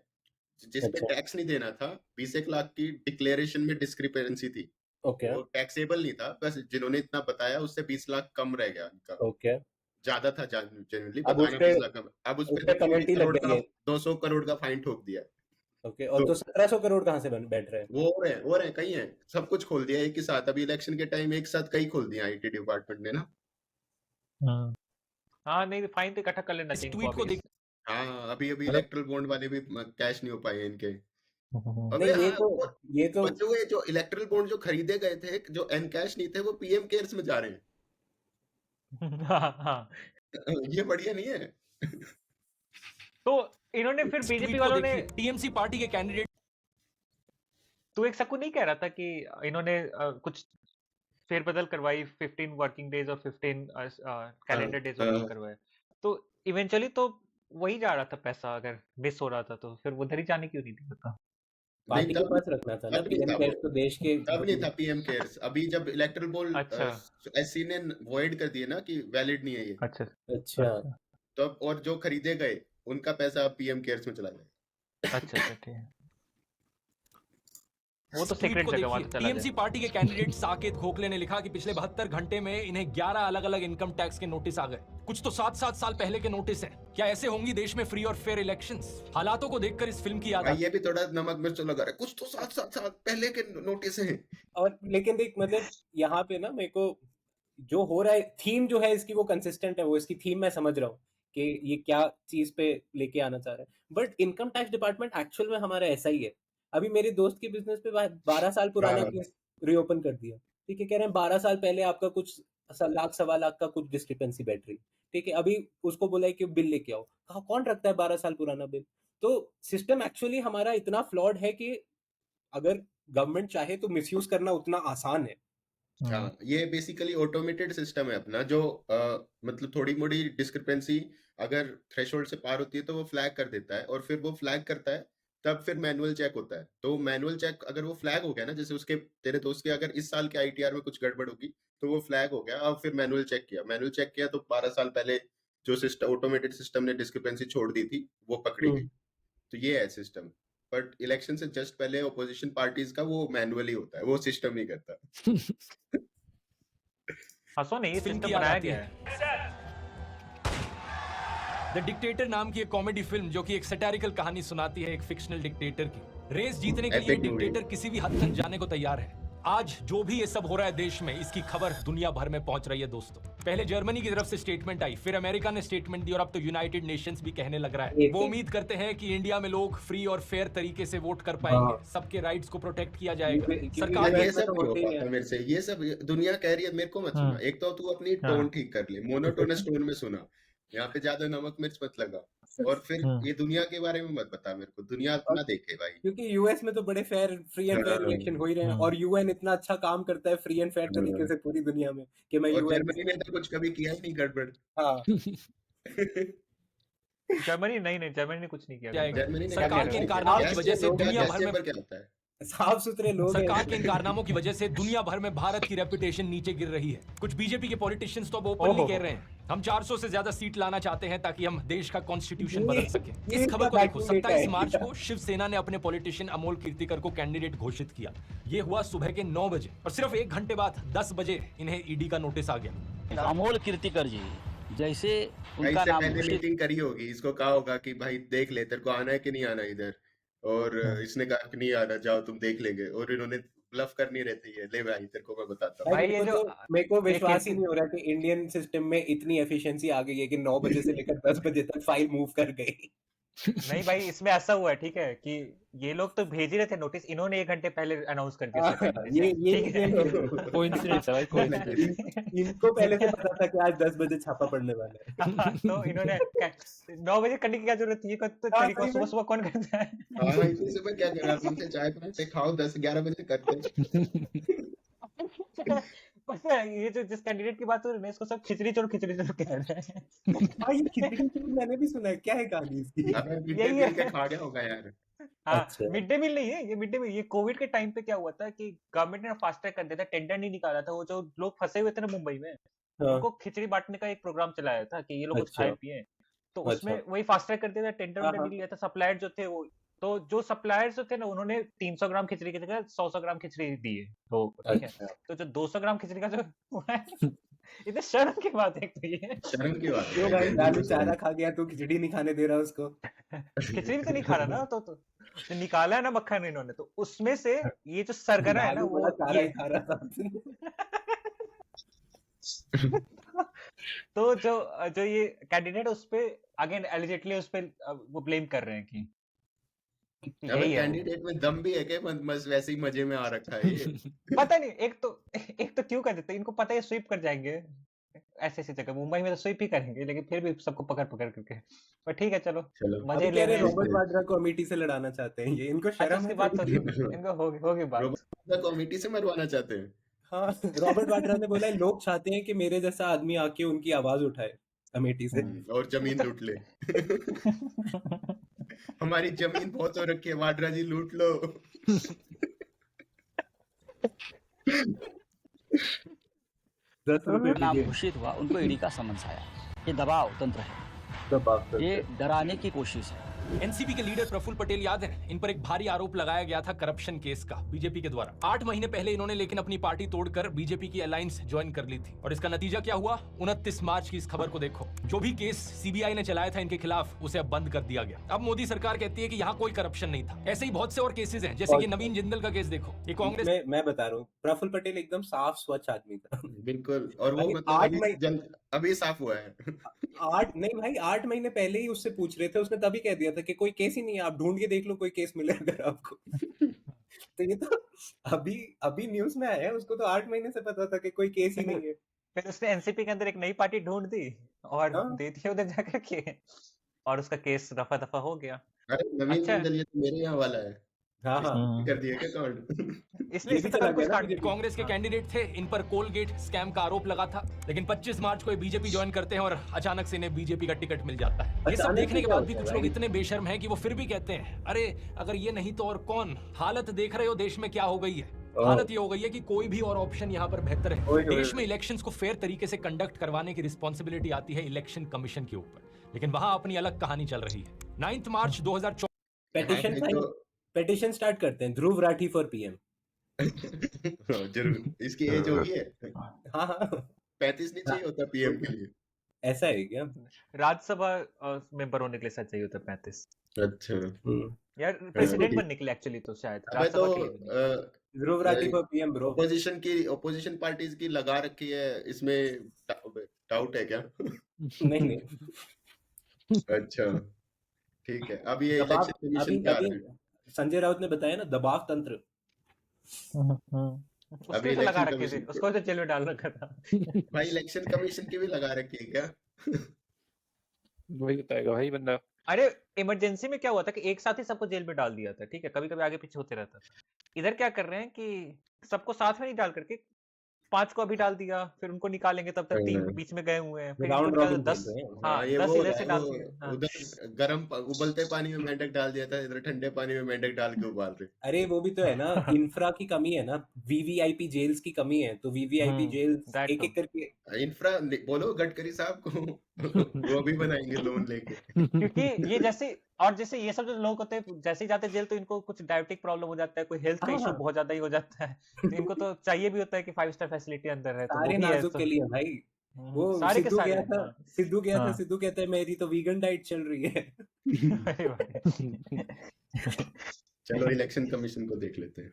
जिस पे अच्छा, टैक्स नहीं देना था। 20 लाख की डिक्लेरेशन में डिस्क्रिपेंसी थी, ओके वो टैक्सेबल नहीं था, बस जिन्होंने इतना बताया उससे 20 लाख कम रह गया उनका। ओके। ज्यादा था जेन्युइनली अब बताना, उस पे 20 लाख कम। अब उस उस पे पे 200 पेनल्टी लग करोड़ गई का है। 200 करोड़ का फाइन ठोक दिया। ओके, और तो तो 1700 करोड़ कहाँ से बैठ रहे हैं? वो हो रहे हैं कई हैं, सब कुछ खोल दिया एक ही साथ। अभी इलेक्शन के टाइम एक साथ कई खोल दिया आईटी डिपार्टमेंट ने ना। हाँ नहीं, फाइन तो इकट्ठा कर लेना इस चाहिए ट्वीट इनको को अभी। देख हाँ, अभी मतलब इलेक्ट्रल बॉन्ड वाले भी कैश नहीं हो पाए इनके। नहीं, अबे हाँ, वो ये तो बचे हुए जो इलेक्ट्रल बॉन्ड जो खरीदे गए थे, जो एनकैश नहीं थे, वो पीएम केयर्स में जा रहे हैं। हाँ ये बढ़िया नहीं है? तो इन्होंने फिर इस बीजेपी ट्वीट को वालों ने, देखिए। टीएमसी पार्टी के कैंडिडेट तू एक सकू नहीं कह रहा था कि इन्होंने कुछ फेरबदल करवाई, 15 वर्किंग डेज और 15 कैलेंडर डेज हाँ, वगैरह करवाए, तो इवेंचुअली तो वही जा रहा था पैसा। अगर मिस हो रहा था तो फिर उधर ही जाने क्यों नहीं दिया था? नहीं पार्टी के तब पास रखना था ना। तब नहीं पीएम था केयर्स वो, तो देश के तब नहीं था पीएम केयर्स। अभी जब इलेक्ट्रल बॉन्ड अच्छा एससी ने वॉइड कर दिए ना कि वैलिड नहीं है ये, अच्छा अच्छा अच्छा तो अब और जो खरीदे गए उनका पैसा पीएम केयर्स में चला गया। अच्छा ठीक है। वो इस तो ट्वीट सीक्रेट को जगह वहां देखिए। तो चला टीएमसी जाए। पार्टी के कैंडिडेट साकेत खोखले ने लिखा कि पिछले 72 घंटे में इन्हें 11 अलग-अलग इनकम टैक्स के नोटिस आ गए। कुछ तो 7-7 साल पहले के नोटिस हैं। क्या ऐसे होंगी देश में फ्री और फेयर इलेक्शंस? हालातों को देखकर इस फिल्म की याद भाई ये भी थोड़ा नमक मिर्च लगा रहा है, कुछ तो 7 साल पहले के नोटिस हैं। और लेकिन देख, मतलब यहाँ पे ना मेरे को जो हो रहा है, थीम जो है इसकी वो कंसिस्टेंट है। वो इसकी थीम मैं समझ रहा हूँ कि ये क्या चीज पे लेके आना चाह रहा है, but income tax department actual में हमारा ऐसा ही है। अभी मेरे दोस्त के बिजनेस पे 12 साल पुराना हाँ, केस रीओपन कर दिया। ठीक है, कह रहे हैं 12 साल पहले आपका कुछ लाख सवा लाख का कुछ डिस्क्रिपेंसी बैटरी, ठीक है, अभी उसको बोला है कि बिल लेके आओ, कहा कौन रखता है 12 साल पुराना बिल? तो सिस्टम एक्चुअली हमारा इतना फ्लॉड है कि अगर गवर्नमेंट चाहे तो मिसयूज करना उतना आसान है। हाँ, ये बेसिकली ऑटोमेटेड सिस्टम है अपना, जो मतलब थोड़ी मोड़ी डिस्क्रिपेंसी अगर थ्रेशोल्ड से पार होती है तो वो फ्लैग कर देता है, और फिर वो फ्लैग करता है तब फिर मैनुअल चेक होता है। तो मैनुअल चेक अगर वो फ्लैग हो गया ना, जैसे उसके तेरे दोस्त के अगर इस साल के आईटीआर में कुछ गड़बड़ होगी तो वो फ्लैग हो गया, और फिर मैनुअल चेक किया तो 12 साल पहले जो सिस्टम ऑटोमेटेड सिस्टम ने डिस्क्रिपेंसी छोड़ दी थी वो पकड़ी गई। तो ये है सिस्टम। बट इलेक्शन से जस्ट पहले ऑपोजिशन पार्टीज का वो मैनुअली होता है, वो सिस्टम नहीं करता। हंसो नहीं, फिल्म सिस्टम की याद बनाया आती गया है है। द डिक्टेटर नाम की एक कॉमेडी फिल्म जो कि एक सैटारिकल कहानी सुनाती है एक फिक्शनल डिक्टेटर की। रेस जीतने के लिए Epic movie। डिक्टेटर किसी भी हद तक जाने को तैयार है। आज जो भी ये सब हो रहा है देश में, इसकी खबर दुनिया भर में पहुंच रही है दोस्तों। पहले जर्मनी की तरफ से स्टेटमेंट आई, फिर अमेरिका ने स्टेटमेंट दी, और अब तो यूनाइटेड नेशंस भी कहने लग रहा है। वो उम्मीद करते हैं कि इंडिया में लोग फ्री और फेयर तरीके से वोट कर पाएंगे, सबके राइट्स को प्रोटेक्ट किया जाएगा। सरकार ये में सब तो नहीं हो होते ही पाता है। मेरे से, ये सब दुनिया कह रही है, मेरे को मत सुना। एक तो तू अपनी टोन ठीक कर ले, मोनोटोनस टोन में सुना, यहाँ पे ज्यादा नमक मिर्च मत लगा, और फिर ये दुनिया के बारे में मत बता मेरे को, दुनिया अपना देखे भाई। क्योंकि यूएस में तो बड़े फ्री एंड फेयर इलेक्शन हो ही रहे हैं, और यूएन इतना अच्छा काम करता है फ्री एंड फेयर तरीके से पूरी दुनिया में कि मैं और यूएन जर्मनी ने तो कुछ कभी किया ही नहीं गड़बड़। हाँ जर्मनी नहीं, जर्मनी ने कुछ नहीं किया। जाएगा। जर्मनी ने सरकार के इन क्या कारनामों किया? की वजह से क्या दुनिया भर gesture में पर क्या होता है? साफ सुथरे लोग हैं। सरकार के इन कारनामों की वजह से दुनिया भर में भारत की रेपुटेशन नीचे गिर रही है। कुछ बीजेपी के पॉलिटिशियंस तो अब ओपनली कह रहे हैं हम 400 से ज्यादा सीट लाना चाहते हैं ताकि हम देश का कॉन्स्टिट्यूशन बदल सके। ये इस खबर को इनका देखो, backbone 27 है। मार्च को शिवसेना ने अपने पॉलिटिशियन अमोल कीर्तिकर को कैंडिडेट घोषित किया। ये हुआ सुबह के 9 बजे, और सिर्फ 1 घंटे बाद 10 बजे इन्हें ईडी का नोटिस आ गया। अमोल कीर्तिकर जी जैसे उनका इससे नाम पहले घोषित मीटिंग करी होगी, इसको कहा होगा कि भाई देख ले तेरे को आना है कि नहीं आना इधर, और इसने कहा कि नहीं आना, जाओ तुम देख लेंगे, और इन्होंने ब्लफ कर नहीं रहती है, ले भाई तेरे को मैं बताता हूँ। भाई, ये जो मेरे को विश्वास ही एक- नहीं हो रहा कि इंडियन सिस्टम में इतनी एफिशिएंसी आ गई है कि 9 बजे से लेकर 10 बजे तक फाइल मूव कर गई। नहीं भाई, इसमें ऐसा हुआ है, ठीक है, कि ये लोग तो भेज ही रहे थे नोटिस, इन्होंने 1 घंटे पहले अनाउंस कर दिया उससे पहले। ये ठीक है? कोइंसिडेंस है भाई, कोइंसिडेंस। इनको पहले से पता था कि आज 10 बजे छापा पड़ने वाला है। हाँ, तो इन्होंने 9 बजे करने की क्या जरूरत थी? ये तो हाँ, तरीका सही सुबह में। सुबह कौन करता है? हाँ, इतनी सुबह क्या कर रहा है? तुमसे चाय पराठे खाओ 10-11 बजे करते। पता है, ये जो जिस कैंडिडेट की बात हो रही है ना, इसको सब खिचड़ी चोर कह रहे हैं। हाँ, ये खिचड़ी चोर मैंने भी सुना है, क्या है कहानी इसकी? अबे मिड डे यही मील के है। खा गया होगा यार। हाँ, अच्छा। मिड डे मील नहीं है ये, मिड डे मील ये कोविड के टाइम पे क्या हुआ था कि गवर्नमेंट ने फास्ट ट्रैक कर दिया था, टेंडर नहीं निकाला था, वो जो लोग फंसे हुए थे ना मुंबई में, हाँ, उनको खिचड़ी बांटने का एक प्रोग्राम चलाया था कि ये लोग कुछ अच्छा। खाए पिए। तो उसमें अच्छा। वही फास्ट ट्रैक कर दिया था, टेंडर हाँ, उन्होंने हाँ। नहीं लिया था, सप्लायर जो थे वो, तो जो सप्लायर्स जो थे ना, उन्होंने 300 ग्राम खिचड़ी की जगह 100 ग्राम खिचड़ी दी है, तो ठीक है। अच्छा। तो जो 200 ग्राम खिचड़ी का जो हुआ है, इतने शर्म की बात है तो ये। शर्म की बात क्यों भाई, लालू चारा खा गया तो खिचड़ी नहीं खाने दे रहा उसको? खिचड़ी भी तो नहीं खा रहा ना, तो जो निकाला है ना मक्खन इन्होंने, तो उसमें से ये जो सरगना है ना, लालू वो बड़ा चारा ही ये खा रहा था। तो जो ये कैंडिडेट उस पे अगेन एलिजिटली उस पे वो ब्लेम कर रहे हैं कि अबे यही है वो। कैंडिडेट में दम भी है क्या? बस वैसे ही मजे में आ रखा है ये। पता नहीं, एक तो क्यों कर देते हैं, इनको पता है स्वीप कर जाएंगे ऐसे ऐसी जगह, मुंबई में तो स्वीप ही करेंगे, लेकिन फिर भी सबको पकड़ पकड़ करके। पर ठीक है, चलो चलो मजे अभी ले कह रहे रहे हैं। रॉबर्ट वाड्रा को अमेठी से लड़ाना चाहते हैं ये, इनको अच्छा, शर्म उसकी है बात थोड़ी? तो इनको होगी बात। रोबोट कमेटी से मरवाना चाहते हैं। हाँ, रॉबर्ट वाड्रा ने बोला है लोग चाहते हैं कि मेरे जैसा आदमी आके उनकी आवाज उठाए अमेठी से। और जमीन लूट ले। हमारी जमीन बहुत हो रखी है, वाड्रा जी लूट लो। 10 रुपए नाम दीजिए। घोषित हुआ, उनको ईडी का समन्स आया। ये दबाव तंत्र है, दबाव तंत्र। ये डराने की कोशिश है। एनसीपी के लीडर प्रफुल्ल पटेल याद है, इन पर एक भारी आरोप लगाया गया था करप्शन केस का बीजेपी के द्वारा। 8 महीने पहले इन्होंने लेकिन अपनी पार्टी तोड़कर बीजेपी की अलायंस ज्वाइन कर ली थी, और इसका नतीजा क्या हुआ? 29 मार्च की इस खबर को देखो। जो भी केस सीबीआई ने चलाया था इनके खिलाफ, उसे अब बंद कर दिया गया। अब मोदी सरकार कहती है कि यहाँ कोई करप्शन नहीं था। ऐसे ही बहुत से और केसेस हैं, जैसे कि नवीन जिंदल का केस देखो। ये कांग्रेस मैं बता रहा हूँ, प्रफुल्ल पटेल एकदम साफ स्वच्छ आदमी था। बिल्कुल, और वो भाई, मतलब 8 अभी साफ हुआ है। 8 महीने पहले ही उससे पूछ रहे थे, उसने तभी कह दिया था कि कोई केस ही नहीं है, आप ढूंढ के देख लो कोई केस मिले अगर आपको। तो ये तो अभी अभी न्यूज में आया है, उसको तो 8 महीने से पता था कि कोई केस ही नहीं है। फिर उसने एनसीपी के अंदर एक नई पार्टी ढूंढ दी और हाँ। दे दिया उधर जाकर के, और उसका केस रफा दफा हो गया। अरे नवीन अच्छा मंडल, ये तो मेरे यहाँ वाला है। हाँ हाँ कर दिया क्या कांड? इसने ये इससे भी तो चला कल कुछ गया ना काट बीजेपी। कांग्रेस के कैंडिडेट थे, इन पर कोलगेट स्कैम का आरोप लगा था, लेकिन 25 मार्च को ये बीजेपी ज्वाइन करते हैं और अचानक से इन्हें बीजेपी का टिकट मिल जाता है। ये सब अचानक देखने से के क्या बाद भी होता है कुछ लोग भाई? इतने बेशर्म हैं कि वो फिर भी कहते हैं, अरे अगर ये नहीं तो और कौन। हालत देख रहे हो देश में क्या हो गई है। हालत ये हो गई है कि कोई भी और ऑप्शन यहाँ पर बेहतर है। ओए देश होए। में इलेक्शंस को फेयर तरीके से कंडक्ट करवाने की रिस्पॉन्सिबिलिटी आती है इलेक्शन कमीशन के ऊपर, लेकिन वहां अपनी अलग कहानी चल रही है। 9 मार्च 2024 पेटिशन तो पेटिशन स्टार्ट करते हैं, ध्रुव राठी फॉर पीएम। जरूर। इसकी एज होगी है, हाँ हाँ 35 नहीं चाहिए होता पीएम के लिए। ऐसा है क्या? राज्यसभा मेंबर होने के लिए शायद चाहिए होता है 35 अच्छा यार, प्रेसिडेंट बनने के लिए एक्चुअली तो शायद अबे तो राज्यसभा के लिए भी नहीं। Dhruv Rathee for PM bro. Opposition parties की लगा रखी है, इसमें डाउट है क्या? नहीं नहीं अच्छा ठीक है। अब ये दबाव, इलेक्शन कमीशन अभी क्या अभी रहा है? संजय राउत ने बताया ना, दबाव तंत्र। उसको अभी तो लगा इलेक्शन रखे थे, कमीशन उसको तो जेल में डाल रखा था। भाई इलेक्शन कमीशन की भी लगा रखी है क्या? वही बताएगा भाई बंदा। अरे इमरजेंसी में क्या हुआ था कि एक साथ ही सबको जेल में डाल दिया था, ठीक है, कभी कभी आगे पीछे होते रहता था। इधर क्या कर रहे हैं कि सबको साथ में नहीं डाल करके 5 को अभी डाल दिया, फिर उनको निकालेंगे तब तक 3 बीच में गए हुए हैं, फिर इनको राउंड निकाल रॉबिन 10। खेल रहे हैं। हाँ ये 10 वो इधर है, से वो डाल के। हाँ उधर गर्म उबलते पानी में मेंढक डाल दिया था, इधर ठंडे पानी में मेंढक डाल के उबाल रहे। अरे वो भी तो है ना, इंफ्रा की कमी है ना, वीवीआईपी जेल्स की कमी है, तो वीवीआईपी जेल्स that एक too. एक करके। इंफ्रा बोलो गडकरी साहब को, वो भी बनाएंगे लोन लेके। क्योंकि ये जैसे ये सब जो लोग होते हैं, जैसे ही जाते हैं जेल तो इनको कुछ डायबिटिक प्रॉब्लम हो जाता है, कोई हेल्थ का हाँ। इशू बहुत ज्यादा ही हो जाता है, तो इनको तो चाहिए भी होता है कि 5 स्टार फैसिलिटी अंदर है, तो वो सारे भी है नाजुक तो के लिए भाई। वो सारे के सिद्धू सारे गया हैं, था, हाँ। सिद्धू गया था, हाँ। सिद्धू कहता है मेरी तो वीगन डाइट चल रही है। अरे भाई। चलो इलेक्शन कमीशन को देख लेते हैं।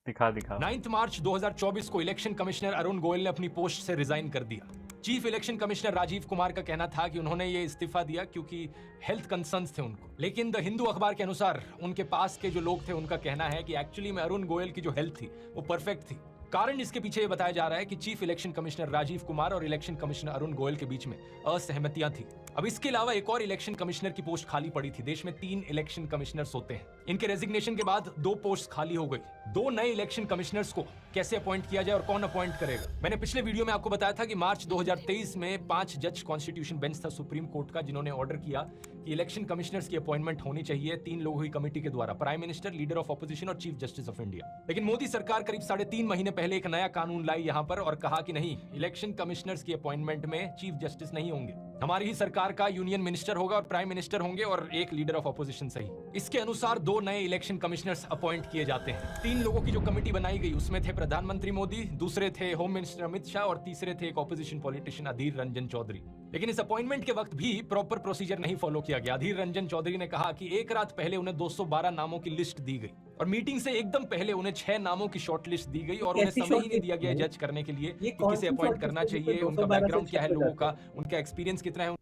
दिखा 9 मार्च 2024 को इलेक्शन कमिश्नर अरुण गोयल ने अपनी पोस्ट से रिजाइन कर दिया। Chief election commissioner Rajiv Kumar का कहना था कि उन्होंने ये इस्तीफा दिया क्योंकि हेल्थ कंसर्न्स थे उनको, लेकिन द हिंदू अखबार के अनुसार उनके पास के जो लोग थे उनका कहना है कि एक्चुअली में अरुण गोयल की जो हेल्थ थी वो परफेक्ट थी। कारण इसके पीछे ये बताया जा रहा है कि chief election commissioner Rajiv Kumar और इलेक्शन कमिश्नर अरुण गोयल के बीच में असहमतियां थी। अब इसके अलावा एक और इलेक्शन कमिश्नर की पोस्ट खाली पड़ी थी। देश में 3 इलेक्शन कमिश्नर्स होते हैं, इनके रेजिग्नेशन के बाद 2 पोस्ट खाली हो गई। 2 नए इलेक्शन कमिश्नर्स को कैसे अपॉइंट किया जाए और कौन अपॉइंट करेगा? मैंने पिछले वीडियो में आपको बताया था कि मार्च 2023 में 5 जज कॉन्स्टिट्यूशन बेंच था सुप्रीम कोर्ट का, जिन्होंने ऑर्डर किया कि इलेक्शन कमिश्नर्स की अपॉइंटमेंट होनी चाहिए 3 लोगों की कमेटी के द्वारा, prime minister, leader of opposition और चीफ जस्टिस ऑफ इंडिया। लेकिन मोदी सरकार करीब 3.5 महीने पहले एक नया कानून लाई यहाँ पर और कहा कि नहीं, इलेक्शन कमिश्नर्स की अपॉइंटमेंट में चीफ जस्टिस नहीं होंगे, हमारी ही सरकार का यूनियन मिनिस्टर होगा और प्राइम मिनिस्टर होंगे और एक लीडर ऑफ ऑपोजिशन सही। इसके अनुसार 2 नए इलेक्शन कमिश्नर्स अपॉइंट किए जाते हैं। 3 लोगों की जो कमेटी बनाई गई उसमें थे प्रधानमंत्री मोदी, दूसरे थे होम मिनिस्टर अमित शाह और तीसरे थे एक ऑपोजिशन पॉलिटिशियन अधीर रंजन चौधरी। लेकिन इस अपॉइंटमेंट के वक्त भी प्रॉपर प्रोसीजर नहीं फॉलो किया गया। अधीर रंजन चौधरी ने कहा कि एक रात पहले उन्हें 212 नामों की लिस्ट दी गई और मीटिंग से एकदम पहले उन्हें 6 नामों की शॉर्ट लिस्ट दी गई और उन्हें कैसी समय ही नहीं shortlist दिया गया है? जज करने के लिए ये कि कौन किसे सी अपॉइंट shortlist करना है जिसमें चाहिए, उनका 212 बैकग्राउंड से क्या है, start हो लोगों का, जाता है? उनका एक्सपीरियंस कितना है।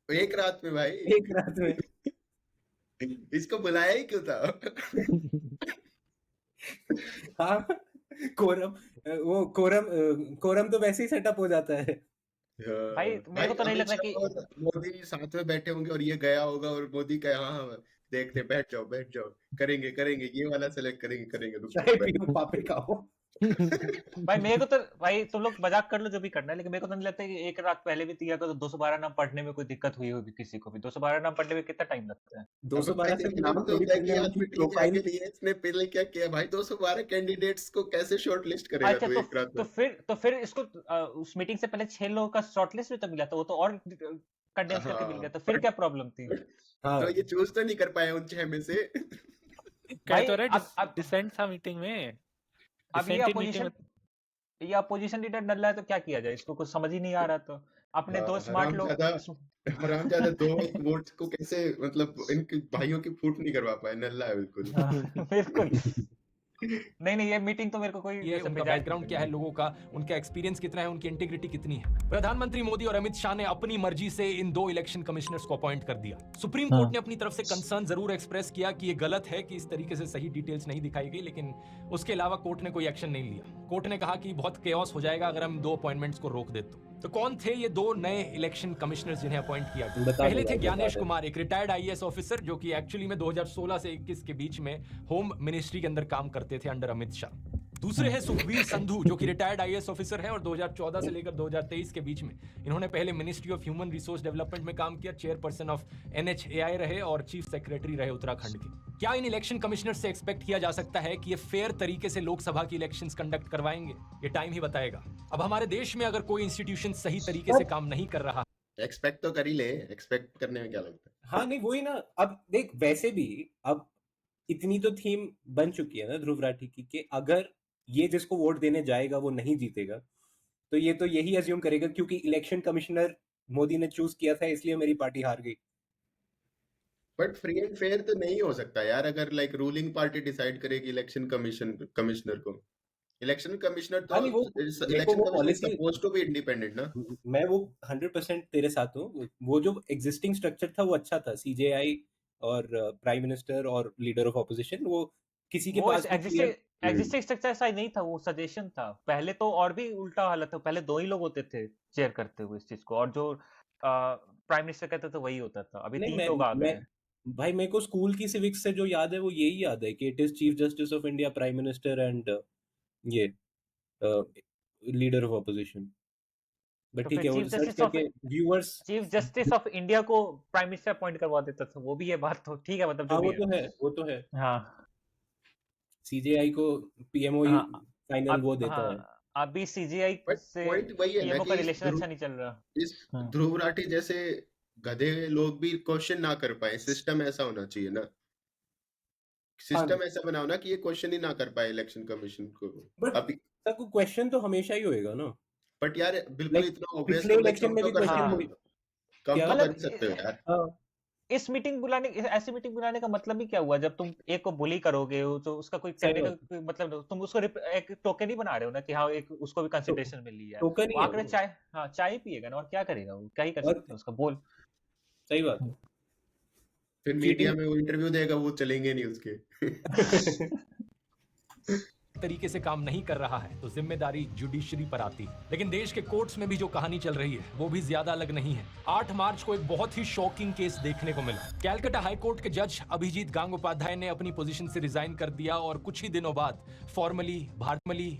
एक रात में भाई, एक रात में इसको बुलाया ही क्यों था? हाँ, कोरम तो वैसे ही सेटअप हो जाता है। भाई मेरे को तो नहीं अमित लगता शाह कि और मोदी साथ में बैठे होंगे और ये गया होगा और मोदी का हाँ देखते बैठ जाओ, करेंगे ये वाला सेलेक्ट करेंगे रुको, चाय बैठो। पियो पापे खाओ। भाई मेरे को तो, भाई तुम लोग मजाक कर लो जो भी करना है, लेकिन मेरे को तो नहीं लगता कि एक रात पहले भी दिया तो 212 नाम पढ़ने में कोई दिक्कत हुई होगी किसी को भी। 212 नाम पढ़ने में कितना टाइम लगता है? 212 से नाम तो थोड़ी क्या पढ़ने किया, उनकी आगे प्रोफाइल। लिए इसने पहले क्या किया भाई, 212 कैंडिडेट्स को कैसे शॉर्ट लिस्ट करेगा अच्छा तू एक रात तो में? फिर इसको उस मीटिंग से पहले 6 लोगों का शॉर्टलिस्ट भी तो मिला था, वो तो और कंडेंस करके मिल गया, तो फिर क्या प्रॉब्लम थी? हाँ तो ये चूज तो नहीं कर पाए उन 6 में से। कह तो रहे अब डिसेंट था मीटिंग में। अब ये Dissented meeting अपोजिशन लीडर डर रहा है तो क्या किया जाए, इसको कुछ समझ ही नहीं आ रहा। तो अपने 2 स्मार्ट लोग हरामजादा 2 वोट को कैसे, मतलब इनके भाइयों की फूट नहीं करवा पाए, नल्ला है बिल्कुल। बिल्कुल नहीं ये मीटिंग तो मेरे को कोई ये ऐसे उनका मिजाज नहीं बैकग्राउंड क्या लगी। है, लोगों का उनका एक्सपीरियंस कितना है, उनकी इंटीग्रिटी कितनी है। प्रधानमंत्री मोदी और अमित शाह ने अपनी मर्जी से इन 2 इलेक्शन कमिश्नर्स को अपॉइंट कर दिया। सुप्रीम कोर्ट ने अपनी तरफ से कंसर्न जरूर एक्सप्रेस किया कि ये गलत है कि इस तरीके से सही डिटेल्स नहीं दिखाई गई, लेकिन उसके अलावा कोर्ट ने कोई एक्शन नहीं लिया। कोर्ट ने कहा कि बहुत केओस हो जाएगा अगर हम 2 अपॉइंटमेंट्स को रोक दे तो कौन थे ये 2 नए इलेक्शन कमिश्नर्स जिन्हें अपॉइंट किया गया? बता पहले दो थे भाई, ज्ञानेश बता दो। कुमार, एक रिटायर्ड आईएएस ऑफिसर जो कि एक्चुअली में 2016 से 21 के बीच में होम मिनिस्ट्री के अंदर काम करते थे अंडर अमित शाह। दूसरे हैं सुखबीर संधू जो कि रिटायर्ड आईएएस ऑफिसर हैं और 2014 से लेकर 2023 के बीच में इन्होंने पहले ministry of human resource development में काम किया, चेयरपर्सन ऑफ NHAI रहे और चीफ सेक्रेटरी रहे उत्तराखंड के। क्या इन इलेक्शन कमिश्नर से एक्सपेक्ट किया जा सकता है कि ये फेयर तरीके से लोकसभा की इलेक्शंस कंडक्ट करवाएंगे? ये टाइम ही बताएगा। अब हमारे देश में अगर कोई इंस्टीट्यूशन सही तरीके से काम नहीं कर रहा, एक्सपेक्ट तो कर ही ले, एक्सपेक्ट करने में क्या लगता है। हाँ नहीं वही ना। अब देख वैसे भी अब इतनी तो थीम बन चुकी है ना ध्रुव राठी की कि अगर ये जिसको वोट देने जाएगा वो नहीं जीतेगा तो ये तो यही अज्यूम करेगा क्योंकि इलेक्शन कमिश्नर मोदी ने चूज किया था इसलिए मेरी पार्टी हार गई। बट फ्री एंड फेयर तो नहीं हो सकता यार, अगर लाइक रूलिंग पार्टी डिसाइड करेगी इलेक्शन कमिश्नर को। इलेक्शन कमिश्नर तो हाँ नहीं, वो- मेरे को इलेक्शन वो commissioner policy- suppose to be independent ना। मैं वो 100% तेरे साथ हूँ। वो जो एग्जिस्टिंग स्ट्रक्चर था वो अच्छा था, CJI और प्राइम मिनिस्टर और लीडर ऑफ ऑपोजिशन, वो किसी के वो पास भी clear- एग्जिस्टिंग स्ट्रक्चर ऐसा नहीं था, वो सजेशन था। पहले तो और भी उल्टा हालत था, पहले 2 ही लोग होते थे चेयर करते हुए इस चीज को, और जो प्राइम मिनिस्टर कहते थे वही होता था। अभी नहीं, 3 लोग आ गए हैं। भाई मेरे को स्कूल की सिविक्स से जो याद है वो यही याद है कि it is chief justice of India, prime minister and ये लीडर ऑफ ऑपोजिशन। बट तो ठीक फिर है, वो चीफ सर्च जस्टिस ऑफ करके viewers. Chief justice of India को प्राइम मिनिस्टर अपॉइंट करवा देता था, वो भी ये बात तो ठीक है, मतलब हाँ जो वो भी तो है, वो तो है। हाँ CJI को PMO ही हाँ, फाइनल वो देता है। हाँ, अभी CGI बट से पॉइंट वही है ना PMO कि का इस रिलेशन ध्रुव अच्छा नहीं चल रहा। इस हाँ। ध्रुव राठी जैसे गधे लोग भी क्वेश्चन ना कर पाए। सिस्टम ऐसा होना चाहिए ना, सिस्टम ऐसा बनाओ ना कि ये क्वेश्चन ही ना कर पाए इलेक्शन कमिशन को। बट अभी क्वेश्चन तो हमेशा ही होएगा ना। बट यार बिल्कुल Like, इतना ऑब्वियस पिछले तो इलेक्शन कम में तो भी कर क्वेश्चन हाँ। हुई। कम क्या? तो मतलब कर सकते हो यार। हाँ इस मीटिंग बुलाने, ऐसी मीटिंग बुलाने का मतलब ही क्या हुआ? जब तुम एक को बुली करोगे तो उसका कोई सही करने का बात। कोई मतलब नहीं। तुम उसको एक टोकन ही बना रहे हो ना कि हाँ एक उसको भी कंसिडरेशन मिल रही है। टोकन ही वो है आकर वो। चाय, हाँ चाय ही पिएगा ना, और क्या करेगा वो? क्या ही कर और- सकते हैं उसका बोल। सही बात है। फिर मीडिया में वो इंटरव्यू देगा, वो चलेंगे नहीं उसके। तरीके से काम नहीं कर रहा है तो जिम्मेदारी जुडिशरी पर आती है। लेकिन देश के कोर्ट्स में भी जो कहानी चल रही है वो भी ज्यादा अलग नहीं है। 8 मार्च को एक बहुत ही शॉकिंग केस देखने को मिला। कैलकाटा हाई कोर्ट के जज अभिजीत गांगोपाध्याय ने अपनी पोजीशन से रिजाइन कर दिया और कुछ ही दिनों बाद फॉर्मली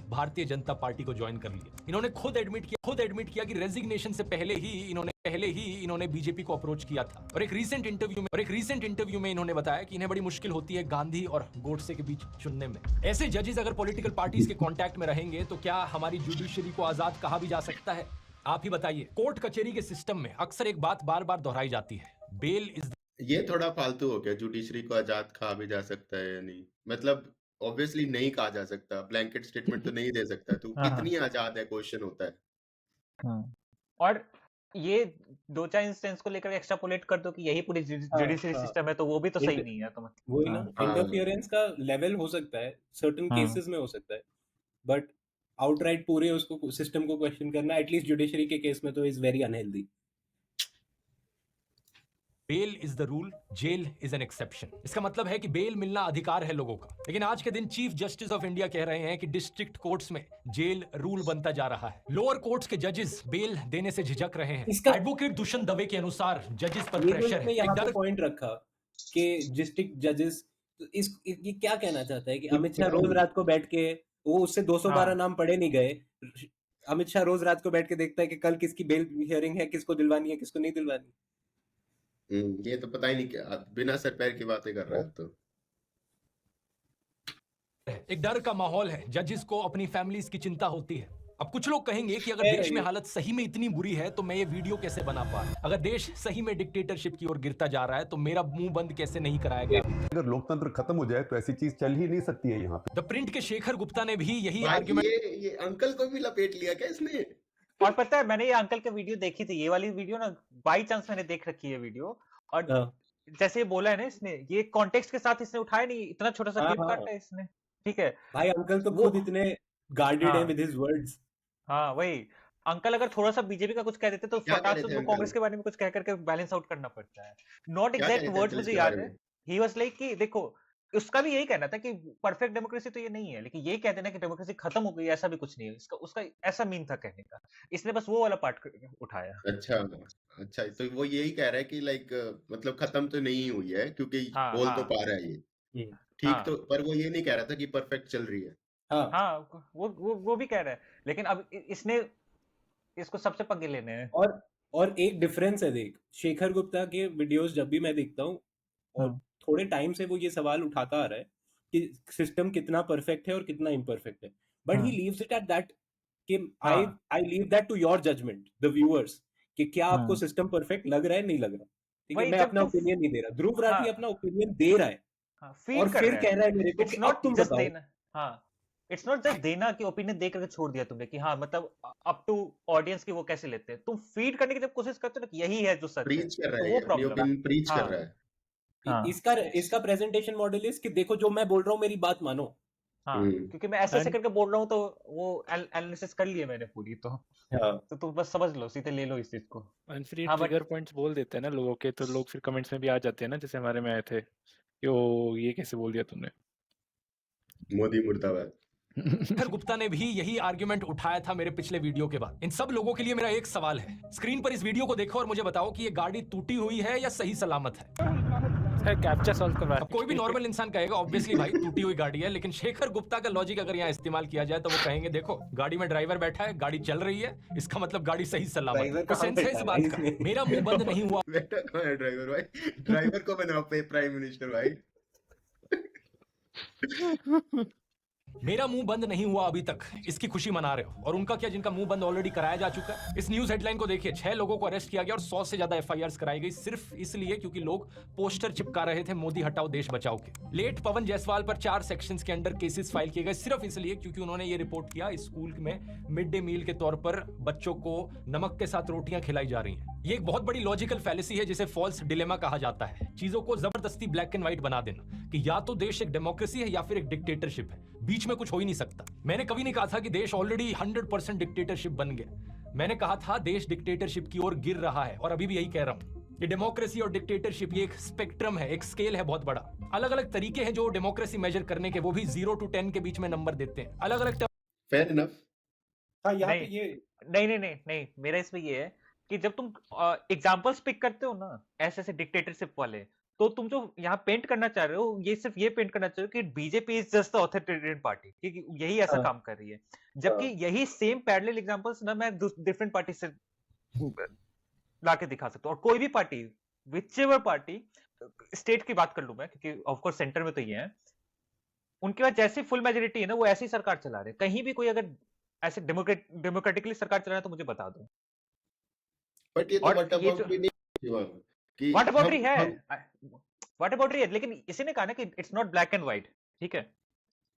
भारतीय जनता पार्टी को ज्वाइन कर लिया। इन्होंने खुद एडमिट किया कि रेजिग्नेशन से पहले ही इन्होंने बीजेपी को अप्रोच किया था। और एक रीसेंट इंटरव्यू में इन्होंने बताया कि इन्हें बड़ी मुश्किल होती है गांधी और गोडसे के बीच चुनने में। ऐसे जजेस अगर पॉलिटिकल पार्टीज के कांटेक्ट में रहेंगे तो क्या हमारी जुडिशरी को आजाद कहा भी जा सकता है? आप ही बताइए। कोर्ट कचहरी के सिस्टम में अक्सर एक बात बार-बार दोहराई जाती है, बेल इज ये थोड़ा फालतू हो गया। जुडिशरी को आजाद कहा भी जा सकता है या नहीं? मतलब ऑब्वियसली नहीं कहा जा सकता। ब्लैंकेट स्टेटमेंट तो नहीं दे सकता। तू हाँ, कितनी आजाद है, क्वेश्चन होता है। और ये 2-4 इंस्टेंस को लेकर एक्स्ट्रापोलेट कर दो कि यही पूरी जुडिशरी हाँ। सिस्टम है, तो वो भी तो सही नहीं है। तो वही ना, हाँ। इंटरफियरेंस का लेवल हो सकता है सर्टेन हाँ। केसेस में हो सकता है, बट आउटराइट पूरे उसको सिस्टम को क्वेश्चन करना एटलीस्ट जुडिशरी के केस में तो is very unhealthy. Bail is the rule, jail is an exception. इसका मतलब है कि बेल मिलना अधिकार है लोगों का। लेकिन आज के दिन चीफ जस्टिस ऑफ इंडिया कह रहे हैं कि डिस्ट्रिक्ट कोर्ट्स में जेल रूल बनता जा रहा है। लोअर कोर्ट्स के जजेस बेल देने से झिझक रहे हैं। इसका- एडवोकेट दुष्यंत दवे के अनुसार जजेस पर ये प्रेशर जो है। इसने एक यहाँ पे डर पॉइंट रखा कि डिस्ट्रिक्ट जजेस, ये क्या कहना चाहता है कि अमित शाह रोज रात को बैठ के, वो उससे 212 हाँ। नाम पढ़े नहीं गए। अमित शाह रोज रात को बैठ के देखता है कि कल किसकी बेल हियरिंग है, किसको दिलवानी है, किसको नहीं दिलवानी। ये तो पता ही नहीं, क्या बिना सर पैर की बातें कर रहा है तो। एक डर का माहौल है। जजेस को अपनी फैमिलीज की चिंता होती है। अब कुछ लोग कहेंगे कि अगर देश में हालत सही में इतनी बुरी है तो मैं ये वीडियो कैसे बना पा रहा? अगर देश सही में डिक्टेटरशिप की ओर गिरता जा रहा है तो मेरा मुंह बंद कैसे नहीं कराया गया? अगर लोकतंत्र खत्म हो जाए तो ऐसी चीज चल ही नहीं सकती है यहाँ पे। द प्रिंट के शेखर गुप्ता ने भी यही भाई आर्गुमेंट ये अंकल को भी लपेट लिया क्या इसने? और पता है, मैंने ये अंकल की वीडियो देखी थी, ये वाली वीडियो ना बाई चांस मैंने देख रखी है वीडियो। और हाँ। जैसे ये बोला है ना इसने, ये कॉन्टेक्स्ट के साथ इसने उठाया नहीं, इतना छोटा सा हाँ, क्लिप हाँ। काटा है इसने, ठीक है भाई अंकल तो वो खुद इतने गार्डेड है हाँ विद हिज वर्ड्स। हाँ वही अंकल अगर थोड़ा सा बीजेपी का कुछ कह देते तो क्या कह फटाक रहे से थे उनको अंकल? कांग्रेस के बारे में कुछ कह करके बैलेंस आउट करना पड़ता है। नॉट क्या कह एग्जैक्ट रहे थे वर्ड्स अंकल मुझे इसके याद बारे है। में? ही वाज लाइक कि देखो उसका भी यही कहना था कि परफेक्ट डेमोक्रेसी तो ये नहीं है, लेकिन ये कह देना कि डेमोक्रेसी खत्म हो गई ऐसा भी कुछ नहीं है, इसका उसका ऐसा मीन था कहने का। इसने बस वो वाला पार्ट उठाया। अच्छा अच्छा, तो वो यही कह रहा है कि लाइक मतलब खत्म तो नहीं हुई है क्योंकि हाँ बोल तो हाँ पा रहा है ये ठीक, हाँ तो पर वो ये नहीं कह रहा था कि परफेक्ट चल रही है। हाँ हाँ वो भी कह रहा है, लेकिन अब इसने इसको सबसे पंगे लेने हैं। और एक डिफरेंस है देख, शेखर गुप्ता के वीडियोस जब भी मैं देखता हूँ और हाँ थोड़े टाइम से वो ये सवाल उठाता आ रहा है कि सिस्टम कितना परफेक्ट है और कितना इम्परफेक्ट है, बट ही हाँ लीव्स इट एट दैट कि आई हाँ I leave that to your judgement the viewers, कि क्या आपको हाँ सिस्टम परफेक्ट लग रहा है नहीं लग रहा। ठीक है, वही मैं जब अपना तुम ओपिनियन नहीं दे रहा, ध्रुव हाँ राठी अपना ओपिनियन दे रहा है हाँ और फीड कर फिर रहा कह है। रहा है मेरे को इट्स कि अब नॉट तुम जस्ट बताओ। देना। हाँ इट्स नॉट जस्ट देना कि ओपिनियन देकर के छोड़ दिया तुमने कि हाँ मतलब अप टू ऑडियंस की वो कैसे लेते हैं। तुम फीड करने की जब कोशिश करते हो ना कि यही है जो सच है, प्रीच कर रहा तो है, वो ये अपनी प्रॉब्लम है। ओपिनियन प्रीच कर हाँ रहा है। हाँ इसका प्रेजेंटेशन मॉडल इज कि देखो जो मैं बोल रहा हूँ मेरी बात मानो। हाँ हम्म क्योंकि मैं ऐसे ऐसे एंड करके बोल रहा हूँ तो वो एनालिसिस कर लिए मैंने पूरी, तो हाँ तुम बस समझ लो, सीधे ले लो इस चीज को। एंड फिर ये हाँ बट ट्रिगर पॉइंट्स बोल देते हैं ना लोगों के, तो लोग फिर कमेंट्स में भी आ जाते हैं ना, जैसे हमारे में आए थे कि ओ ये कैसे बोल दिया तुमने। मोदी मुर्दाबाद। शेखर गुप्ता ने भी यही आर्ग्यूमेंट उठाया था मेरे पिछले वीडियो के बाद। इन सब लोगों के लिए मेरा एक सवाल है, स्क्रीन पर इस वीडियो को देखो और मुझे बताओ कि ये गाड़ी टूटी हुई है या सही सलामत है। कैप्चा सॉल्व करवा अब कोई भी नॉर्मल इंसान कहेगा ऑब्वियसली भाई टूटी हुई गाड़ी है, लेकिन शेखर गुप्ता का लॉजिक अगर यहाँ इस्तेमाल किया जाए तो वो कहेंगे देखो गाड़ी में ड्राइवर बैठा है, गाड़ी चल रही है, इसका मतलब गाड़ी सही सलामत है। ड्राइवर तो कहाँ सेंस है बैठा इस है बात भाई का। इसमें? मेरा मुंह बंद नहीं हुआ बेटा कौन है ड्राइवर भाई? ड्राइवर को बनाओ पे प्राइम मिनिस्टर भाई। मेरा मुंह बंद नहीं हुआ अभी तक, इसकी खुशी मना रहे हो, और उनका क्या जिनका मुंह बंद ऑलरेडी कराया जा चुका है। इस न्यूज हेडलाइन को देखिए, 6 लोगों को अरेस्ट किया गया और 100 से ज्यादा एफआईआर कराई गई सिर्फ इसलिए क्योंकि लोग पोस्टर चिपका रहे थे मोदी हटाओ देश बचाओ के। लेट पवन जायसवाल पर 4 सेक्शंस के अंडर केसेस फाइल किए गए सिर्फ इसलिए क्योंकि उन्होंने ये रिपोर्ट किया स्कूल में मिड डे मील के तौर पर बच्चों को नमक के साथ रोटियां खिलाई जा रही हैं। ये एक बहुत बड़ी लॉजिकल फैलेसी है जिसे फॉल्स डिलेमा कहा जाता है, चीजों को जबरदस्ती ब्लैक एंड व्हाइट बना देना कि या तो देश एक डेमोक्रेसी है या फिर एक डिक्टेटरशिप है, बीच में कुछ हो ही नहीं सकता। मैंने कभी नहीं कहा था कि देश ऑलरेडी 100% डिक्टेटरशिप बन गया, मैंने कहा था देश डिक्टेटरशिप की ओर गिर रहा है, और अभी भी यही कह रहा हूं। ये डेमोक्रेसी और डिक्टेटरशिप ये एक स्पेक्ट्रम है, एक स्केल है बहुत बड़ा। अलग अलग तरीके हैं जो डेमोक्रेसी मेजर करने के, वो भी 0 to 10 के बीच में नंबर देते हैं, अलग अलग। Fair enough. हाँ यहाँ पे नहीं ये नहीं मेरा इसमें ये है कि जब तुम एग्जांपल्स पिक करते हो ना ऐसे ऐसे डिक्टेटरशिप वाले, तो तुम जो यहाँ पेंट करना चाह रहे हो ये सिर्फ ये पेंट करना चाह रहे हो कि BJP is just the authoritarian party, कि यही ऐसा हाँ काम कर रही है, जबकि यही सेम पैरेलल एग्जांपल्स ना मैं डिफरेंट पार्टी से लाके दिखा सकता हूँ। और कोई भी पार्टी, विचएवर पार्टी, स्टेट की बात कर लूं मैं क्योंकि ऑफ कोर्स सेंटर में तो ये है, उनके पास जैसी फुल मेजोरिटी है ना वो ऐसी सरकार चला रहे। कहीं भी कोई अगर ऐसे डेमोक्रेटिकली सरकार चला रहा है तो मुझे बता दो। बट ये तो और व्हाट ये अबाउट जो भी नहीं शिवांग, कि व्हाट अबाउट हम है, हम व्हाट अबाउट है, लेकिन इसी ने कहा ना कि it's not black and white, ठीक है?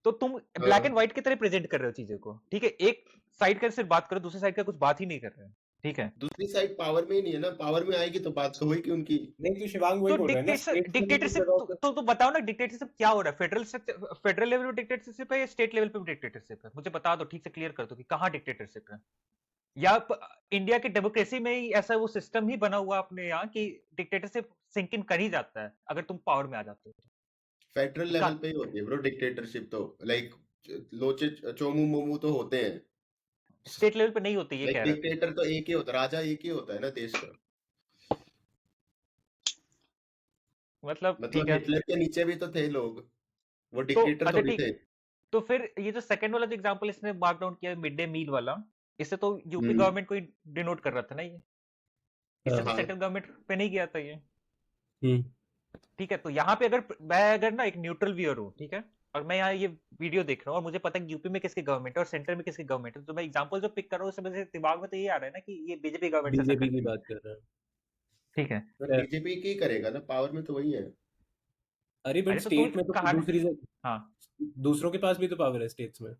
तो तुम ब्लैक हाँ, एंड व्हाइट की तरह प्रेजेंट कर रहे हो चीजें को, ठीक है? एक साइड का सिर्फ बात करो, दूसरी साइड का कुछ बात ही नहीं कर रहे हैं, ठीक है? दूसरी साइड पावर में ही नहीं है ना, पावर में आएगी तो बात तो होगी उनकी। नहीं तो शिवांग वही तो बोल रहा है ना, स्टेट्स में भी कुछ डिक्टेटरशिप जगहों पे तो बताओ ना, डिक्टेटरशिप क्या हो रहा है? फेडरल लेवल पे डिक्टेटरशिप है या स्टेट लेवल पे डिक्टेटरशिप है? मुझे बता दो, ठीक से क्लियर कर दो कि कहाँ डिक्टेटरशिप है। या इंडिया की डेमोक्रेसी में ही ऐसा वो सिस्टम ही बना हुआ अपने यहाँ कि डिक्टेटरशिप सिंक इन कर ही जाता है अगर तुम पावर में आ जाते हो तो। फेडरल लेवल पे ही होती है ब्रो डिक्टेटरशिप, तो लाइक लोचे चोमू मोमू तो होते हैं, स्टेट लेवल पे नहीं होती, ये लाइक कह रहे थे। डिक्टेटर तो एक ही होता है, राजा एक ही होता है ना देश का। मतलब ठीक मतलब है, हिटलर के नीचे भी तो थे लोग, वो तो डिक्टेटर अच्छा थोड़ी ठीक, थे। तो फिर ये जो सेकंड वाला जो एग्जांपल इसने मार्क डाउन किया मिड डे मील वाला, इससे तो यूपी गवर्नमेंट को ही डिनोट कर रहा था ना ये, इससे तो हाँ सेंट्रल गवर्नमेंट पे नहीं गया था ये, हम्म ठीक है? तो यहाँ पे अगर मैं अगर ना एक न्यूट्रल व्यूअर हूँ, ठीक है, और मैं यहाँ ये वीडियो देख रहा हूँ और मुझे पता है कि यूपी में किसकी गवर्नमेंट है और सेंटर में किसकी गवर्नमेंट है, तो मैं एग्जांपल जो पिक कर रहा हूँ उससे मेरे दिमाग में तो ये आ रहा है ना कि ये बीजेपी गवर्नमेंट से ऐसा बीजेपी कर की रही है, बात कर रहा है। ठीक है? बीजेपी की करेगा ना, पावर में तो वही है। अरे बट अरे तो स्टेट तुम में तो कहा, दूसरी हाँ दूसरों के पास भी तो पावर है स्टेट्स में।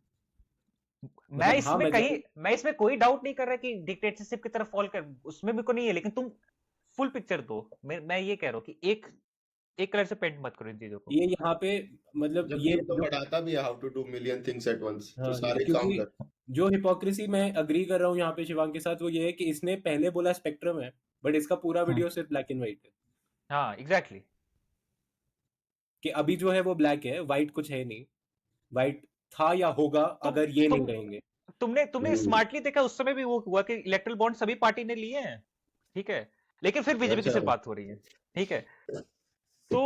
मैं मतलब हाँ इसमें मैं कहीं, मैं इसमें कोई डाउट नहीं कर रहा कि डिक्टेटरशिप की तरफ फॉल कर, उसमें भी कोई नहीं है, लेकिन तुम फुल पिक्चर दो। मैं ये कह रहा हूँ कि एक एक कलर से पेंट मत करो इन चीजों को। ये यहाँ पे मतलब जब ये ये तो जो बढ़ाता भी है how to do million things at once, तो हाँ सारे काम क्योंकि कर। जो हिपोक्रेसी मैं अग्री कर रहा हूँ यहाँ पे शिवांग के साथ, वो ये है कि इसने पहले बोला स्पेक्ट्रम है, बट इसका पूरा वीडियो सिर्फ ब्लैक एंड व्हाइट है, हाँ एग्जैक्टली। कि अभी जो है वो ब्लैक है, व्हाइट कुछ है नहीं। व्हाइट था या होगा अगर ये नहीं तुम रहेंगे। तुमने स्मार्टली देखा उस समय भी वो हुआ कि इलेक्ट्रल बॉन्ड सभी पार्टी ने लिए हैं, ठीक है, लेकिन फिर बीजेपी की अच्छा। सिर्फ बात हो रही है, ठीक है। तो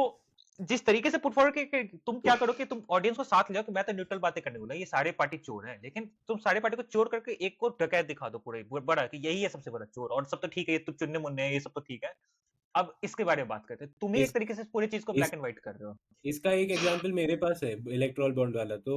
जिस तरीके से पुट फॉरवर्ड कि तुम क्या करो कि तुम ऑडियंस को साथ ले जाओ कि मैं तो न्यूट्रल बातें करने बोला, ये सारे पार्टी चोर हैं, लेकिन तुम सारे पार्टी को चोर करके एक को डकैत दिखा दो पूरे बड़ा कि यही है सबसे बड़ा चोर, और सब तो ठीक है, ये तो चुनने मुन्ने हैं, ये सब तो ठीक है। अब इसके बारे में बात करते हैं। तुम ही एक तरीके से पूरी चीज को ब्लैक एंड व्हाइट कर रहे हो। इसका एक एग्जांपल मेरे पास है इलेक्ट्रल बॉन्ड वाला। तो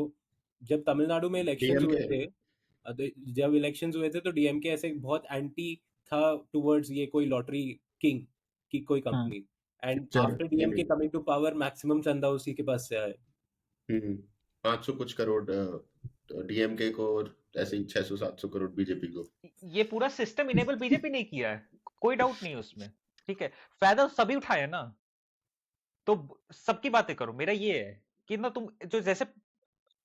जब तमिलनाडु में इलेक्शंस हुए डीएमके। थे, जब इलेक्शंस हुए थे तो डीएमके ऐसे बहुत एंटी था टुवर्ड्स ये कोई लॉटरी किंग की कोई कंपनी, एंड चलो, after DMK coming to power maximum चंदा उसी के पास से आए। 500 कुछ करोड़ डीएमके को, और ऐसे ही 600-700 करोड़ बीजेपी को। ये पूरा सिस्टम इनेबल बीजेपी नहीं किया है, कोई डाउट नहीं है उसमें, ठीक है। फायदा सभी उठाया ना, तो सबकी बातें करो। मेरा ये है कि ना तुम जो जैसे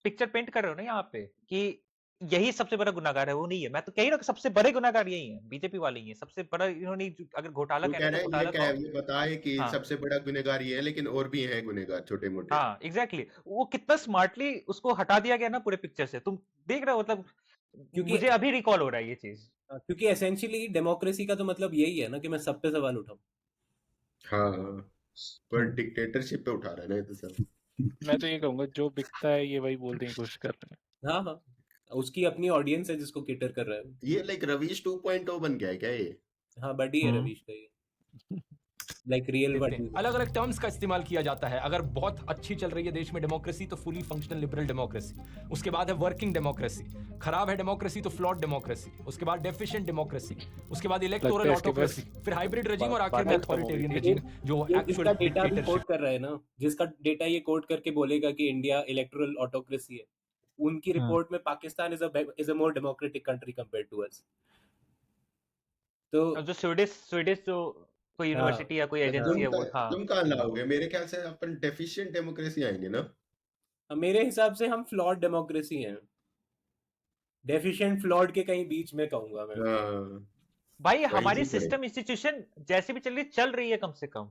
पिक्चर पेंट कर रहे हो ना यहाँ पे कि यही सबसे बड़ा गुनाहगार है, वो नहीं है। मैं तो कह रहा हूँ कि सबसे बड़े गुनाहगार यही है, बीजेपी वाले ही है सबसे बड़ा। इन्होंने अगर घोटाला वो कहना कह है रहे तो हैं घोटाला ये बताए कि हाँ। सबसे बड़ा गुनहगार ये है, लेकिन और भी हैं गुनहगार छोटे मोटे। हाँ एग्जैक्टली, वो कितना स्मार्टली उसको हटा दिया गया ना पूरे पिक्चर से, तुम देख रहे हो। मतलब क्योंकि मुझे अभी रिकॉल हो रहा है ये चीज, क्योंकि एसेंशियली डेमोक्रेसी का तो मतलब यही है ना कि मैं सब पे सवाल उठाऊं। हाँ, पर डिक्टेटरशिप पे उठा रहा है ना ये तो सब। मैं तो ये कहूंगा जो बिकता है ये वही बोलने की कोशिश कर रहे हैं। हाँ हाँ, उसकी अपनी ऑडियंस है जिसको केटर कर रहा है। ये लाइक रवीश 2.0 बन गया है क्या ये? हाँ बड़ी है रवीश का ये, लाइक रियल वर्ड। अलग अलग टर्म्स का इस्तेमाल किया जाता है। अगर बहुत अच्छी चल रही है देश में डेमोक्रेसी तो फुली फंक्शनल लिबरल डेमोक्रेसी, उसके बाद है वर्किंग डेमोक्रेसी, खराब है डेमोक्रेसी तो फ्लॉट डेमोक्रेसी, उसके बाद डेफिशिएंट डेमोक्रेसी, उसके बाद इलेक्टोरल ऑटोक्रेसी, फिर हाइब्रिड रेजिम और आखिर में अथॉरिटेरियन रेजिम जो एक्चुअल डेटा भी कोट डिक्टेटरशिप। कर रहा है ना, जिसका डेटा ये कोट करके बोलेगा कि इंडिया इलेक्टोरल ऑटोक्रेसी है, उनकी रिपोर्ट में Pakistan is a more democratic country compared to us. तो जो स्वीडिश जो कोई यूनिवर्सिटी या कोई एजेंसी है वो तुम कहाँ लाओगे? मेरे ख्याल से अपन डेफिशिएंट डेमोक्रेसी आएंगे ना। मेरे हिसाब से हम फ्लॉड डेमोक्रेसी हैं, डेफिशिएंट फ्लॉड के कहीं बीच में कहूंगा मैं। भाई वही हमारी चीज़ है। सिस्टम इंस्टीट्यूशन जैसे भी चल रही है कम से कम।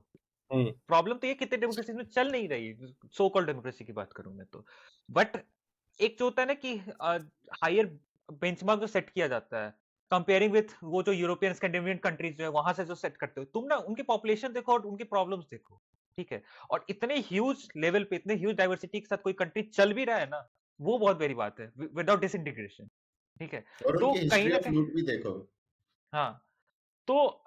प्रॉब्लम तो ये कितने डेमोक्रेसी में चल नहीं रही, सो कॉल्ड डेमोक्रेसी की बात करूं मैं तो। बट एक जो होता है ना कि हायर बेंचमार्क जो सेट किया जाता है कंपेयरिंग विथ वो जो यूरोपियन स्कैंडिनेवियन कंट्रीज जो है वहां से जो सेट करते हो तुम ना, उनकी पॉपुलेशन देखो और उनकी प्रॉब्लम्स देखो, ठीक है। और इतने ह्यूज लेवल पे इतने ह्यूज डाइवर्सिटी के साथ कोई कंट्री चल भी रहा है ना, वो बहुत बड़ी बात है विदाउट डिसइंटीग्रेशन, ठीक है। और तो उनकी कहीं हिस्ट्री ना ऑफ कहीं लूट भी देखो। हाँ, तो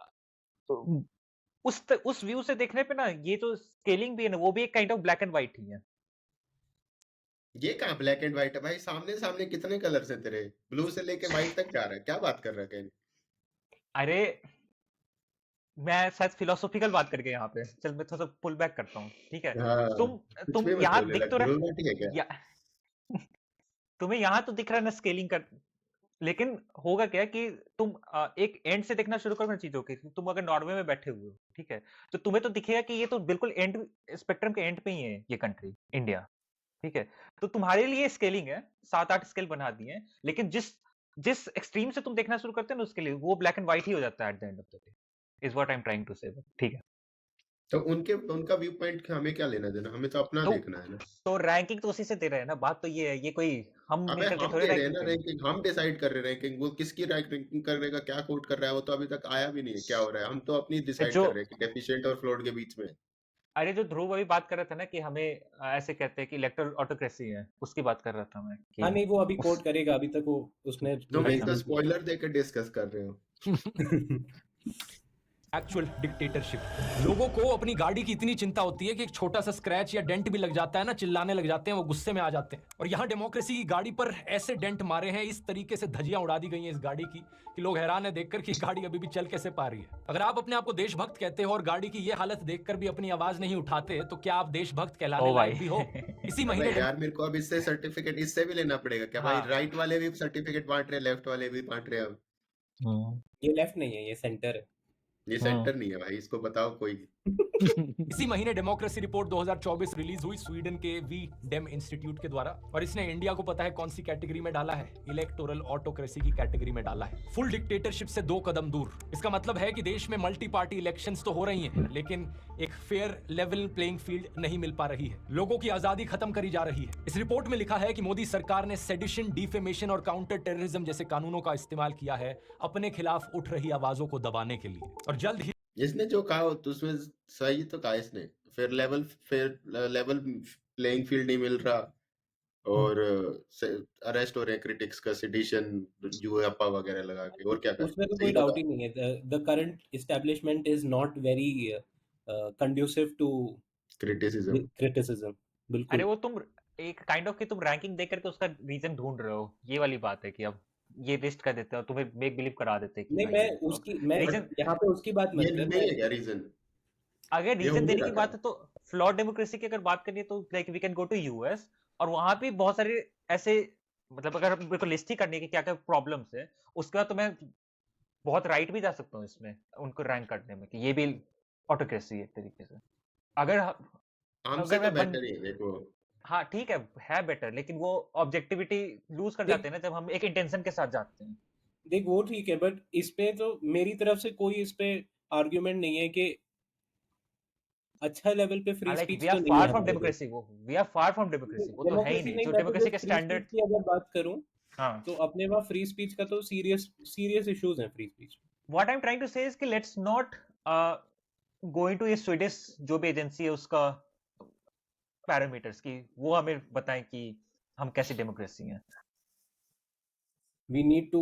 उस व्यू से देखने पे ना ये जो स्केलिंग भी है ना वो भी एक kind of black and white ही है। ये कहाँ ब्लैक एंड व्हाइट है भाई? सामने सामने कितने कलर से तेरे, ब्लू से लेके व्हाइट तक जा रहा है, क्या बात कर रहा है कहने? अरे मैं शायद फिलोसॉफिकल बात करके यहाँ पे चल मैं थोड़ा सा पुल बैक करता हूँ, ठीक है। हाँ, तुम भी मत यहाँ बोलने दिख लग, तो रहा Illuminati है क्या? तुम्हें यहाँ तो दिख रहा है ना स्केलिंग कर, लेकिन होगा क्या कि तुम एक एंड से देखना शुरू करो ना चीजों की। तुम अगर नॉर्वे में बैठे हुए हो, ठीक है, तो तुम्हें तो दिखेगा कि ये तो बिल्कुल एंड स्पेक्ट्रम के एंड पे ही है ये कंट्री इंडिया, ठीक है। तो तुम्हारे लिए स्केलिंग है, 7-8 स्केल बना दिए हैं, लेकिन जिस एक्सट्रीम से तुम देखना शुरू करते हो ना उसके लिए वो ब्लैक एंड व्हाइट ही हो जाता है at the end of the day, is what I am trying to say, ठीक है। तो उनका व्यू पॉइंट हमें क्या लेना देना, हमें तो अपना देखना है ना। तो रैंकिंग तो उसी से दे रहे हैं ना, बात तो ये है, ये कोई हम अबे मिलकर के हम थोड़े दे रहे हैं रैंकिंग ना रैंकिंग, हम डिसाइड कर रहे हैं रैंकिंग। वो किसकी रैंकिंग करेगा, क्या कोट कर रहा है, वो तो अभी तक आया भी नहीं है क्या हो रहा है। हम तो अपनी डिसाइड कर रहे हैं कि डेफिशिएंट और फ्लोट के बीच में। अरे जो ध्रुव अभी बात कर रहा था ना कि हमें ऐसे कहते हैं कि इलेक्टोरल ऑटोक्रेसी है, उसकी बात कर रहा था मैं कि हाँ नहीं वो अभी कोट करेगा, अभी तक वो उसने तुम एक तो स्पॉइलर देकर डिस्कस कर रहे हो। Actual dictatorship. लोगों को अपनी गाड़ी की इतनी चिंता होती है कि एक छोटा सा स्क्रैच या डेंट भी लग जाता है ना, चिल्लाने लग जाते हैं, वो गुस्से में आ जाते हैं। और यहाँ डेमोक्रेसी की गाड़ी पर ऐसे डेंट मारे हैं, इस तरीके से धज्जियां उड़ा दी गई हैं इस गाड़ी की कि लोग हैरान है देखकर कि गाड़ी अभी भी चल कैसे पा रही है। अगर आप अपने आप को देशभक्त कहते हो और गाड़ी की ये हालत देखकर भी अपनी आवाज नहीं उठाते तो क्या आप देशभक्त कहलाने लायक भी हो? इसी महीने यार मेरे को अब इससे सर्टिफिकेट इससे भी लेना पड़ेगा क्या भाई? राइट वाले भी सर्टिफिकेट बांट रहे, लेफ्ट वाले भी बांट रहे। अब ये लेफ्ट नहीं है, ये सेंटर है। ये सेंटर नहीं है भाई, इसको बताओ कोई। इसी महीने डेमोक्रेसी रिपोर्ट 2024 रिलीज हुई स्वीडन के वी डेम इंस्टीट्यूट के द्वारा, और इसने इंडिया को पता है कौन सी कैटेगरी में डाला है? इलेक्टोरल ऑटोक्रेसी की कैटेगरी में डाला है। फुल डिक्टेटरशिप से 2 कदम दूर। इसका मतलब है कि देश में मल्टी पार्टी इलेक्शंस तो हो रही हैं, लेकिन एक फेयर लेवल प्लेइंग फील्ड नहीं मिल पा रही है। लोगों की आजादी खत्म करी जा रही है। इस रिपोर्ट में लिखा है कि मोदी सरकार ने सेडिशन, डिफेमेशन और काउंटर टेररिज्म जैसे कानूनों का इस्तेमाल किया है अपने खिलाफ उठ रही आवाजों को दबाने के लिए, और जल्द ही इसने जो कहा तो उसमें सही तो कहा इसने। फिर लेवल प्लेइंग फील्ड नहीं मिल रहा, और अरेस्ट हो रहे हैं क्रिटिक्स का सेडिशन, यूएपा वगैरह लगा के, और क्या उसमें तो सही कोई तो डाउट कहा। ही नहीं है। The current establishment is not very conducive to criticism. Criticism. अरे बिल्कुल। वो तुम एक काइंड ऑफ कि तुम रैंकिंग देख करके उसका रीजन ढूंढ रहे हो, ये वाली बात है कि अब ये लिस्ट कर देते हो, तुम्हें मेक बिलीव करा देते हैं कि नहीं, हाँ मैं ये देखो उसकी मैं रीजन। यहाँ पे उसकी बात मत ये कर। नहीं है क्या रीजन? अगर ये रीजन हो देने नहीं की रहा बात था। है तो फ्लॉड डेमोक्रेसी की अगर बात करिए तो like we can go to US, और वहां भी बहुत सारे ऐसे, मतलब अगर मेरे को लिस्ट ही करनी है कि क्या क्या प्रॉब्लम्स है, उसके बाद तो मैं बहुत राइट भी जा सकता हूँ इसमें उनको रैंक करने में कि ये भी ऑटोक्रेसी है एक तरीके से। अगर हमसे अगर तो मैं बेटर ही है देखो। हाँ ठीक है बेटर, लेकिन वो ऑब्जेक्टिविटी लूज कर देख जाते हैं ना जब हम एक इंटेंशन के साथ जाते हैं। देख वो ठीक है, बट इस पे तो मेरी तरफ से कोई इस पे आर्ग्यूमेंट नहीं है कि अच्छा लेवल पे फ्री लाइक स्पीच वी तो आर नहीं फार है फ्रॉम हमारे इधर। डेमोक्रेसी, वो we are far from democracy, वो तो है ही डेमोक्रेसी नहीं नहीं, जो मैं तो डेमोक्रेसी जस्ट के फ्री स्पीच स्टैंडर्ड। की अगर बात करूं हाँ, तो अपने वहाँ फ्री स्पीच का तो सीरियस इश्यूज हैं free speech. What I am trying to say is कि लेट्स नॉट गोइंग टू ये स्वीडिश जो भी एजेंसी है उसका पैरामीटर्स की वो हमें बताएं कि हम कैसी डेमोक्रेसी हैं। वी नीड टू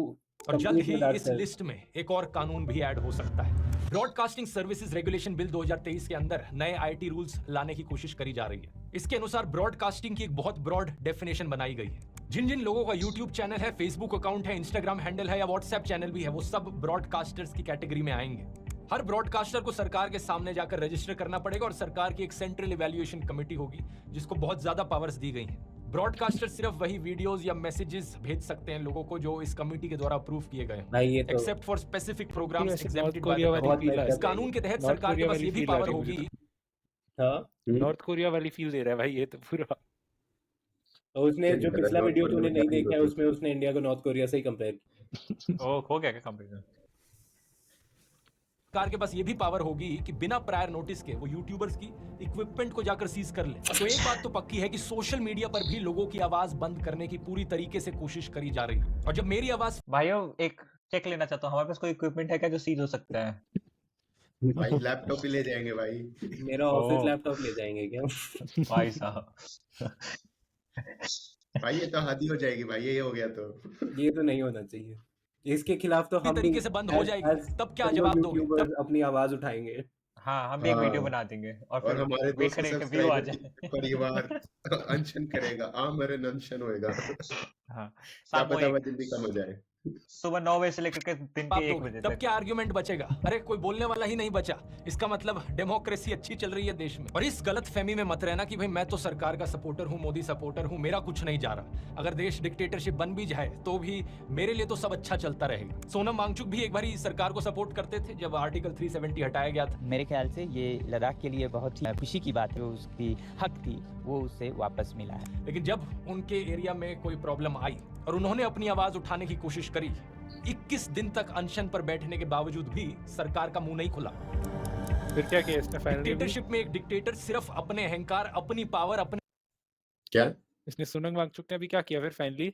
और जल्द compete ही with इस ourselves. लिस्ट में एक और कानून भी ऐड हो सकता है। ब्रॉडकास्टिंग सर्विसेज रेगुलेशन बिल 2023 के अंदर नए आईटी रूल्स लाने की कोशिश करी जा रही है। इसके अनुसार ब्रॉडकास्टिंग की एक बहुत ब्रॉड डेफिनेशन बनाई गई है। जिन जिन लोगों का यूट्यूब चैनल है, फेसबुक अकाउंट है, इंस्टाग्राम हैंडल है या व्हाट्सएप चैनल भी है, वो सब ब्रॉडकास्टर्स की कैटेगरी में आएंगे। हर ब्रॉडकास्टर को सरकार के सामने जाकर रजिस्टर करना पड़ेगा, और सरकार की एक सेंट्रल इवैल्यूएशन कमेटी होगी जिसको बहुत ज्यादा पावर्स दी गई हैं। ब्रॉडकास्टर सिर्फ वही वीडियोस या मैसेजेस भेज सकते हैं लोगों को जो इस कमेटी के द्वारा अप्रूव किए गए भाई ये हैं, तो एक्सेप्ट फॉर स्पेसिफिक प्रोग्राम्स वैसे exempted north bye Korea the वाली बहुत फील आ इस रही है कानून के तहत नॉर्थ सरकार के कोरिया पास वाली ये भी फील आ पावर रही है मुझे होगी। तो हाँ। नॉर्थ कोरिया वाली फील दे रहा है भाई ये तो पूरा। और उसने क्या जो नहीं पता पिछला नॉर्थ वीडियो कोरिया तूने में नहीं क्या देखा है होती। उसमें उसने इंडिया को नॉर्थ कोरिया से ही कंपेयर किया। ओ हो गया क्या कंपेरिजन? सरकार के पास ये भी पावर होगी कि बिना प्रायर नोटिस के वो यूट्यूबर्स की इक्विपमेंट को जाकर सीज कर ले। तो एक बात तो पक्की है कि सोशल मीडिया पर भी लोगों की आवाज बंद करने की पूरी तरीके से कोशिश करी जा रही है। और जब मेरी आवाज भाइयों एक चेक लेना चाहता हूँ, हमारे पास कोई इक्विपमेंट है क्या जो सीज हो सकता है? भाई लैपटॉप ही ले जाएंगे भाई। मेरा ऑफिस ओ लैपटॉप ले जाएंगे क्या? भाई साहब। भाई ये तो हद ही हो जाएगी भाई, ये हो गया तो। ये तो नहीं होना चाहिए। इसके खिलाफ तो पूरी हम भी तरीके से बंद हो जाएगी, तब क्या जवाब दोगे? तब यूट्यूबर्स अपनी आवाज उठाएंगे। हाँ, हम भी एक वीडियो हाँ, बना देंगे और और फिर हमारे वेट 200 करेंगे कि व्यू आ सब्सक्राइबर जाए। परिवार अनशन करेगा, आमरण अनशन होएगा। हाँ, क्या शाम को पता वह 1 दिन भी कम हो जाए। सुबह 9 बजे से लेकर के दिन आप के 1 दोगे, बजे तब तक। क्या आर्ग्यूमेंट बचेगा? अरे कोई बोलने वाला ही नहीं बचा। इसका मतलब डेमोक्रेसी अच्छी चल रही है देश में। और इस गलत फहमी में मत रहना कि भाई मैं तो सरकार का सपोर्टर हूँ, मोदी सपोर्टर हूँ, मेरा कुछ नहीं जा रहा। अगर देश डिक्टेटरशिप बन भी जाए तो भी मेरे लिए तो सब अच्छा चलता रहेगा। सोनम वांगचुक भी एक बार सरकार को सपोर्ट करते थे जब आर्टिकल 370 हटाया गया था। मेरे ख्याल से ये लद्दाख के लिए बहुत ही खुशी की बात है, उसकी हक थी वो उससे वापस मिला है। लेकिन जब उनके एरिया में कोई प्रॉब्लम आई और उन्होंने अपनी आवाज उठाने की कोशिश करी, 21 दिन तक अनशन पर बैठने के बावजूद भी सरकार का मुंह नहीं खुला। फिर क्या किया इसने फाइनली? डिक्टेटरशिप में एक डिक्टेटर सिर्फ अपने अहंकार, अपनी पावर, अपने क्या इसने सोनम वांगचुक ने अभी क्या किया फिर फाइनली?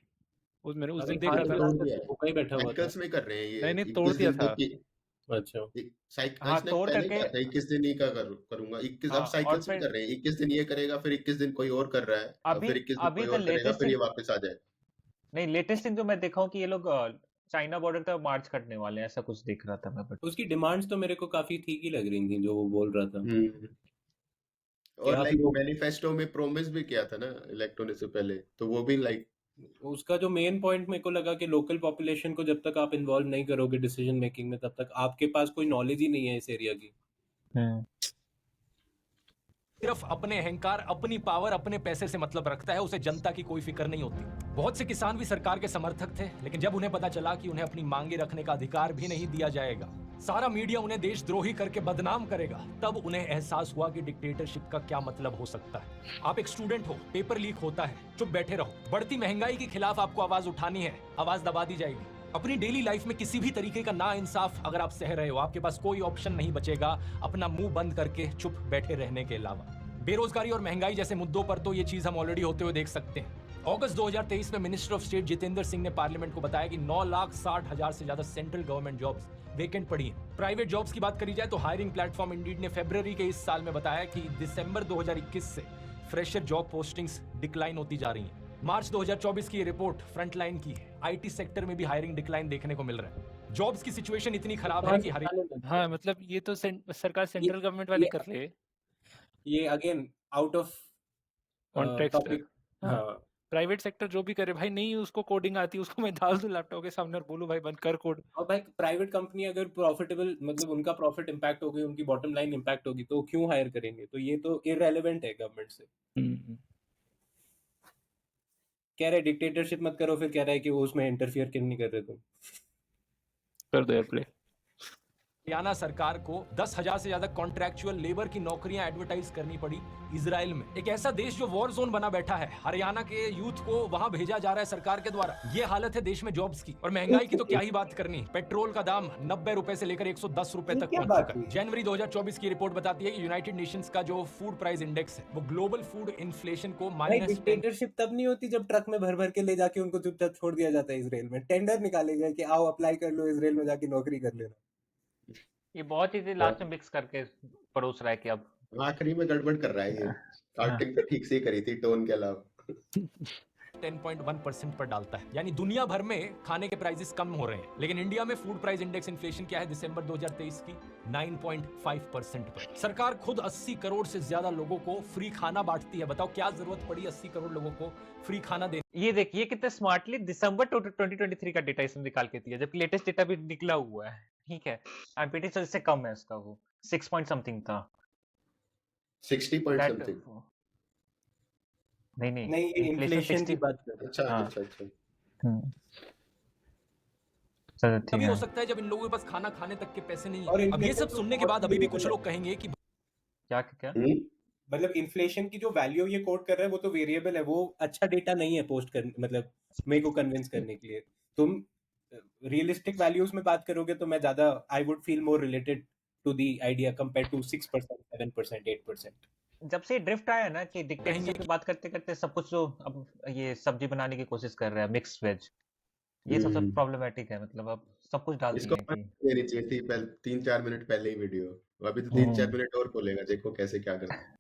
मैंने उस अभी दिन देखा हाल था। फिलहाल तोड़ दिया में है। वो कहीं बैठा हुआ था। साइकिल्स में कर रहे हैं ये। नहीं 21 तोड़ दिया दिन था। तक की- अच्छा। हाँ, इसने तोड़ पहले करके क्या था, 21 दिन ही का करूंगा 21। हाँ, अब और साइकिल्स में फिर कर रहे हैं, 21 दिन ये करेगा, फिर 21 दिन कोई और कर रहा है, और अभी फिर 21 दिन अभी कोई द और करेगा, लेटेस्ट फिर ये थिंग, वापस आ जाए। नहीं लेटेस्ट थिंग जो मैं देखा हूँ कि ये लोग चाइना बॉर्डर तक मार्च करने वाले हैं, ऐसा कुछ देख रहा था मैं। बट उसकी डिमांड्स तो मेरे को काफी ठीक ही लग रही थी जो वो बोल रहा था। और आप लाइक लोग- मैनिफेस्टो में प्रोमिस भी किया था ना इलेक्ट होने से पहले, तो वो भी लाइक उसका जो मेन पॉइंट मेरे को लगा कि लोकल पॉपुलेशन को जब तक आप इन्वॉल्व नहीं करोगे डिसीजन मेकिंग में, तब तक आपके पास कोई नॉलेज ही नहीं है इस एरिया की। सिर्फ अपने अहंकार, अपनी पावर, अपने पैसे से मतलब रखता है, उसे जनता की कोई फिक्र नहीं होती। बहुत से किसान भी सरकार के समर्थक थे, लेकिन जब उन्हें पता चला कि उन्हें अपनी मांगे रखने का अधिकार भी नहीं दिया जाएगा, सारा मीडिया उन्हें देशद्रोही करके बदनाम करेगा, तब उन्हें एहसास हुआ कि डिक्टेटरशिप का क्या मतलब हो सकता है। आप एक स्टूडेंट हो, पेपर लीक होता है, चुप बैठे रहो। बढ़ती महंगाई के खिलाफ आपको आवाज उठानी है, आवाज दबा दी जाएगी। अपनी डेली लाइफ में किसी भी तरीके का ना इंसाफ अगर आप सह रहे हो, आपके पास कोई ऑप्शन नहीं बचेगा अपना मुंह बंद करके चुप बैठे रहने के अलावा। बेरोजगारी और महंगाई जैसे मुद्दों पर तो ये चीज हम ऑलरेडी होते हुए देख सकते हैं। अगस्त 2023 में minister of state Jitendra Singh ने पार्लियामेंट को बताया कि 9,60,000 से ज्यादा सेंट्रल गवर्नमेंट जॉब्स वेकेंट पड़ी हैं। प्राइवेट जॉब्स की बात करी जाए तो हायरिंग प्लेटफॉर्म इंडीड ने फरवरी के इस साल में बताया कि दिसंबर 2021 से फ्रेशर जॉब पोस्टिंग्स डिक्लाइन होती जा रही हैं। मार्च 2024 की ये रिपोर्ट फ्रंटलाइन की है। आईटी सेक्टर में भी हायरिंग डिक्लाइन देखने को मिल रहा है। जॉब्स की सिचुएशन इतनी खराब है कि हाँ, मतलब ये तो सरकार सेंट्रल गवर्नमेंट वाले कर ले। ये अगेन आउट ऑफ कॉन्टेक्स्ट। हाँ, प्राइवेट सेक्टर जो भी करे भाई, नहीं उसको कोडिंग आती, उसको मैं डाल दूं लैपटॉप के सामने और बोलूं भाई बंद कर कोड। और भाई प्राइवेट कंपनी अगर प्रॉफिटेबल, मतलब उनका प्रॉफिट इंपैक्ट होगी, उनकी बॉटम लाइन इंपैक्ट होगी, तो क्यों हायर करेंगे? तो ये तो इररेलेवेंट है गवर्नमेंट से। कह रहे डिक्टेटरशिप मत करो, फिर कह रहा है कि वो उसमें इंटरफियर क्यों नहीं कर रहे तुम? कर दो यार प्ले। हरियाणा सरकार को 10,000 से ज्यादा कॉन्ट्रैक्चुअल लेबर की नौकरियां एडवर्टाइज करनी पड़ी इजराइल में, एक ऐसा देश जो वॉर जोन बना बैठा है। हरियाणा के यूथ को वहां भेजा जा रहा है सरकार के द्वारा। ये हालत है देश में जॉब्स की। और महंगाई की तो क्या ही बात करनी। पेट्रोल का दाम 90 रुपए से लेकर 110 रुपए तक पहुंच चुका है। जनवरी 2024 की रिपोर्ट बताती है कि यूनाइटेड नेशंस का जो फूड प्राइस इंडेक्स है वो ग्लोबल फूड इन्फ्लेशन को -10। डिक्टेटरशिप तब नहीं होती जब ट्रक में भर भर के ले जाके उनको चुपचाप छोड़ दिया जाता है इसराइल में। टेंडर निकाले गए कि आओ अप्लाई कर लो, इसराइल में जाके नौकरी कर लेना। ये बहुत चीजें लास्ट में मिक्स करके परोस रहा है कि अब आखिरी में गड़बड़ कर रहा है ये। स्टार्टिंग तो ठीक से ही करी थी टोन के अलावा। 10.1% पर डालता है, यानी दुनिया भर में खाने के प्राइसेस कम हो रहे हैं, लेकिन इंडिया में फूड प्राइस इंडेक्स इन्फ्लेशन क्या है दिसंबर 2023 की 9.5% पर। सरकार खुद 80 करोड़ से ज्यादा लोगों को फ्री खाना बांटती है। बताओ क्या जरूरत पड़ी 80 करोड़ लोगों को फ्री खाना देने। ये देखिए कितने स्मार्टली दिसंबर 2023 का डेटा इसने निकाल के दिया, जबकि लेटेस्ट डेटा भी निकला हुआ है। ठीक है, एमपीटी से कम है इसका, वो 6 पॉइंट समथिंग था, 60 पॉइंट समथिंग। नहीं ये इन्फ्लेशन की बात कर रहे हैं। अच्छा। तभी हो सकता है जब इन लोगों के पास खाना खाने तक के पैसे नहीं है। अब ये सब सुनने के बाद अभी भी कुछ लोग कहेंगे कि क्या मतलब इन्फ्लेशन की जो वैल्यू ये कोट कर रहा है वो तो वेरिएबल है, वो अच्छा डेटा नहीं है पोस्ट कर, मतलब मेरे को कन्विंस करने के लिए। तुम रियलिस्टिक वैल्यूज में बात करोगे तो मैं ज्यादा I would feel more related to the idea compare to 6%, 7%, 8%। जब से ड्रिफ्ट आया ना कि डिक्टेटरशिप की बात करते करते सब कुछ जो अब ये सब्जी बनाने की कोशिश कर रहा है, मिक्स वेज, ये सबसे प्रॉब्लमेटिक है। मतलब अब सब कुछ डाल दिए इसको देनी चाहिए थी पहले 3-4 मिनट पहले ही वीडियो। अभी तो 3-4 मिनट और बोलेगा, देखो कैसे क्या करता है।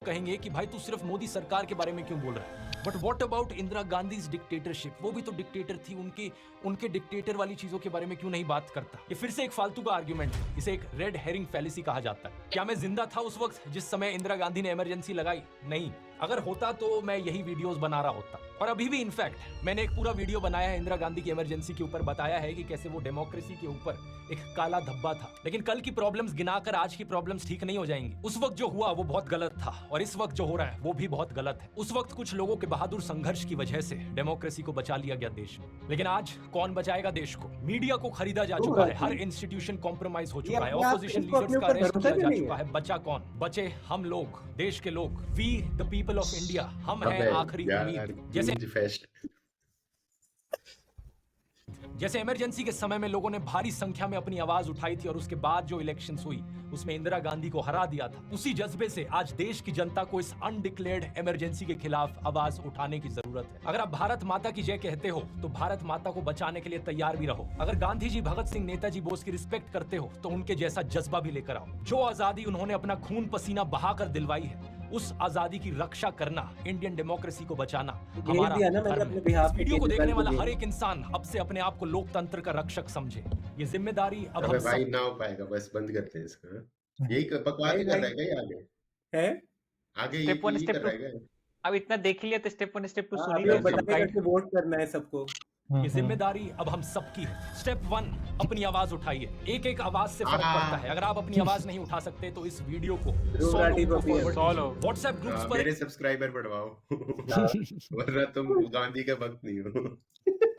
कहेंगे कि भाई तू सिर्फ मोदी सरकार के बारे में क्यों बोल रहा है, but what about Indira Gandhi dictatorship? वो भी तो डिक्टेटर थी, उनके डिक्टेटर वाली चीजों के बारे में क्यों नहीं बात करता? ये फिर से एक फालतू का आर्गुमेंट है, इसे एक रेड हेरिंग फैलेसी कहा जाता है। क्या मैं जिंदा था उस वक्त जिस समय इंदिरा गांधी ने इमरजेंसी लगाई? नहीं। अगर होता तो मैं यही वीडियोस बना रहा होता। और अभी भी इनफैक्ट मैंने एक पूरा वीडियो बनाया है इंदिरा गांधी की इमरजेंसी के ऊपर, बताया है कि कैसे वो डेमोक्रेसी के ऊपर एक काला धब्बा था। लेकिन कल की प्रॉब्लम्स गिनाकर आज की प्रॉब्लम्स ठीक नहीं हो जाएंगी। उस वक्त जो हुआ वो बहुत गलत था, और इस वक्त जो हो रहा है वो भी बहुत गलत है। उस वक्त कुछ लोगों के बहादुर संघर्ष की वजह से डेमोक्रेसी को बचा लिया गया देश में, लेकिन आज कौन बचाएगा देश को? मीडिया को खरीदा जा चुका है, हर इंस्टीट्यूशन कॉम्प्रोमाइज हो चुका है, ऑपोजिशन लीडर्स का अरेस्ट किया जा चुका है। बचा कौन? बचे हम लोग, देश के लोग, we the people of India. हम हैं आखिरी उम्मीद। जैसे इमरजेंसी के समय में लोगों ने भारी संख्या में अपनी आवाज उठाई थी और उसके बाद जो इलेक्शंस हुई उसमें इंदिरा गांधी को हरा दिया था, उसी जज्बे से आज देश की जनता को इस अनडिक्लेयर्ड इमरजेंसी के खिलाफ आवाज उठाने की जरूरत है। अगर आप भारत माता की जय कहते हो तो भारत माता को बचाने के लिए तैयार भी रहो। अगर गांधी जी, भगत सिंह, नेताजी बोस की रिस्पेक्ट करते हो तो उनके जैसा जज्बा भी लेकर आओ। जो आजादी उन्होंने अपना खून पसीना बहाकर दिलवाई है, उस आजादी की रक्षा करना, इंडियन डेमोक्रेसी को बचाना हमारा धर्म है। वीडियो को देखने वाला हर एक इंसान अब से अपने आप को लोकतंत्र का रक्षक समझे। ये जिम्मेदारी अब हम भाई ना हो पाएगा, बस बंद करते हैं इसको। यही बकवास कर रहा है क्या आगे है? आगे ये कर रहा है। अब इतना देख लिया तो स्टेप 1 स्टेप 2 सुन लिया। वोट करना है सबको। ये जिम्मेदारी अब हम सबकी है। स्टेप 1, अपनी आवाज उठाइए। एक एक आवाज से फर्क पड़ता है। अगर आप अपनी आवाज नहीं उठा सकते तो इस वीडियो को 100 लोगों को फॉरवर्ड कीजिए। व्हाट्सएप ग्रुप्स पर मेरे सब्सक्राइबर बढ़वाओ वरना तुम गांधी के वक्त नहीं हो।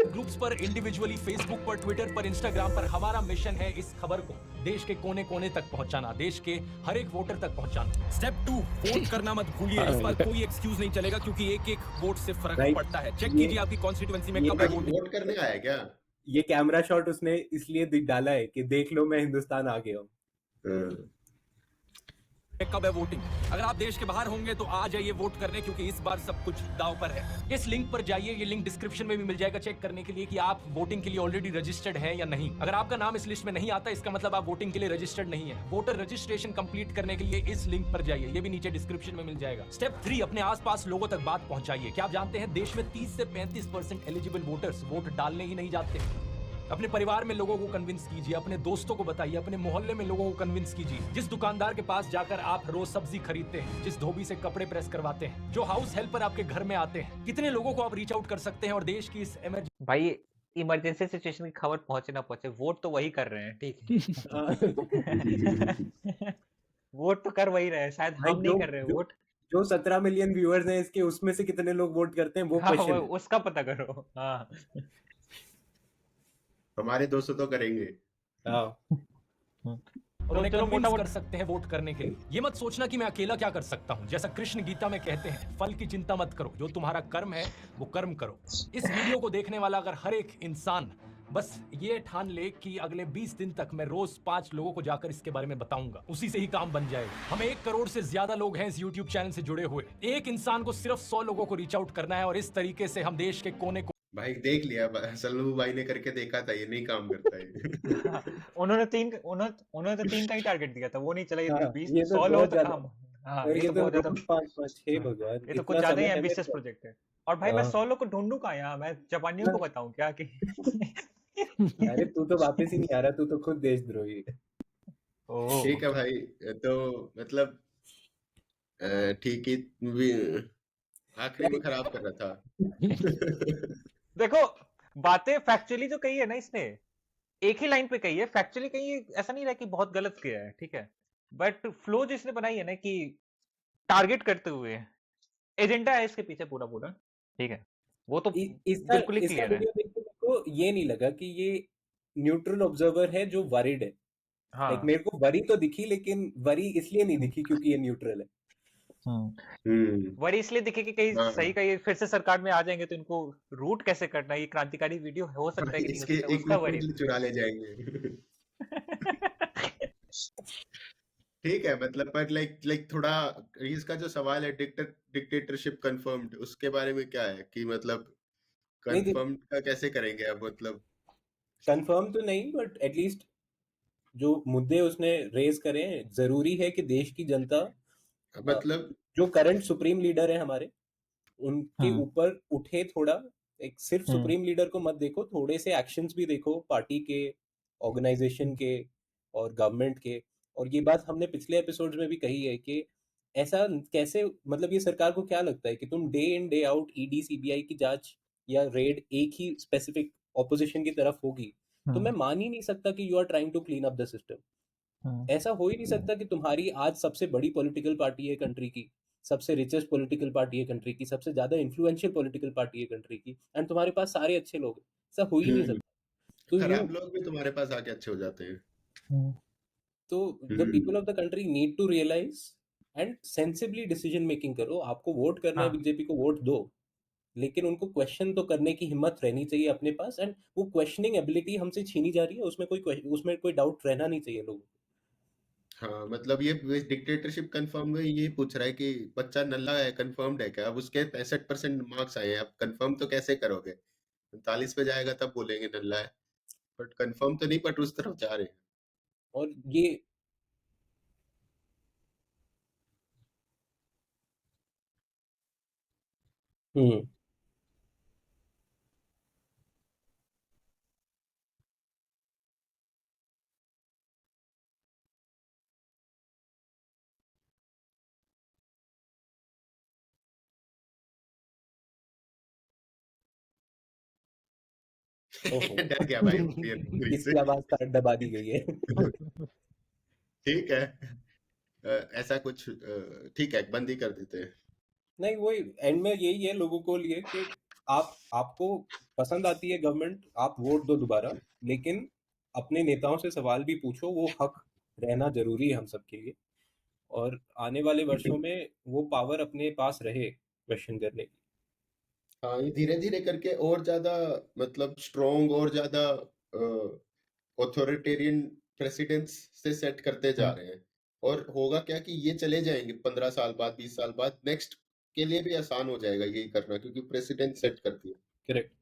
ग्रुप्स पर, इंडिविजुअली, फेसबुक पर, ट्विटर पर, इंस्टाग्राम पर हमारा मिशन है इस खबर को देश के कोने कोने तक पहुंचाना, देश के हर एक वोटर तक पहुंचाना। स्टेप 2, वोट करना मत भूलिए। इस बार कोई एक्सक्यूज नहीं चलेगा क्योंकि एक एक वोट से फर्क पड़ता है। चेक कीजिए आपकी कॉन्स्टिट्यूएंसी में कब वोट करने आया क्या? ये कैमरा शॉट उसने इसलिए डाला है कि देख लो मैं हिंदुस्तान आ गया हूँ। कब है वोटिंग। अगर आप देश के बाहर होंगे तो आ जाइए वोट करने, क्योंकि इस बार सब कुछ दांव पर है। इस लिंक पर जाइए, ये लिंक डिस्क्रिप्शन में भी मिल जाएगा, चेक करने के लिए कि आप वोटिंग के लिए ऑलरेडी रजिस्टर्ड है या नहीं। अगर आपका नाम इस लिस्ट में नहीं आता, इसका मतलब आप वोटिंग के लिए रजिस्टर्ड नहीं है। वोटर रजिस्ट्रेशन कंप्लीट करने के लिए इस लिंक पर जाइए, ये भी नीचे डिस्क्रिप्शन में मिल जाएगा। स्टेप 3, अपने आसपास लोगों तक बात पहुंचाइए। क्या आप जानते हैं देश में 30 से 35% एलिजिबल वोटर्स वोट डालने ही नहीं जाते। अपने परिवार में लोगों को कन्विंस कीजिए, अपने दोस्तों को बताइए, अपने मोहल्ले में लोगों को कन्विंस कीजिए। जिस दुकानदार के पास जाकर आप रोज सब्जी खरीदते हैं, जिस धोबी से कपड़े प्रेस करवाते हैं, जो हाउस हेल्पर आपके घर में आते हैं, कितने लोगों को आप रीच आउट कर सकते हैं। और देश की इस भाई इमरजेंसी सिचुएशन की खबर पहुंचे ना पहुंचे, वोट तो वही कर रहे हैं, ठीक है। वोट तो कर वही रहे हैं, शायद हम नहीं कर रहे हैं वोट। जो 17 मिलियन व्यूअर्स हैं इसके, उसमें से कितने लोग वोट करते हैं वो हाँ, क्वेश्चन है। उसका पता करो। हाँ, हमारे 200 तो करेंगे। और उन्हें कन्विंस कर सकते हैं वोट करने के लिए। ये मत सोचना कि मैं अकेला क्या कर सकता हूँ। जैसा कृष्ण गीता में कहते हैं, फल की चिंता मत करो, जो तुम्हारा कर्म है वो कर्म करो। इस वीडियो को देखने वाला अगर हर एक इंसान बस ये ठान ले कि अगले 20 दिन तक मैं रोज 5 लोगों को जाकर इसके बारे में बताऊंगा, उसी से ही काम बन जाएगा। हमें 1 करोड़ से ज्यादा लोग हैं इस YouTube चैनल से जुड़े हुए। एक इंसान को सिर्फ 100 लोगों को रीच आउट करना है और इस तरीके से हम देश के कोने को भाई देख लिया, सल्लू भाई ने करके देखा था, ये नहीं काम करता है। उन्होंने तो 3 का ही टारगेट दिया था, वो नहीं चला। ये 20 ये तो 100 लोगों बहुत तक ज्यादा काम। हाँ, और ये तो बहुत ज्यादा। 5-5-6 भगवान, ये तो कुछ इतना ज्यादा ही समय है एम्बिशियस मेरे प्रोजेक्ट है। और भाई मैं 100 लोग को ढूंढूं कहाँ यहाँ, मैं जापानियों को बताऊं क्या कि पास। अरे तू तो वापस ही नहीं आ रहा, तू तो खुद देशद्रोही है। ठीक है भाई, तो मतलब ठीक ही आखिरी में खराब कर रहा था। देखो, बातें फैक्चुअली जो कही है ना इसने, एक ही लाइन पे कही है। फैक्चुअली कहीं ऐसा नहीं रहा कि बहुत गलत किया है, ठीक है। बट फ्लो जो इसने बनाई है ना कि टारगेट करते हुए, एजेंडा है इसके पीछे पूरा पूरा, ठीक है। वो तो इसका बिल्कुल ही इसका क्लियर है। वीडियो देख के मेरे को ये नहीं लगा कि ये न्यूट्रल ऑब्जर्वर है जो वरीड है। हाँ। लाइक मेरे को वरी तो दिखी, लेकिन वरी इसलिए नहीं दिखी क्योंकि ये न्यूट्रल है। वरी इसलिए दिखे कि कहीं हाँ। सही कहीं फिर से सरकार में आ जाएंगे तो इनको रूट कैसे करना है। ये क्रांतिकारी वीडियो हो सकता है कि नहीं हो इसके सकता, उसका वरी। इक्विपमेंट चुरा ले जाएंगे। ठीक है, मतलब पर लाइक थोड़ा इसका जो सवाल है डिक्टेटरशिप कंफर्म्ड, उसके बारे में क्या है कि मतलब नहीं, कंफर्म्ड का कैसे करेंगे अब, मतलब कंफर्म तो नहीं, बट एटलीस्ट जो मुद्दे उसने रेज करे हैं, जरूरी है कि देश की जनता मतलब जो करंट सुप्रीम लीडर है हमारे, उनके ऊपर उठे थोड़ा। एक सिर्फ सुप्रीम लीडर को मत देखो, थोड़े से एक्शंस भी देखो पार्टी के, ऑर्गेनाइजेशन के और गवर्नमेंट के। और ये बात हमने पिछले एपिसोड्स में भी कही है कि ऐसा कैसे, मतलब ये सरकार को क्या लगता है कि तुम day in day out ED CBI की जांच या रेड एक ही स्पेसिफिक ऑपोजिशन की तरफ होगी, तो मैं मान ही नहीं सकता कि you are trying to clean up the system. ऐसा हो ही नहीं सकता कि तुम्हारी आज सबसे बड़ी पॉलिटिकल पार्टी है कंट्री की, सबसे रिचेस्ट पॉलिटिकल पार्टी है कंट्री की, सबसे ज्यादा इन्फ्लुएंशियल पॉलिटिकल पार्टी है कंट्री की, एंड तुम्हारे पास सारे अच्छे लोग हैं। ऐसा हो ही नहीं सकता। तो खराब लोग भी तुम्हारे पास आके अच्छे हो जाते हैं। तो the people of the country need to realise and sensibly decision making करो। आपको वोट करना है, बीजेपी को वोट दो, लेकिन उनको क्वेश्चन तो करने की हिम्मत रहनी चाहिए अपने पास। एंड वो क्वेश्चनिंग एबिलिटी हमसे छीनी जा रही है, उसमें कोई डाउट रहना नहीं चाहिए लोगों को। हाँ, मतलब ये डिक्टेटरशिप कंफर्म में ये पूछ रहा है कि बच्चा नल्ला है, कंफर्म्ड है क्या? अब उसके 65% मार्क्स आए हैं, अब कंफर्म तो कैसे करोगे? 45 पे जाएगा तब बोलेंगे नल्ला है, बट कंफर्म तो नहीं, बट उस तरफ जा रहे हैं। और ये हम्म ओहो डर गया भाई ये इसकी आवाज दबा दी गई है। ठीक है। ऐसा कुछ ठीक है, बंद ही कर देते हैं। नहीं, वही एंड में यही है लोगों को लिए कि आपको पसंद आती है गवर्नमेंट, आप वोट दो दोबारा, लेकिन अपने नेताओं से सवाल भी पूछो, वो हक रहना जरूरी है हम सबके लिए, और आने वाले वर्षों में वो पावर अपने पास रहे क्वेश्चन करने की। हाँ, ये धीरे धीरे करके और ज्यादा मतलब स्ट्रॉन्ग और ज्यादा ऑथोरिटेरियन प्रेसिडेंट्स से सेट करते जा रहे हैं, और होगा क्या कि ये चले जाएंगे 15 साल बाद, 20 साल बाद, नेक्स्ट के लिए भी आसान हो जाएगा यही करना, क्योंकि प्रेसिडेंट सेट करती है। करेक्ट।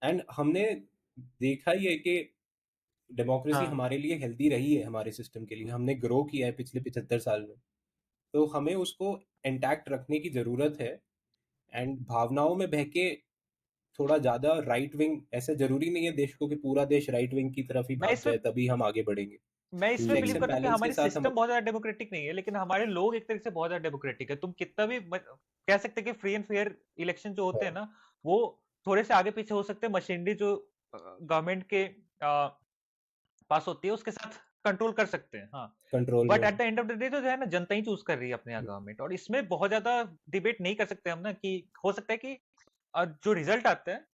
एंड हमने देखा ही है कि डेमोक्रेसी हाँ हमारे लिए हेल्दी रही है, हमारे सिस्टम के लिए हमने ग्रो किया है पिछले 75 साल में, तो हमें उसको इंटैक्ट रखने की जरूरत है। एंड भावनाओं में बहके थोड़ा ज्यादा राइट विंग, ऐसे जरूरी नहीं है देश को कि पूरा देश राइट विंग की तरफ ही मैं भाग इसमें जाए तभी हम आगे बढ़ेंगे। मैं इसमें चेक्स बिलीव एंड करता हूँ कि बैलेंस के हमारी साथ सिस्टम हम बहुत ज्यादा डेमोक्रेटिक नहीं है, लेकिन हमारे लोग एक तरीके से बहुत ज्यादा डेमोक्रेटिक है। तुम कितना भी कह सकते हैं कि फ्री एंड फेयर इलेक्शन जो होते हैं ना, वो थोड़े से आगे पीछे हो सकते हैं, मशीनरी जो गवर्नमेंट के पास होती है उसके साथ कंट्रोल कर सकते हैं। हाँ, कंट्रोल बट में eight the end of the day तो जो है ना, जनता ही चूज कर रही है अपने यहाँ गवर्नमेंट, और इसमें बहुत ज्यादा डिबेट नहीं कर सकते हम ना, कि हो सकता है कि जो रिजल्ट आता है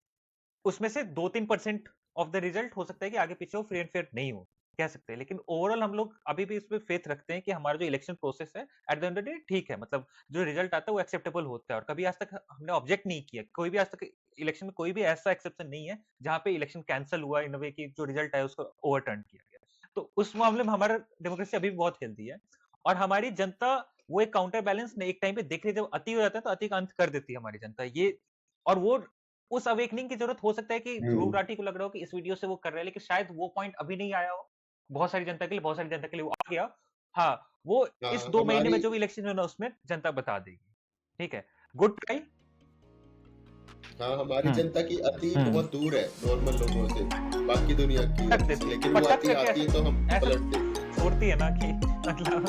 उसमें से 2-3% ऑफ द रिजल्ट हो सकता है कि आगे पीछे वो फ्री एंड फेयर नहीं हो, कह सकते हैं, लेकिन ओवरऑल हम लोग अभी भी इसमें फेथ रखते हैं कि हमारा जो इलेक्शन प्रोसेस है at the end of the day ठीक है, मतलब जो रिजल्ट आता है वो एक्सेप्टेबल होता है, और कभी आज तक हमने ऑब्जेक्ट नहीं किया, कोई भी आज तक इलेक्शन में कोई भी ऐसा एक्सेप्शन नहीं है जहां पे इलेक्शन कैंसिल हुआ इन वे की जो रिजल्ट आया उसको ओवरटर्न किया गया। तो उस मामले में हमारा डेमोक्रेसी अभी भी बहुत हेल्दी है, और हमारी जनता वो एक काउंटर बैलेंस ने एक टाइम पे देख रही, जब अति हो जाता है तो अति का अंत कर देती है हमारी जनता ये, और वो उस अवेकनिंग की जरूरत हो सकता है कि ध्रुव राठी को लग रहा हो कि इस वीडियो से वो कर रहे हैं, लेकिन शायद वो पॉइंट अभी नहीं आया हो बहुत सारी जनता के लिए, बहुत सारी जनता के लिए वो आ गया। हाँ, वो इस 2 महीने हमारी में जो भी इलेक्शन होना उसमें जनता बता देगी। ठीक है, गुड ट्राई। हाँ, हमारी जनता की अति बहुत दूर है नॉर्मल लोगों से, बाकी दुनिया की, टक देती है, लेकिन पर वो टक अति करके आती है तो हम ऐसा पलट देते हैं। छोड़ती है ना कि मतलब